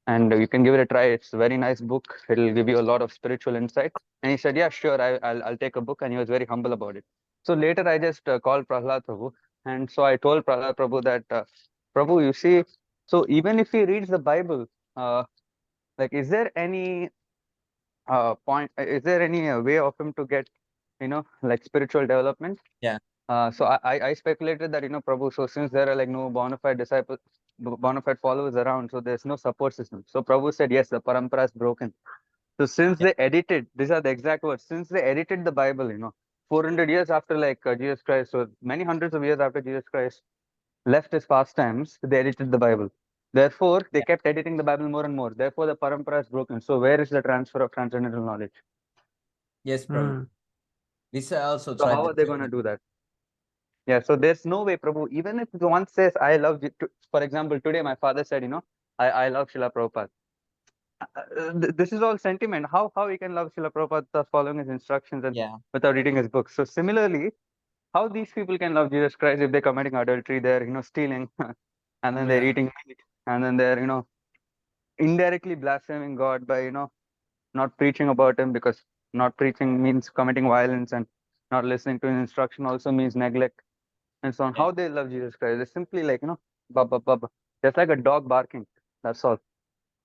and you can give it a try. It's a very nice book. It'll give you a lot of spiritual insight. And he said, yeah, sure, I'll take a book. And he was very humble about it. So later I just called Prahlad Prabhu. And so I told Prahlad Prabhu that, Prabhu, you see, so even if he reads the Bible, like, is there any is there any way of him to get, like spiritual development? Yeah. So I speculated that, Prabhu, so since there are like no bona fide disciples, bona fide followers around, so there's no support system. So Prabhu said, yes, the parampara is broken. So since they edited, these are the exact words, since they edited the Bible, 400 years after like Jesus Christ, so many hundreds of years after Jesus Christ left his pastimes, they edited the Bible. Therefore, they kept editing the Bible more and more. Therefore, the parampara is broken. So where is the transfer of transcendental knowledge? Yes, Prabhu. This I also So tried. how are they going to do that? Yeah, so there's no way, Prabhu. Even if one says, I love you, for example, today my father said, I love Srila Prabhupada. This is all sentiment. How he can love Srila Prabhupada without following his instructions and without reading his books? So similarly, how these people can love Jesus Christ if they're committing adultery, they're stealing, and then they're eating meat, and then they're indirectly blaspheming God by not preaching about him, because not preaching means committing violence, and not listening to his instruction also means neglect, and so on. How they love Jesus Christ? They're simply like baba baba, just like a dog barking. That's all.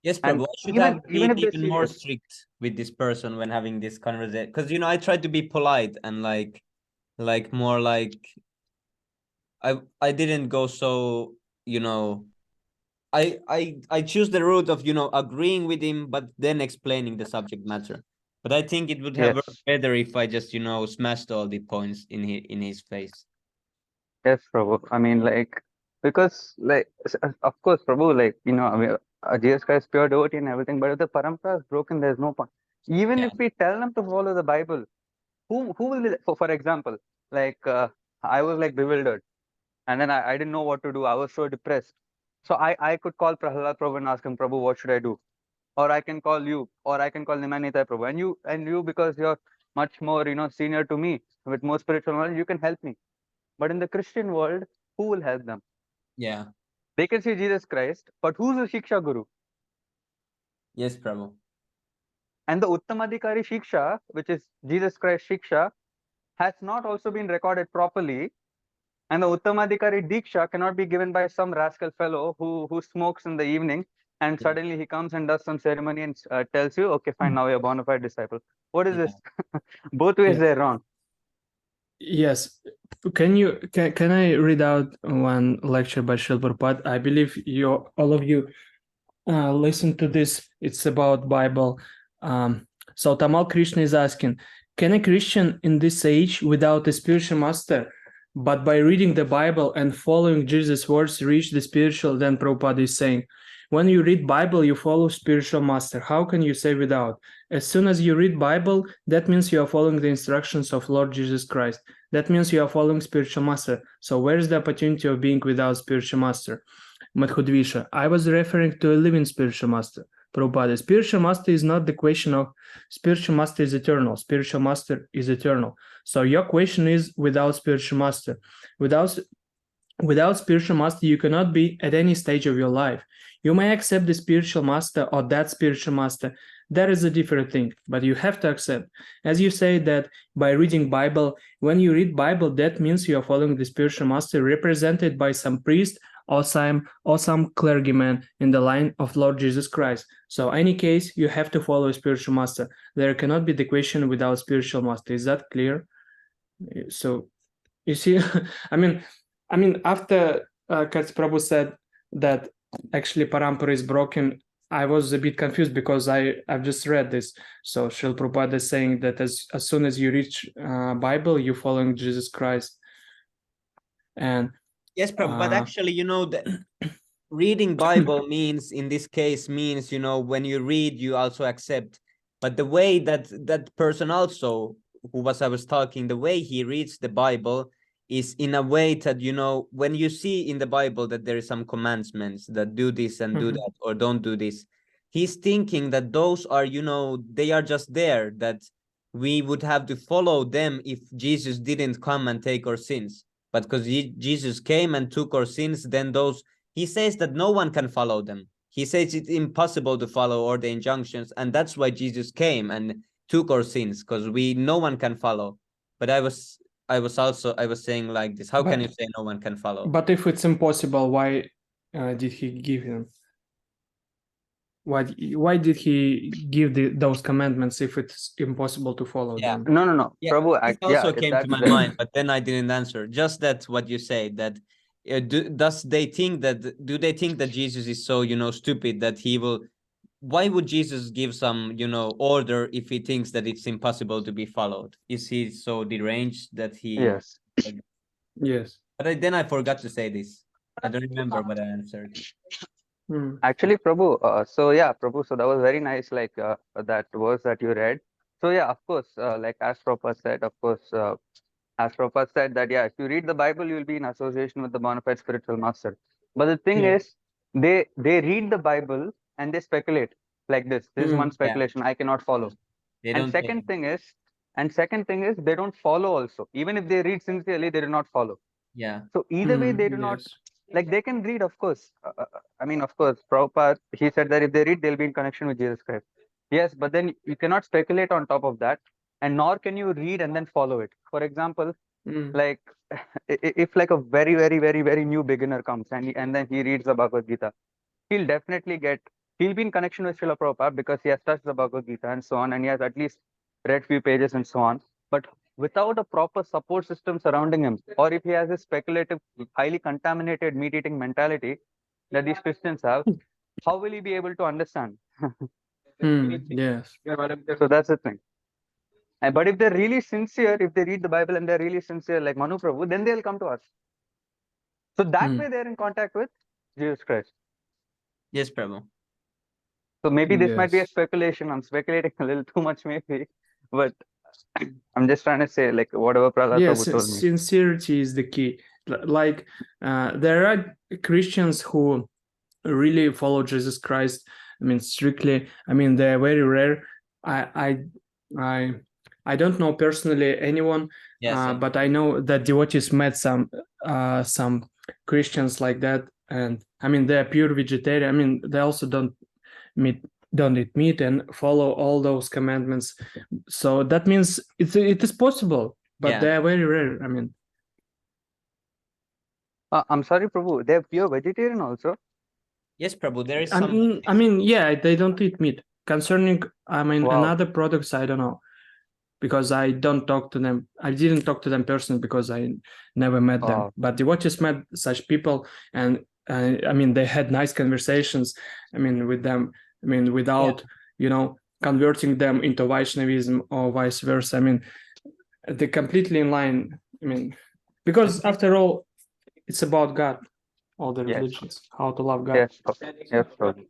Yes, And Prabhu. I should even have been if they're even more serious. strict with this person when having this conversation, because I tried to be polite and like more like I didn't go so I choose the route of agreeing with him, but then explaining the subject matter. But I think it would have Yes. worked better if I just smashed all the points in his face. Yes, Prabhu. I mean, like, because, like, of course, Prabhu, like, I mean, Jesus Christ is pure devotee and everything, but if the parampara is broken, there's no point. Even if we tell them to follow the Bible, who will, for example, like, I was like bewildered, and then I didn't know what to do. I was so depressed. So I could call Prahlad Prabhu and ask him, Prabhu, what should I do? Or I can call you, or I can call Nimanita Prabhu. And you, because you're much more, senior to me with more spiritual knowledge, you can help me. But in the Christian world, who will help them? Yeah. They can see Jesus Christ, but who's the Shiksha Guru? Yes, Prabhu. And the Uttamadhikari Shiksha, which is Jesus Christ Shiksha, has not also been recorded properly. And the Uttamadhikari Diksha cannot be given by some rascal fellow who smokes in the evening and Yeah. suddenly he comes and does some ceremony and tells you, okay, fine, now you're a bona fide disciple. What is Yeah. this? Both ways Yeah. they're wrong. Yes. Can I read out one lecture by Srila Prabhupada? I believe all of you listen to this. It's about Bible. So Tamal Krishna is asking, can a Christian in this age without a spiritual master, but by reading the Bible and following Jesus' words, reach the spiritual? Then Prabhupada is saying, when you read Bible, you follow spiritual master. How can you say without? As soon as you read Bible, that means you are following the instructions of Lord Jesus Christ. That means you are following spiritual master. So where is the opportunity of being without spiritual master? Madhudvisha, I was referring to a living spiritual master. Prabhupada, spiritual master is not the question of spiritual master is eternal. Spiritual master is eternal. So your question is without spiritual master. Without spiritual master, you cannot be at any stage of your life. You may accept the spiritual master or that spiritual master. That is a different thing, but you have to accept. As you say that by reading Bible, when you read Bible, that means you are following the spiritual master represented by some priest or some clergyman in the line of Lord Jesus Christ. So any case, you have to follow a spiritual master. There cannot be the question without spiritual master. Is that clear? So you see, I mean, after Karts Prabhu said that actually Parampara is broken, I was a bit confused because I've just read this. So Srila Prabhupada is saying that as soon as you reach Bible, you're following Jesus Christ. And yes, but actually, that reading Bible means, in this case, means, when you read, you also accept. But the way that person also, who I was talking, the way he reads the Bible is in a way that, when you see in the Bible that there is some commandments that do this and do that, or don't do this, he's thinking that those are, they are just there, that we would have to follow them if Jesus didn't come and take our sins. But because Jesus came and took our sins, then he says that no one can follow them. He says it's impossible to follow all the injunctions, and that's why Jesus came and took our sins, because no one can follow. But I was saying like this, how can you say no one can follow? But if it's impossible, why did he give them? Why did he give those commandments if it's impossible to follow them? No. Yeah, Prabhu, it also came to my mind, but then I didn't answer. Just that's what you say, that do they think that Jesus is so, stupid that he will... Why would Jesus give some, order if he thinks that it's impossible to be followed? Is he so deranged that he... Yes. Yes. But then I forgot to say this. I don't remember what I answered. Actually, Prabhu, Prabhu, so that was very nice, like that verse that you read. So yeah, of course, like as Prabhupada said, of course, as Prabhupada said that, if you read the Bible, you will be in association with the bona fide spiritual master. But the thing is, they read the Bible and they speculate like this. This is one speculation I cannot follow. And second thing is, they don't follow also. Even if they read sincerely, they do not follow. Yeah. So either way, they do not, like they can read, of course. Of course, Prabhupada, he said that if they read, they'll be in connection with Jesus Christ. Yes, but then you cannot speculate on top of that, and nor can you read and then follow it. For example, like if like a very, very, very, very new beginner comes and then he reads the Bhagavad Gita, he'll be in connection with Srila Prabhupada because he has touched the Bhagavad Gita and so on, and he has at least read few pages and so on. But without a proper support system surrounding him, or if he has a speculative, highly contaminated meat-eating mentality that these Christians have, how will he be able to understand? Yes. So that's the thing. But if they're really sincere, if they read the Bible and they're really sincere, like Manu Prabhu, then they'll come to us. So that way they're in contact with Jesus Christ. Yes, Prabhu. So maybe this might be a speculation. I'm speculating a little too much, maybe, but I'm just trying to say, like, whatever Prahlad Prabhu told me. Sincerity is the key. Like, there are Christians who really follow Jesus Christ. Strictly. They're very rare. I don't know personally anyone, but I know that devotees met some Christians like that, and they're pure vegetarian. They also don't eat meat and follow all those commandments. So that means it is possible, but they are very rare. I'm sorry, Prabhu. They're pure vegetarian also. Yes, Prabhu, there is I some. mean, yeah, they don't eat meat. Concerning, I mean, Wow. another products, I don't know, because I don't talk to them. I didn't talk to them personally because I never met them. Wow. But the watchers met such people, and I mean, they had nice conversations. I mean, with them. I mean, without converting them into Vaishnavism or vice versa. I mean, they're completely in line. I mean, because after all, it's about God. All the Yes. religions, how to love God. Yes. Yes, Prabhu.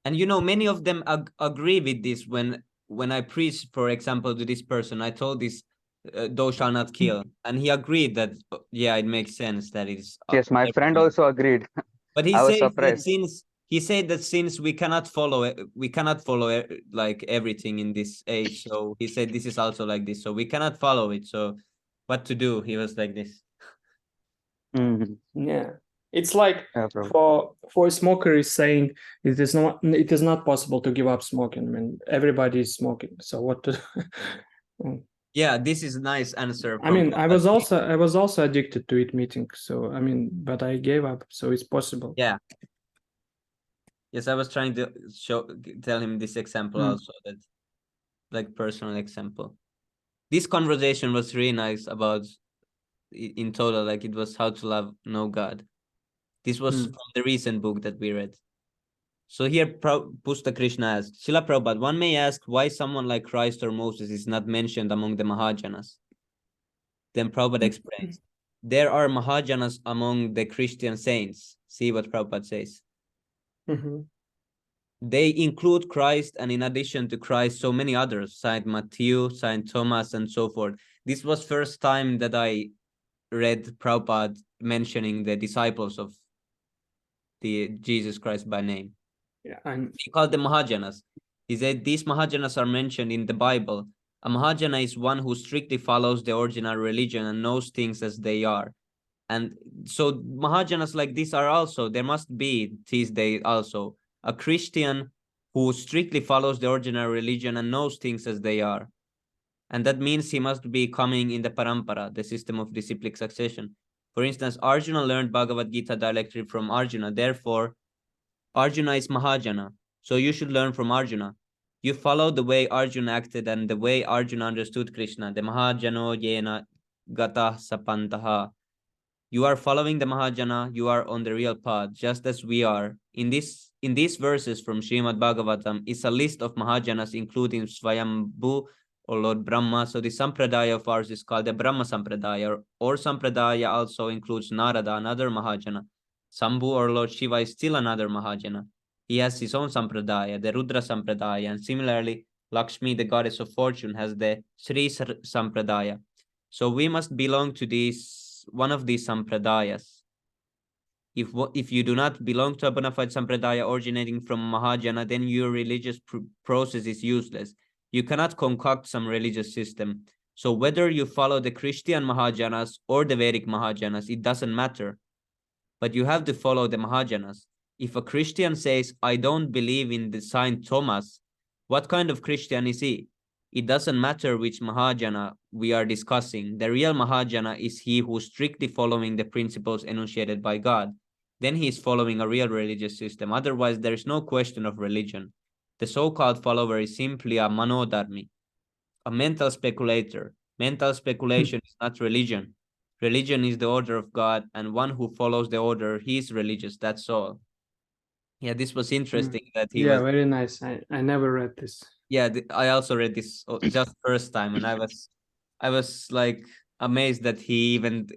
And many of them agree with this. When I preach, for example, to this person, I told this, thou shalt not kill, and he agreed that yeah, it makes sense that it's. Yes, my friend also agreed. But he I was says that surprised. since we cannot follow like everything in this age, so he said this is also like this, so we cannot follow it. So what to do? He was like this. Mhm. Yeah, it's like Yeah, Prabhu. for a smoker is saying it is not possible to give up smoking. I mean, everybody is smoking, so what to do? Yeah, this is a nice answer. I mean, I was also addicted to eating, so I mean, but I gave up, so it's possible. Yeah. Yes, I was trying to tell him this example also, that like personal example. This conversation was really nice about, in total, like it was how to know God. This was from the recent book that we read. So here Pusta Krishna asks, Srila Prabhupada, one may ask why someone like Christ or Moses is not mentioned among the Mahajanas. Then Prabhupada explains, there are Mahajanas among the Christian saints. See what Prabhupada says. They include Christ, and in addition to Christ, so many others, Saint Matthew, Saint Thomas, and so forth. This was first time that I read Prabhupada mentioning the disciples of the Jesus Christ by name. Yeah, he called them Mahajanas. He said these Mahajanas are mentioned in the Bible. A Mahajana is one who strictly follows the original religion and knows things as they are. And so Mahajanas like this are also, there must be these days also, a Christian who strictly follows the original religion and knows things as they are. And that means he must be coming in the parampara, the system of disciplic succession. For instance, Arjuna learned Bhagavad Gita directly from Arjuna. Therefore, Arjuna is Mahajana. So you should learn from Arjuna. You follow the way Arjuna acted and the way Arjuna understood Krishna. The Mahajano yena gata sapantaha. You are following the Mahajana, you are on the real path, just as we are. In these verses from Srimad Bhagavatam is a list of Mahajanas, including Swayambhu or Lord Brahma. So the Sampradaya of ours is called the Brahma Sampradaya, or Sampradaya also includes Narada, another Mahajana. Sambhu or Lord Shiva is still another Mahajana. He has his own Sampradaya, the Rudra Sampradaya, and similarly, Lakshmi, the goddess of fortune, has the Sri Sampradaya. So we must belong to one of these sampradayas. If you do not belong to a bona fide sampradaya originating from Mahajana, then your religious process is useless. You cannot concoct some religious system. So whether you follow the Christian Mahajanas or the Vedic Mahajanas, it doesn't matter. But you have to follow the Mahajanas. If a Christian says, I don't believe in the Saint Thomas, what kind of Christian is he? It doesn't matter which Mahajana we are discussing. The real Mahajana is he who is strictly following the principles enunciated by God. Then he is following a real religious system. Otherwise, there is no question of religion. The so-called follower is simply a manodharmi, a mental speculator. Mental speculation is not religion. Religion is the order of God, and one who follows the order, he is religious. That's all. Yeah, this was interesting that he was. Yeah, very nice. I never read this. Yeah, I also read this just first time, and I was like amazed that he even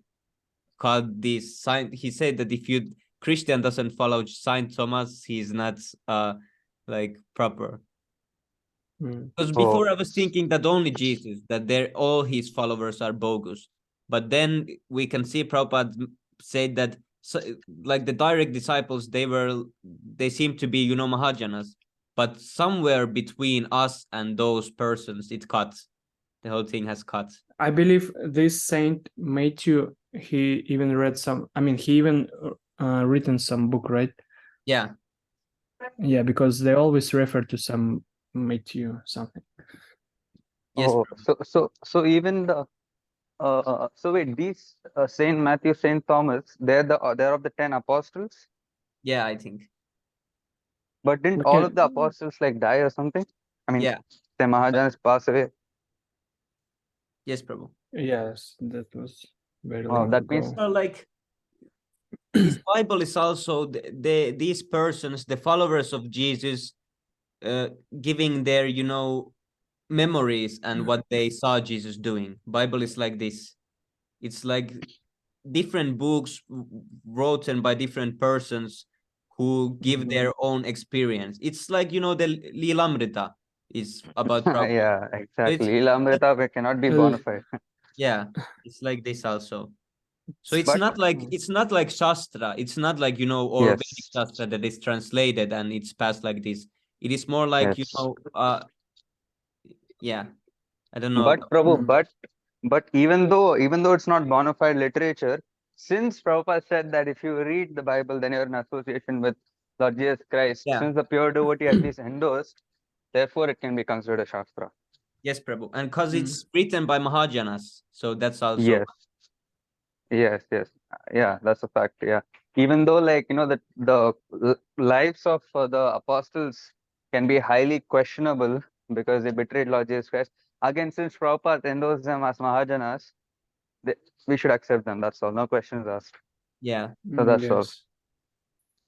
called this Saint. He said that if Christian doesn't follow Saint Thomas, he's not like proper. Because before I was thinking that only Jesus, that all his followers are bogus, but then we can see Prabhupada said that, so, like the direct disciples, they seem to be Mahajanas, but somewhere between us and those persons it cuts. The whole thing has cut. I believe this Saint Matthew, he even read some. I mean, he even written some book, right? Yeah. Yeah, because they always refer to some Matthew something. Yes. Oh, so even the So wait, these Saint Matthew, Saint Thomas, they're of the 10 apostles, Yeah, I think. but didn't We all can- of the apostles like die or something? I mean, Yeah. the Mahajanas pass away. Yes, Prabhu. Yes, that was very Oh, long that means ago. So like this Bible is also these persons, the followers of Jesus, giving their, you know, memories and what they saw Jesus doing. Bible is like this. It's like different books written by different persons who give Mhm. their own experience. It's like, you know, the Lilamrita is about Prabhupada. yeah, exactly. It's, Ilamrita cannot be Uh, bona fide. yeah, it's like this also. So it's But- not like Shastra. It's not like, you know, or Yes. Vedic Shastra that is translated and it's passed like this. It is more like, you Yes. know, yeah, I don't know. But Prabhu, Mm. but even though it's not bona fide literature, since Prabhupada said that if you read the Bible, then you're in association with Lord Jesus Christ, Yeah. since the pure devotee at least endorsed, therefore it can be considered a Shastra. Yes, Prabhu. And because Mm. it's written by Mahajanas, so that's also Yes. Yeah, that's a fact. Yeah. Even though, like, you know, the lives of the apostles can be highly questionable because they betrayed Lord Jesus Christ. Again, since Prabhupada endorsed them as Mahajanas, we should accept them. That's all. No questions asked. yeah. So that's all. Yes.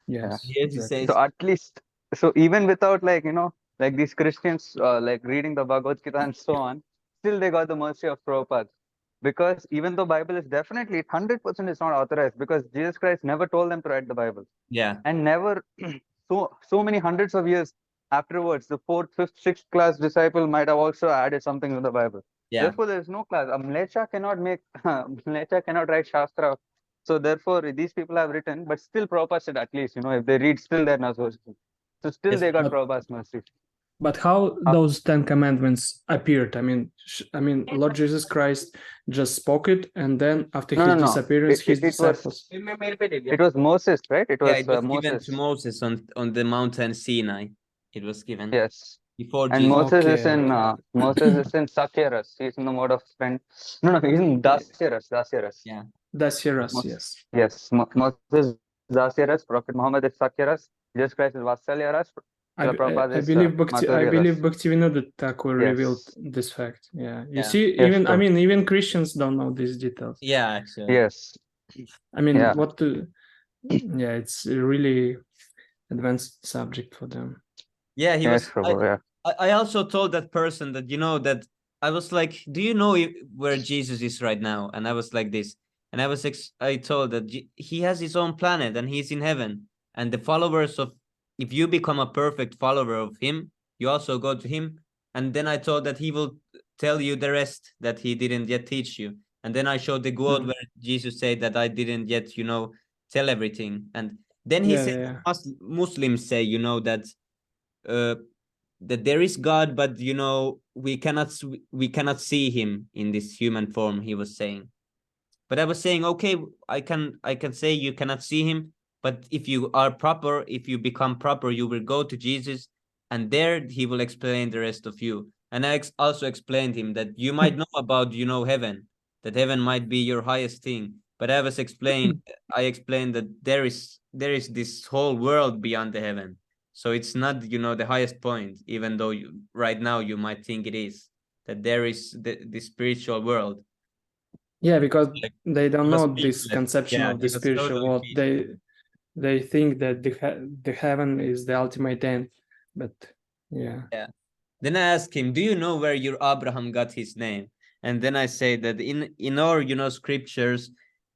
Yes. Here he exactly. says, So at least, so even without, like, you know, like these Christians, like reading the Bhagavad Gita and so on, still they got the mercy of Prabhupada. Because even though Bible is definitely 100% is not authorized, because Jesus Christ never told them to write the Bible, yeah, and never so many hundreds of years afterwards, the 4th, 5th, 6th class disciple might have also added something to the Bible. yeah, Therefore, there is no class. A mlecha cannot make mlecha cannot write Shastra. So therefore, these people have written, but still Prabhupada said at least, you know, if they read, still they're not supposed to. So still Yes, they got but- Prabhupada's mercy. But how those 10 commandments appeared? I mean, Lord Jesus Christ just spoke it, and then after No, his no, no. disappearance, his It was- disciples. It was Moses, right? It was, yeah, it was given Moses. to Moses on the mountain Sinai. It was given Yes. before And Jesus. Moses is Okay, in okay. Moses is in Sakyaras. He's in the mode of spend. No, he's in Dasyaras. Yeah. Dasyaras, Mos- yes. Yes, Moses Dasyaras. Prophet Muhammad is Sakyaras. Jesus Christ is Vatsalyaras. I Prabhupada is, believe Madhuryaras. Bhaktivinoda Thakur Yes. revealed this fact. Yeah, you Yeah. see, Yes, even I sure. mean, even Christians don't know these details. Yeah, actually. Yes. I mean, Yeah. what to? Yeah, it's a really advanced subject for them. Yeah, he Yes, was. Prabhu. Yeah. I also told that person that, you know, that I was like, do you know where Jesus is right now? And I was like this. And I told that he has his own planet and he's in heaven. And the followers of, if you become a perfect follower of him, you also go to him. And then I told that he will tell you the rest that he didn't yet teach you. And then I showed the quote where Jesus said that I didn't yet, you know, tell everything. And then he said, Muslims say, you know, that that there is God, but, you know, we cannot see him in this human form, he was saying. But I was saying, okay, I can say you cannot see him, but if you are proper, if you become proper, you will go to Jesus, and there he will explain the rest of you. And I also explained him that you might know about, you know, heaven, that heaven might be your highest thing. But I explained that there is this whole world beyond the heaven. So it's not, you know, the highest point, even though right now you might think it is, that there is the spiritual world. Yeah, because Like, they don't he was know this speechless. conception Yeah, of the he was spiritual totally world. speechless. They think that the heaven is the ultimate end, but yeah. Then I asked him, do you know where your Abraham got his name? And then I say that in our, you know, scriptures,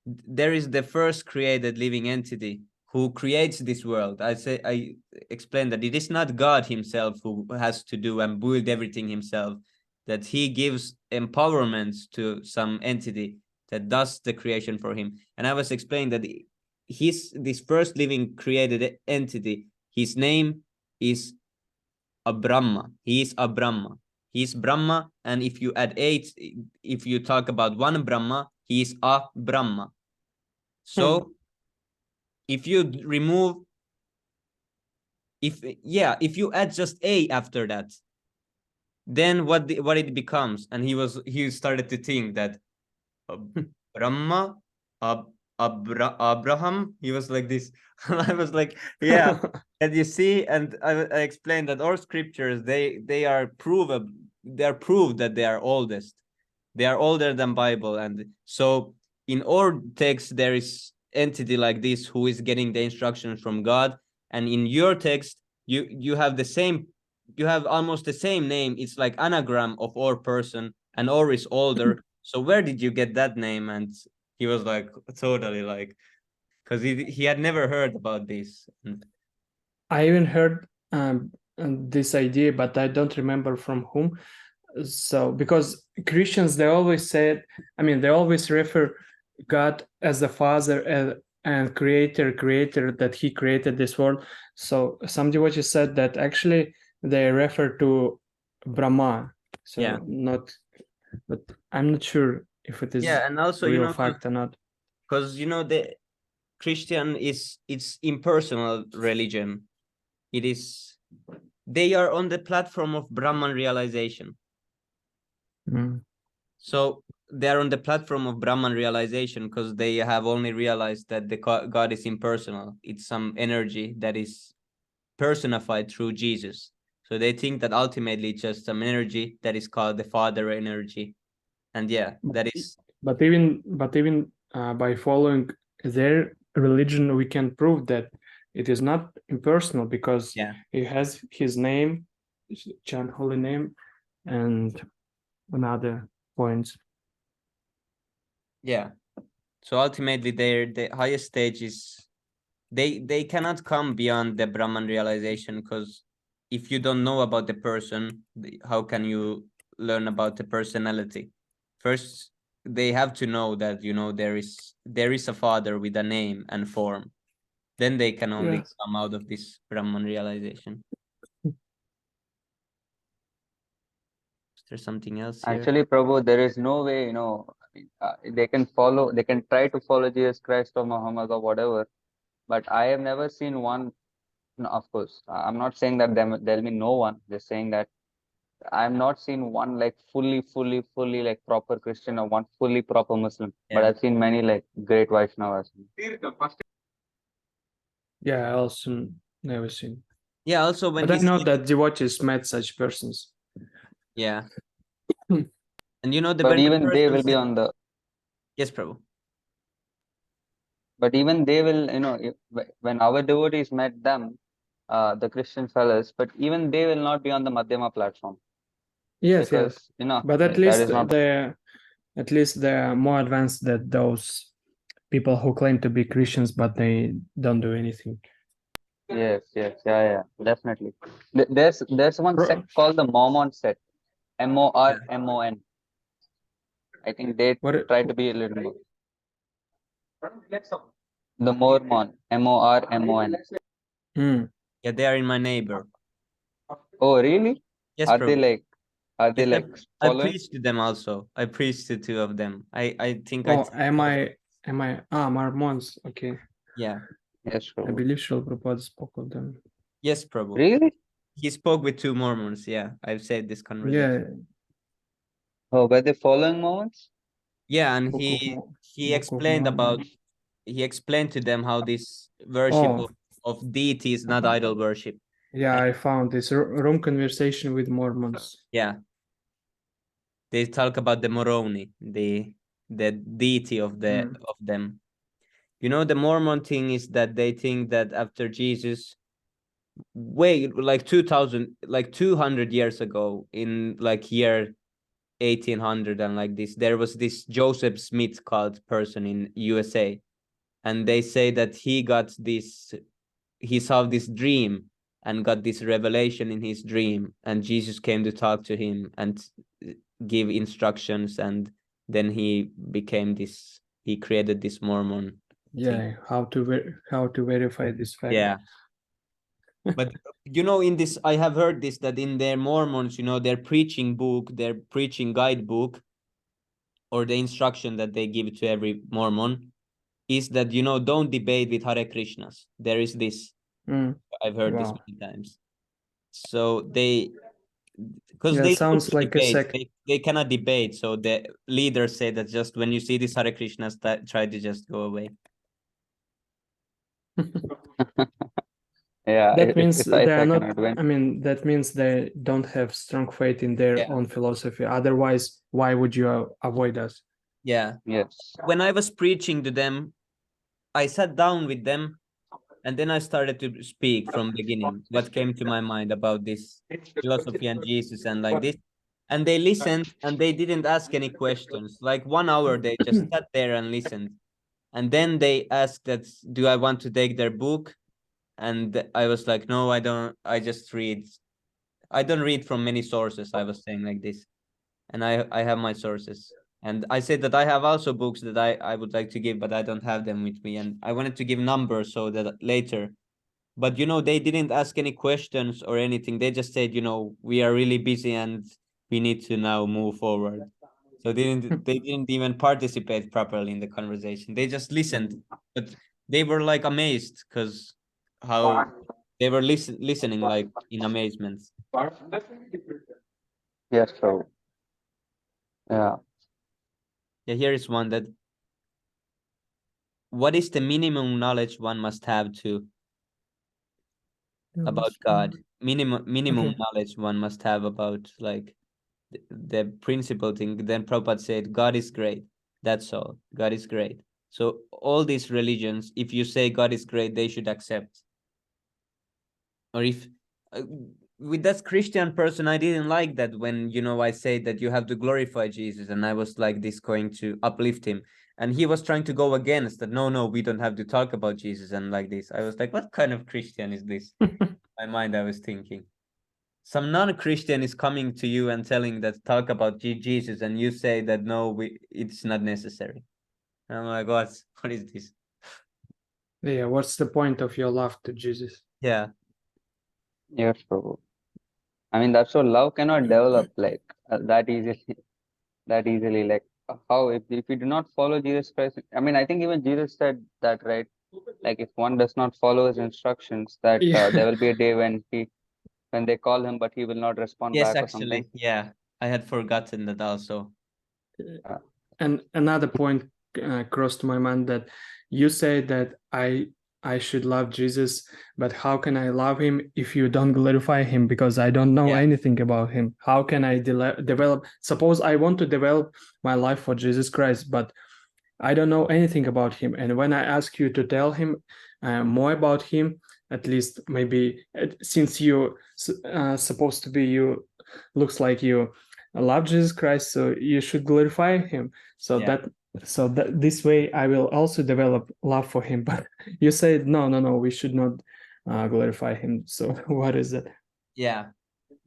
there is the first created living entity who creates this world. I explained that it is not God himself who has to do and build everything himself, that he gives empowerment to some entity that does the creation for him. And I was explaining that this first living created entity, his name is a Brahma. He is a Brahma. He is Brahma, and if you add 8, if you talk about one Brahma, he is a Brahma. So if you remove, if you add just a after that, then what it becomes? And he started to think that Brahma, Abraham. He was like this. I was like, yeah. And you see, and I explained that all scriptures they are proved that they are oldest. They are older than Bible, and so in all texts there is entity like this who is getting the instructions from God, and in your text you have the same, you have almost the same name. It's like anagram of our person, and Or is older. So where did you get that name? And he was like totally like, because he had never heard about this. And I even heard this idea, but I don't remember from whom. So because Christians, they always said, I mean, they always refer God as the Father and creator, that He created this world. So some devotees said that actually they refer to Brahma. So yeah, not, but I'm not sure if it is yeah, and also real fact or not. because the Christian it's impersonal religion. It is, they are on the platform of Brahman realization. Mm. So they're on the platform of Brahman realization because they have only realized that the God is impersonal. It's some energy that is personified through Jesus. So they think that ultimately it's just some energy that is called the Father energy. And yeah, that is. But even by following their religion, we can prove that it is not impersonal because Yeah. he has his name, Chan holy name, and another points. Yeah. So ultimately the highest stage is they cannot come beyond the Brahman realization, because if you don't know about the person, how can you learn about the personality? First, they have to know that there is a Father with a name and form. Then they can only come out of this Brahman realization. Is there something else here? Actually, Prabhu, there is no way, they can try to follow Jesus Christ or Muhammad or whatever, but I have never seen one. No, of course, I'm not saying that there'll be no one. Just saying that I'm not seen one like fully like proper Christian or one fully proper Muslim. But Yeah. I've seen many like great Vaishnavas. Yeah, I also never seen. Yeah, also when But I he's know that devotees met such persons. yeah. And But when the even they will person be on the. Yes, Prabhu. But even they will, when our devotees met them, the Christian fellows, but even they will not be on the Madhyama platform. Yes, Because, yes. But at that least is not. they're more advanced than those people who claim to be Christians but they don't do anything. Yes, yeah, definitely. There's one Bro- sect called the Mormon sect, Mormon. I think they What? try to be a little more. The Mormon, Mormon. Yeah, they are in my neighbor. Oh, really? Yes, Are Prabhu. they Yes, like I following? preached to them also. I preached to two of them. I think Oh, am I Mormons? Okay. Yeah. Yes, I Prabhu. believe Srila Prabhupada spoke of them. Yes, Prabhu. Really? He spoke with two Mormons. Yeah, I've said this conversation. Yeah. Oh, were they following Mormons? Yeah, and Book he of explained Mormon. he explained to them how this worship Oh, of deity is not idol worship. yeah, And I found this room conversation with Mormons. yeah, they talk about the Moroni, the deity of of them. The Mormon thing is that they think that after Jesus, like 200 years ago, in like year 1800 and like this, there was this Joseph Smith called person in USA, and they say that he saw this dream and got this revelation in his dream, and Jesus came to talk to him and give instructions, and then he created this Mormon Yeah, thing. how to verify this fact. Yeah. But in this, I have heard this, that in their Mormons, their preaching book, their preaching guidebook, or the instruction that they give to every Mormon is that, don't debate with Hare Krishnas. There is this. I've heard this Wow. many times. So they because Yeah, they sounds lose like a debates. sect. They cannot debate, so the leaders say that just when you see this Hare Krishna, try to just go away. Yeah, That means if they are I not, cannot win. I mean, that means they don't have strong faith in their Yeah. own philosophy. Otherwise, why would you avoid us? Yeah. Yes. When I was preaching to them, I sat down with them and then I started to speak from beginning what came to my mind about this philosophy and Jesus and like this. And they listened and they didn't ask any questions. Like 1 hour, they just sat there and listened. And then they asked that, do I want to take their book? And I was like, no, I don't. I just read. I don't read from many sources. I was saying like this. And I have my sources. And I said that I have also books that I would like to give, but I don't have them with me. And I wanted to give numbers so that later. But they didn't ask any questions or anything. They just said, we are really busy and we need to now move forward. So they didn't even participate properly in the conversation. They just listened. But they were like amazed because how they were listening like in amazement. Yes, so yeah. Yeah, here is one that what is the minimum knowledge one must have to about God? Minimum Okay. knowledge one must have about like the principal thing. Then Prabhupada said, God is great. That's all. God is great. So all these religions, if you say God is great, they should accept. Or if with that Christian person, I didn't like that when I say that you have to glorify Jesus, and I was like this going to uplift him, and he was trying to go against that. No, we don't have to talk about Jesus and like this. I was like, what kind of Christian is this? In my mind, I was thinking some non-Christian is coming to you and telling that talk about Jesus, and you say that no, it's not necessary. And I'm like, what is this? Yeah, what's the point of your love to Jesus? Yeah. Yes, Prabhu. I mean, that's so love cannot develop like that easily. That easily, like how if you do not follow Jesus Christ. I mean, I think even Jesus said that, right? Like if one does not follow his instructions, that Yeah. there will be a day when they call him, but he will not respond Yes, back or actually, something. yeah. I had forgotten that also. And another point crossed my mind that you say that I should love Jesus, but how can I love him if you don't glorify him? Because I don't know Yeah. anything about him. How can I develop? Suppose I want to develop my life for Jesus Christ, but I don't know anything about him. And when I ask you to tell him more about him, at least maybe since you supposed to be, you looks like you love Jesus Christ, so you should glorify him. So Yeah. that this way I will also develop love for him. But you said no, we should not glorify him. So what is it? Yeah.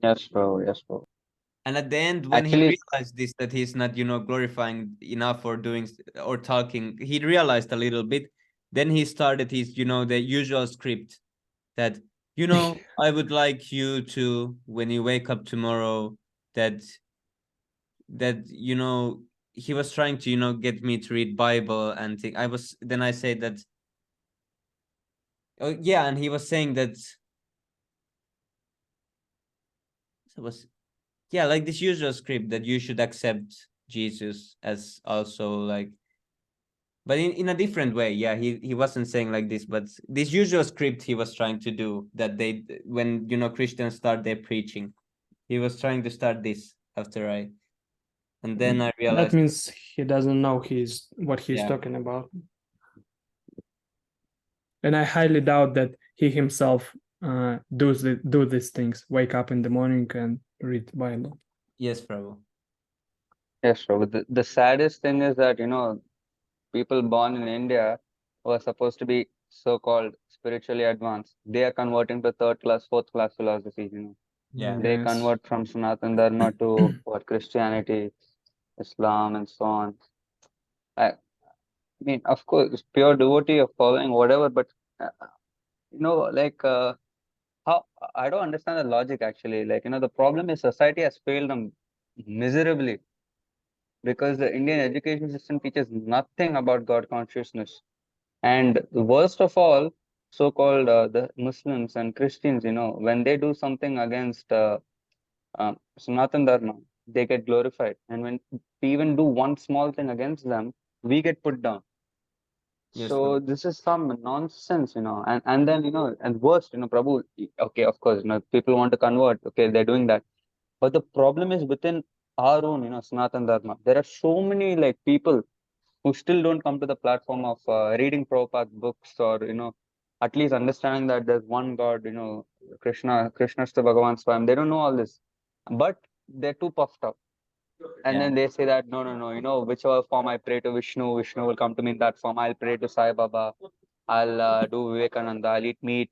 Yes, bro. Yes, bro. And at the end, when Actually, he realized this, that he's not, glorifying enough or doing or talking, he realized a little bit. Then he started his, the usual script that, I would like you to, when you wake up tomorrow, that he was trying to, get me to read Bible and think. Then I said that, oh yeah, and he was saying that yeah, like this usual script that you should accept Jesus as also like, but in a different way. Yeah, he wasn't saying like this, but this usual script he was trying to do that when Christians start their preaching, he was trying to start this after and then I That realized, means he doesn't know what he's yeah, talking about. And I highly doubt that he himself do these things. Wake up in the morning and read Bible. yes, Prabhu. yes, bro. But the saddest thing is that, people born in India who are supposed to be so-called spiritually advanced, they are converting to third class, fourth class philosophy. Yeah. They Yes. convert from Sanatan Dharma to what Christianity, Islam, and so on. I mean, of course, pure devotee of following whatever, but like how I don't understand the logic actually. Like, the problem is society has failed them miserably because the Indian education system teaches nothing about God consciousness. And the worst of all, so-called the Muslims and Christians, when they do something against Sanatan Dharma, they get glorified. And when we even do one small thing against them, we get put down. Yes, So Prabhu. this is some nonsense, and then, and worst, Prabhu, okay, of course, people want to convert, okay, they're doing that. But the problem is within our own, Sanatan Dharma. There are so many like people who still don't come to the platform of reading Prabhupada books, or, at least understanding that there's one God, Krishna's the Bhagavan Swam. They don't know all this, but they're too puffed up. And Yeah. then they say that, no, whichever form I pray to Vishnu, Vishnu will come to me in that form. I'll pray to Sai Baba. I'll do Vivekananda. I'll eat meat.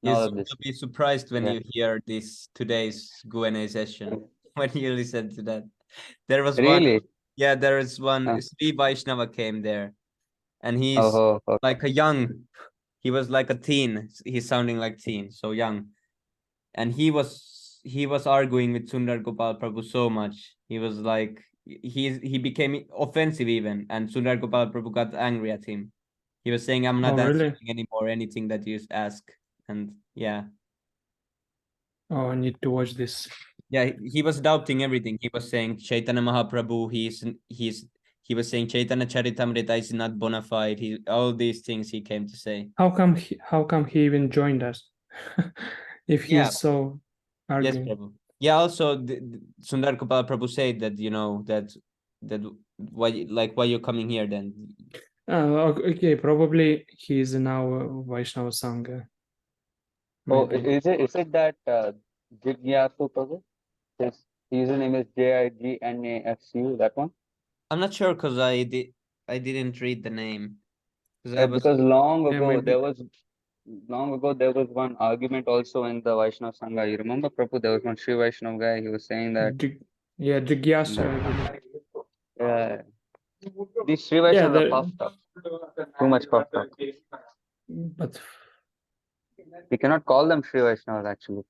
And all Yes, of you'll this. be surprised when Yeah. you hear this today's Q&A session. When you listen to that, there was Really? there is one Uh, Sri Vaishnava came there, and he's oh, like he was like a teen. He's sounding like teen, so young, and he was arguing with Sundar Gopal Prabhu so much. He was like he became offensive even, and Sundar Gopal Prabhu got angry at him. He was saying, "I'm not Oh, really? answering anymore anything that you ask," and yeah. Oh, I need to watch this. Yeah, he was doubting everything. He was saying Chaitanya Mahaprabhu, he was saying Chaitanya Charitamrita is not bona fide. All these things he came to say. How come he even joined us? If Yeah. he's so Yes, arguing. Prabhu. Yeah, also Sundar Gopal Prabhu said that, that why you're coming here then? Okay, probably he is now Vaishnava Sangha. oh, Maybe. is it that Jigyasu Prabhu? His username is JIGNASU, that one? I'm not sure because I didn't read the name. Because long Yeah, ago maybe. there was one argument also in the Vaishnava Sangha. You remember, Prabhu? There was one Sri Vaishnava guy. He was saying that. Jigyasu. Yeah, these Sri Yeah, Vaishnavas are puffed up. Too much puffed up. but We cannot call them Sri Vaishnavas actually.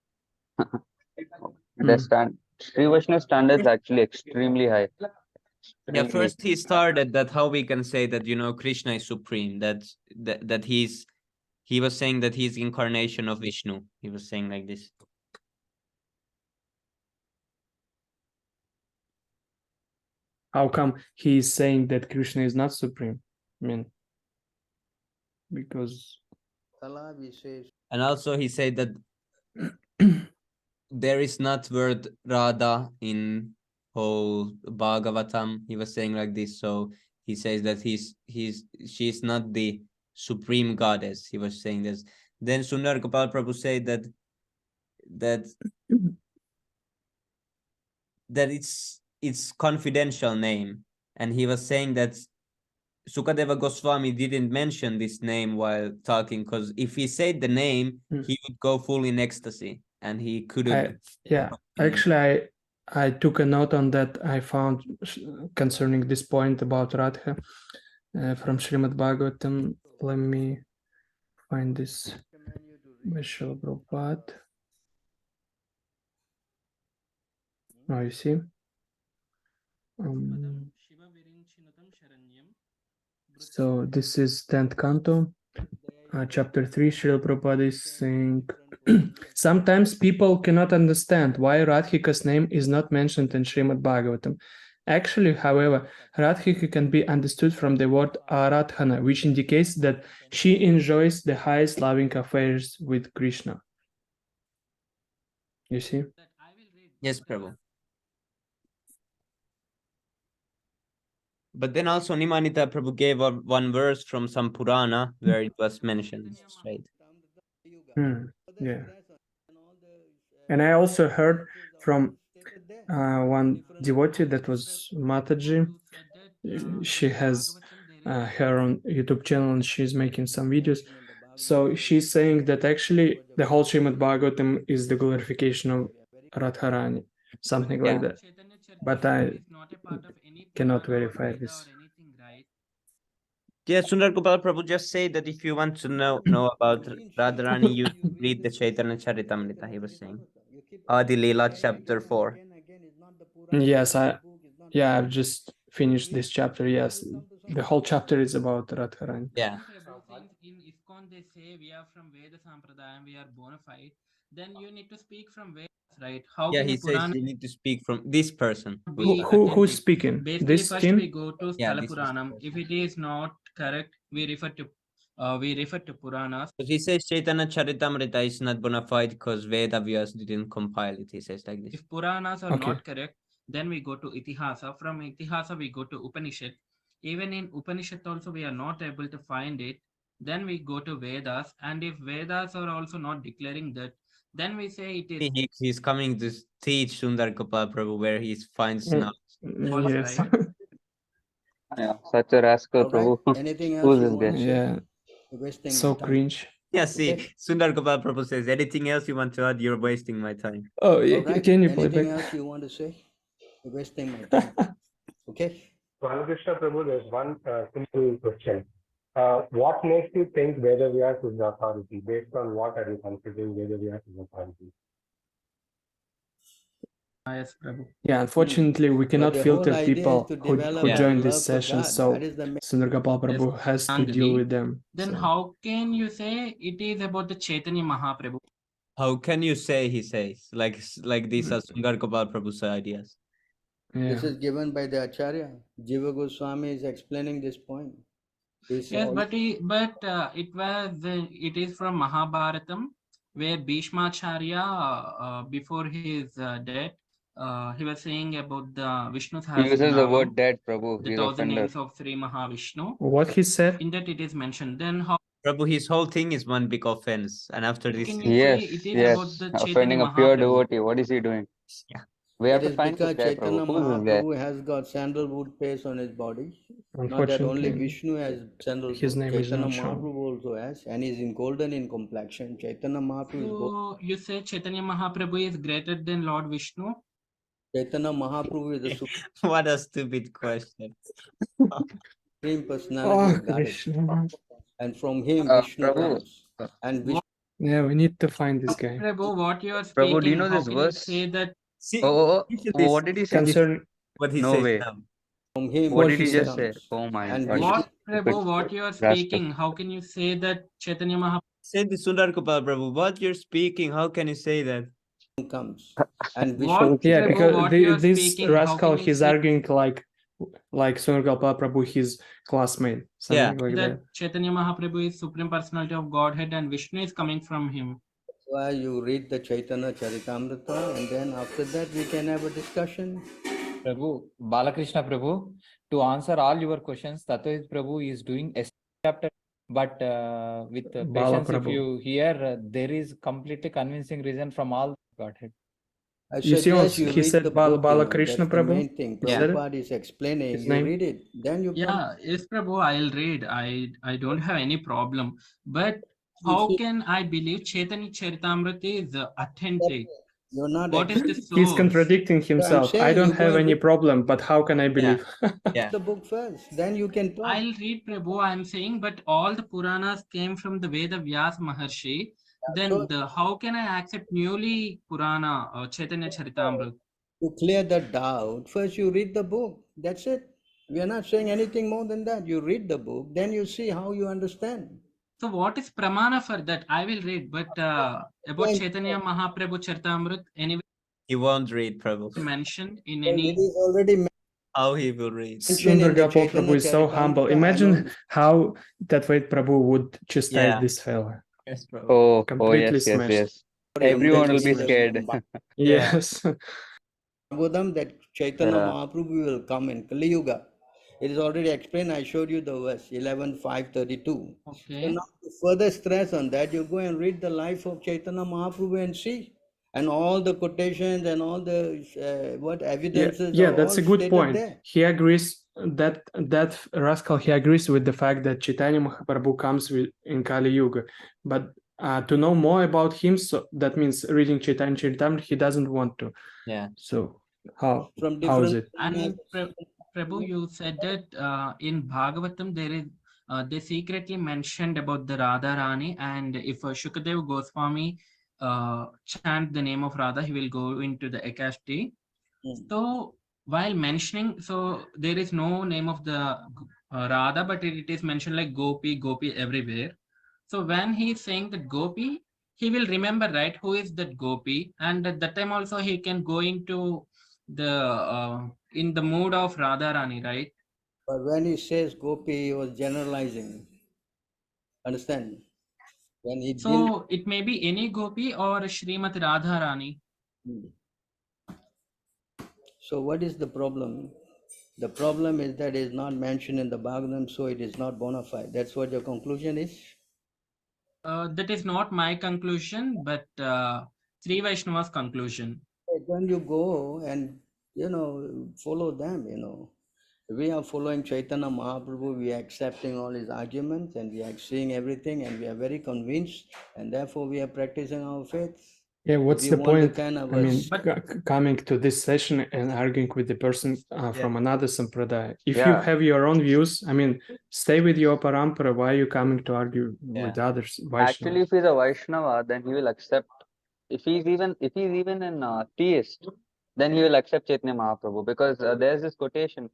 Hmm. Sri Vaishnava standard is actually extremely high. Yeah, Extremely. first he started that how we can say that, Krishna is supreme, that he was saying that he's incarnation of Vishnu. He was saying like this. How come he is saying that Krishna is not supreme? I mean, because And also he said that there is not word Radha in whole Bhagavatam. He was saying like this. So he says that she's not the supreme goddess. He was saying this. Then Sundar Gopal Prabhu said that it's confidential name. And he was saying that Sukadeva Goswami didn't mention this name while talking, because if he said the name, he would go full in ecstasy, and he couldn't. Actually, I took a note on that. I found concerning this point about Radha from Srimad Bhagavatam. Let me find this. Vishal Prabhupada. Oh, you see. So this is 10th canto, chapter 3. Srila Prabhupada is saying, sometimes people cannot understand why Radhika's name is not mentioned in Srimad Bhagavatam. Actually, however, Radhika can be understood from the word Aradhana, which indicates that she enjoys the highest loving affairs with Krishna. You see? Yes, Prabhu. But then also Nimanita Prabhu gave one verse from some Purana where it was mentioned straight. Yeah. And I also heard from one devotee, that was Mataji. She has her own YouTube channel and she's making some videos. So she's saying that actually the whole Srimad Bhagavatam is the glorification of Radharani, something like that. But I cannot verify this. Yeah, Sundar Gopal Prabhu just said that if you want to know about Radharani, you read the Chaitanya Charitamrita, he was saying. Adi Leela chapter 4. Yes, I've just finished this chapter. Yes, the whole chapter is about Radharani. Yeah. In ISKCON they say we are from Veda Sampradayam, we are bona fide. Then you need to speak from Veda right? How Yeah, can he a says Purana you need to speak from this person. be Who's authentic? speaking? Basically, This first team? we go to Yeah, Sthala this is the Puranam. person. If it is not correct, we refer to Puranas. But he says Chaitanya Charitamrita is not bona fide because Veda Vyas didn't compile it. He says like this. If Puranas are Okay. not correct, then we go to Itihasa. From Itihasa, we go to Upanishad. Even in Upanishad also, we are not able to find it. Then we go to Vedas. And if Vedas are also not declaring that, then we say it is He's coming to teach Sundar Gopal Prabhu where he finds Mm. knowledge. false, Yes. right? Yeah, such a rascal, All right. Prabhu. Anything else Who's you this want guy? to say? Yeah. You're wasting my So time. cringe. Yeah, see, Okay. Sundar Gopal Prabhu says, anything else you want to add, you're wasting my time. Oh, All right. can you play Anything back? else you want to say? You're wasting my time. Okay. So, Ramakrishna Prabhu, there's one simple question. What makes you think Veda Vyas is the authority? Based on what are you considering Veda Vyas is authority? Yes, Prabhu. Yeah, unfortunately, we cannot the whole filter idea is people to who develop Yeah. join love this for session, God. so That is the main. Sundar Gopal Prabhu has to deal Angadi. with them. Then so. how can you say it is about the Chaitanya Mahaprabhu? How can you say, he says, like these are Mm. Sundar Gopal Prabhu's ideas? Yeah. This is given by the Acharya. Jiva Goswami is explaining this point. This Yes, all- but it is from Mahabharatam, where Bhishmacharya, before his death, he was saying about the Vishnu He uses the Sahasranamam, word dead, Prabhu. the He's 1000 offender. names of Sri Mahavishnu. What he said? In that it is mentioned. Then how Prabhu, his whole thing is one big offense. And after this, can you Yes, say it is yes. about the Chaitanya Offending a pure Mahaprabhu? devotee. What is he doing? yeah. We have It to is find this because guy, Chaitanya Prabhu. Who's this guy? Mahaprabhu has got sandalwood paste on his body. Not that only Unfortunately, Vishnu has sandalwood. his name is Chaitanya not shown. Mahaprabhu also has, and he's in golden in complexion. Chaitanya Mahaprabhu is gold. So you say Chaitanya Mahaprabhu is greater than Lord Vishnu? Chaitanya Mahaprabhu is the What a stupid question. supreme personality Oh, of Godhead, Krishna. and from him Uh, Vishnu Prabhu, comes. And Vishnu, Yeah, we need to find this guy. Prabhu, what you are speaking, Prabhu, do you know how this can verse? you say that? See, Oh, listen oh, this. what did he say? Concern What he No says way. now. from him What What did he he said. just say? comes. Oh my And God. Vishnu, What, Prabhu, what you are Rascal. speaking, how can you say that Chaitanya Mahaprabhu? Say the Sundar Gopal Prabhu, what you're speaking, how can you say that? comes. And Vishnu, What, Yeah, Prabhu, because what you are this speaking, how rascal, can you he's say arguing like Sundar Gopal Prabhu, his classmate, something like that that. Chaitanya Mahaprabhu is Supreme Personality of Godhead and Vishnu is coming from him? why you read the Chaitanya Charitamrita, and then after that we can have a discussion. Prabhu, Balakrishna Prabhu, to answer all your questions, Tattva Prabhu is doing a chapter, but with Bala patience, if Prabhu. you hear, there is completely convincing reason from all Godhead. I You see, suggest he you read said the Bala book, you know, Krishna that's the Prabhu. main thing. Is that it? Prabhupada is explaining, His you name? read it, then you come. Yeah, yes, Prabhu, I'll read. I don't have any problem. But You how see, can I believe Chaitanya Charitamrita is authentic? you're not What is the He's source? contradicting himself. I saying don't you go have and any read- problem, but how can I believe? Yeah. the book first, then you can talk. I'll read, Prabhu. I'm saying, but all the Puranas came from the Veda Vyas Maharshi. Then so- how can I accept newly Purana or Chaitanya Charitamrita? To clear the doubt, first you read the book. That's it. We are not saying anything more than that. You read the book, then you see how you understand. So what is pramana for that? I will read, but about Yeah. Chaitanya Mahaprabhu Charitamrita, anyway He won't read, Prabhu. mentioned in Well, any. it is already How he will read. mentioned in Sundar the Gopal Chaitanya Prabhu is so Charitamrita. humble. I Imagine know- how Tattva Prabhu would chastise Yeah. this fellow. Yes, Prabhu. Oh, Completely yes, yes, smashed. yes. Everyone will be Is a scared. Yes. Bhagavatam that Chaitanya Yeah. Mahaprabhu will come in Kali Yuga. It is already explained. I showed you the verse 11:5:32. So Okay. now to further stress on that, you go and read the life of Chaitanya Mahaprabhu and see, and all the quotations and all the what evidences. Yeah, are that's a all good stated point. there. He agrees that rascal, he agrees with the fact that Chaitanya Mahaprabhu comes in Kali Yuga, but to know more about him, so that means reading Chaitanya Charitamrita, he doesn't want to. Yeah. So how From how is different. it? And Prabhu, you said that in Bhagavatam there is they secretly mentioned about the Radha Rani, and if Shukadev Goswami chant the name of Radha, he will go into the Ekashti. So while mentioning, so there is no name of the Radha, but it is mentioned like Gopi, Gopi everywhere. So when he is saying that Gopi, he will remember, right, who is that gopi, and at that time also he can go into the in the mood of Radharani, right? But when he says gopi, he was generalizing. Understand? When he So it may be any gopi or Srimati Radharani. So what is the problem? The problem is that it is not mentioned in the Bhagavatam, so it is not bona fide. That's what your conclusion is? That is not my conclusion, but Sri Vaishnava's conclusion. When you go and, follow them, we are following Chaitanya Mahaprabhu, we are accepting all his arguments and we are seeing everything and we are very convinced and therefore we are practicing our faith. Yeah, what's the point? Kind of I mean, coming to this session and arguing with the person from another sampradaya. If you have your own views, I mean, stay with your parampara. Why are you coming to argue with others? Actually, if he's a Vaishnava, then he will accept. If he's even an theist, then he will accept Chaitanya Mahaprabhu, because there's this quotation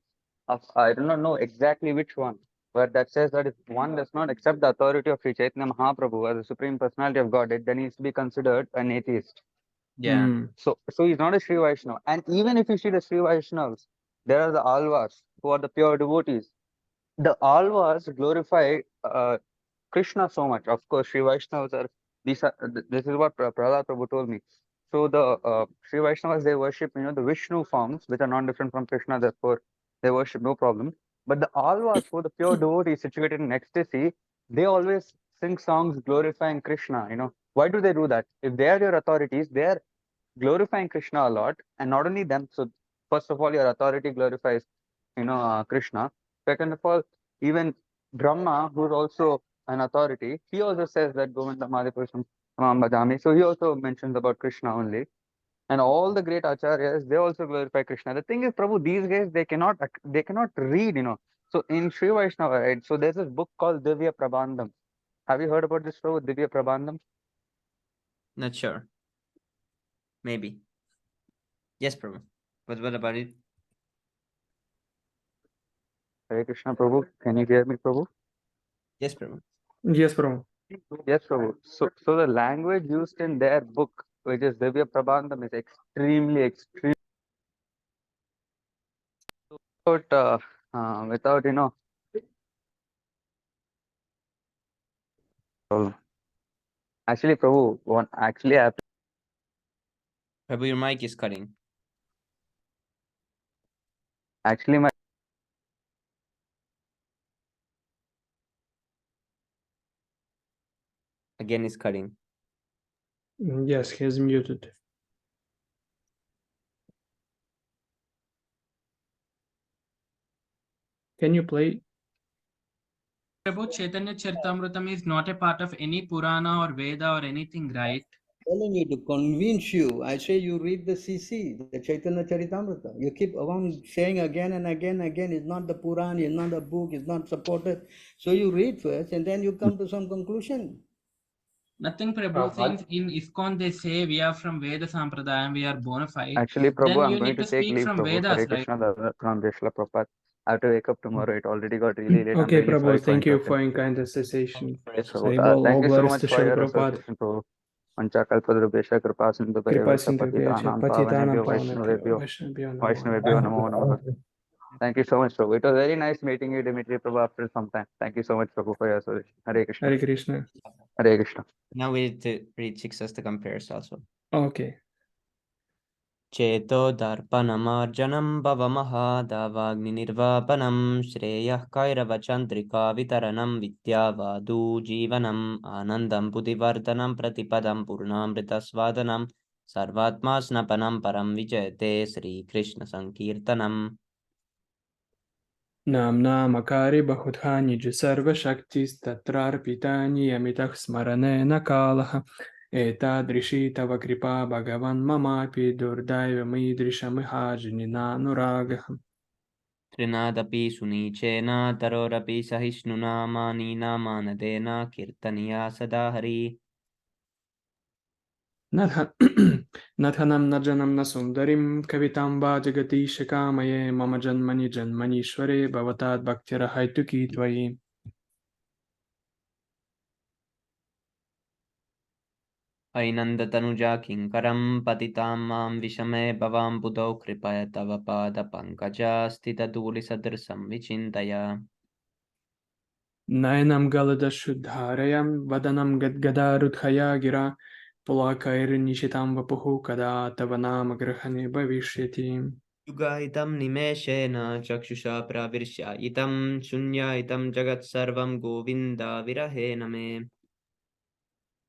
of, I do not know exactly which one, but that says that if one does not accept the authority of Sri Chaitanya Mahaprabhu as the Supreme Personality of Godhead, then he is to be considered an atheist. Yeah. So he's not a Sri Vaishnava. And even if you see the Sri Vaishnavas, there are the Alvas who are the pure devotees. The Alvas glorify Krishna so much. Of course, Sri Vaishnavas are this is what Prahlad Prabhu told me. So the Sri Vaishnavas, they worship the Vishnu forms, which are not different from Krishna. Therefore, they worship no problem. But the Alvas, who are the pure devotees situated in ecstasy, they always sing songs glorifying Krishna. Why do they do that? If they are your authorities, they are glorifying Krishna a lot, and not only them. So first of all, your authority glorifies Krishna. Second of all, even Brahma, who is also an authority, he also says that Govinda Madhipurusham Bhajami. So he also mentions about Krishna only. And all the great acharyas, they also glorify Krishna. The thing is, Prabhu, these guys, they cannot read, So in Sri Vaishnava, right? So there's this book called Divya Prabandham. Have you heard about this, Prabhu, Divya Prabandham? Not sure. Maybe. Yes, Prabhu. But what about it? Hare Krishna, Prabhu. Can you hear me, Prabhu? Yes, Prabhu. Yes, Prabhu. Yes, Prabhu. So the language used in their book, which is Divya Prabandham, is extremely without actually, Prabhu, Prabhu, your mic is cutting. Actually, my Again, it's cutting. Yes, he's muted. Can you play? Prabhu, Chaitanya Charitamrita is not a part of any Purana or Veda or anything, right? Telling you to convince you. I say you read the CC, the Chaitanya Charitamrita. You keep on saying again and again, it's not the Purana, it's not a book, it's not supported. So you read first and then you come to some conclusion. Nothing, Prabhu. Since in ISKCON they say we are from Veda Sampradaya and we are bona fide. Actually, Prabhu, then I'm you going need to to take speak leave, from Prabhu. Vedas, Hare right? Krishna, from Jeshla Prabhupada. I have to wake up tomorrow. It already got really late. Okay, I'm really Prabhu, sorry thank you for interrupting. your kind association. Yes, Sorry, Prabhu. all Thank you so glories much to for Srila your Prabhupada. association, Prabhu. Panchakalpadrubhesha kripa sindhu Kripa bhayavasa Sindhu Vyacha patitanam Patitanam pavanebhyo Pavanebhyo Vaishnavebhyo namo namaha. Thank you so much, Prabhu. It was very nice meeting you, Dimitri Prabhu, after some time. Thank you so much, Prabhu, for your association. Hare Krishna. Hare Krishna. Hare Krishna. Now we need to read Sixasta compares also. Okay. Cheto darpanamarjanam bhavamahadavagni nirvapanam shreyah kairavachandrika vitaranam vidyavadu jivanam anandam buddhivardhanam pratipadam purnamritasvadanam sarvatma snapanam param vijayate Sri Krishna Sankirtanam. Namnamakari bahudhani sarva shaktis tatrarpitani yamitah smaranena kalaha etadrishi tava kripa bhagavan mamapi durdaiva nuragaha. Trinadapi sunichena tarorapi sahishnuna manina manadena kirtaniya sadahari. Nathanam najanam nasundarim kavitamba jagati shakamaye mama janmani janmanishware bhavatad bhaktira haituki tvayi. Ainandatanuja kinkaram patitam mam vishame bhavam buddho kripaya tava pada pankaja stita duli sadrsam vichintaya. Nayanam galada shuddharayam vadanam gadgadarudhaya gira pulakair nishitam vapuhu kada tavanam grahane bhavishyati. Yugaitam nimeshena chakshusha pravirsya itam shunya itam jagat sarvam govinda virahena me.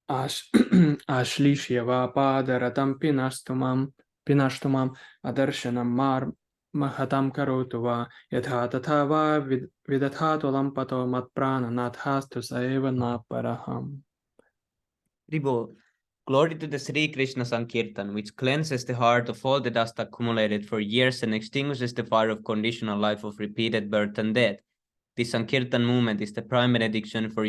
Ashlishya padaratam pinashtumam adarshanam mar mahatam karotu va yatha tatha va vidathato lampato matprana nathastu saeva na paraham. Ribo, glory to the Sri Krishna Sankirtan, which cleanses the heart of all the dust accumulated for years and extinguishes the fire of conditional life of repeated birth and death. The Sankirtan movement is the prime benediction for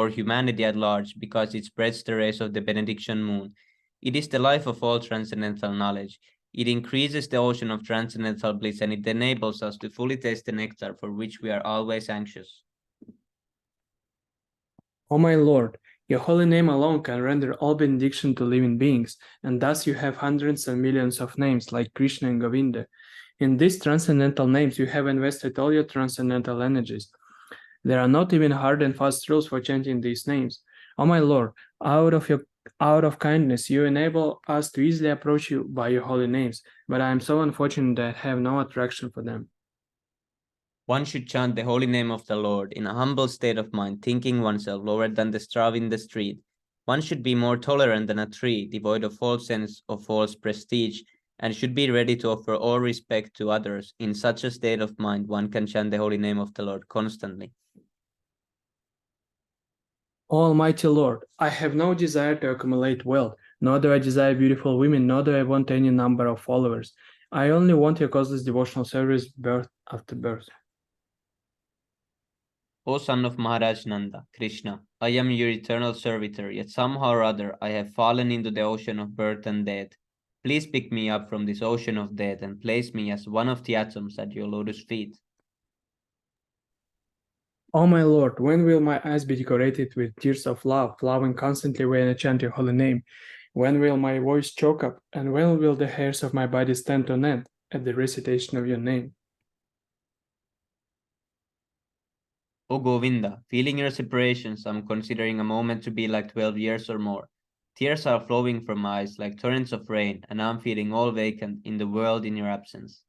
humanity at large because it spreads the rays of the benediction moon. It is the life of all transcendental knowledge. It increases the ocean of transcendental bliss and it enables us to fully taste the nectar for which we are always anxious. O my Lord, your holy name alone can render all benediction to living beings, and thus you have hundreds and millions of names like Krishna and Govinda. In these transcendental names, you have invested all your transcendental energies. There are not even hard and fast rules for chanting these names. O my Lord, out of kindness, you enable us to easily approach you by your holy names, but I am so unfortunate that I have no attraction for them. One should chant the holy name of the Lord in a humble state of mind, thinking oneself lower than the straw in the street. One should be more tolerant than a tree, devoid of all sense of false prestige, and should be ready to offer all respect to others. In such a state of mind, one can chant the holy name of the Lord constantly. Almighty Lord, I have no desire to accumulate wealth, nor do I desire beautiful women, nor do I want any number of followers. I only want your causeless devotional service birth after birth. O son of Maharaj Nanda, Krishna, I am your eternal servitor, yet somehow or other I have fallen into the ocean of birth and death. Please pick me up from this ocean of death and place me as one of the atoms at your lotus feet. O my Lord, when will my eyes be decorated with tears of love, flowing constantly when I chant your holy name? When will my voice choke up, and when will the hairs of my body stand on end at the recitation of your name? O Govinda, feeling your separations, I am considering a moment to be like 12 years or more. Tears are flowing from my eyes like torrents of rain, and I am feeling all vacant in the world in your absence.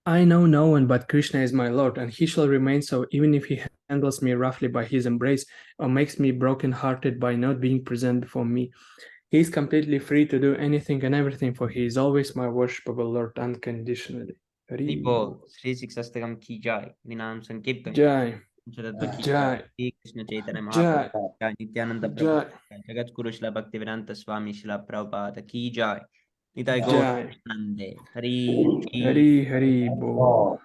I know no one but Krishna is my Lord, and he shall remain so even if he handles me roughly by his embrace or makes me broken-hearted by not being present before me. He is completely free to do anything and everything, for he is always my worshipable Lord unconditionally. Ribo, Sri Siksastakam ki jai, Vinam Sankirtan Jai, Jai, Jai, Krishna Chaitanya Jai, Mahaprabhu, Jai Nityananda Jai, Prabhu, Jagat Guru Shila Bhaktivedanta Swami Shila Prabhupada ki jai. Nitai Gaur Jai, Nande, Hari Hari Hari Bo.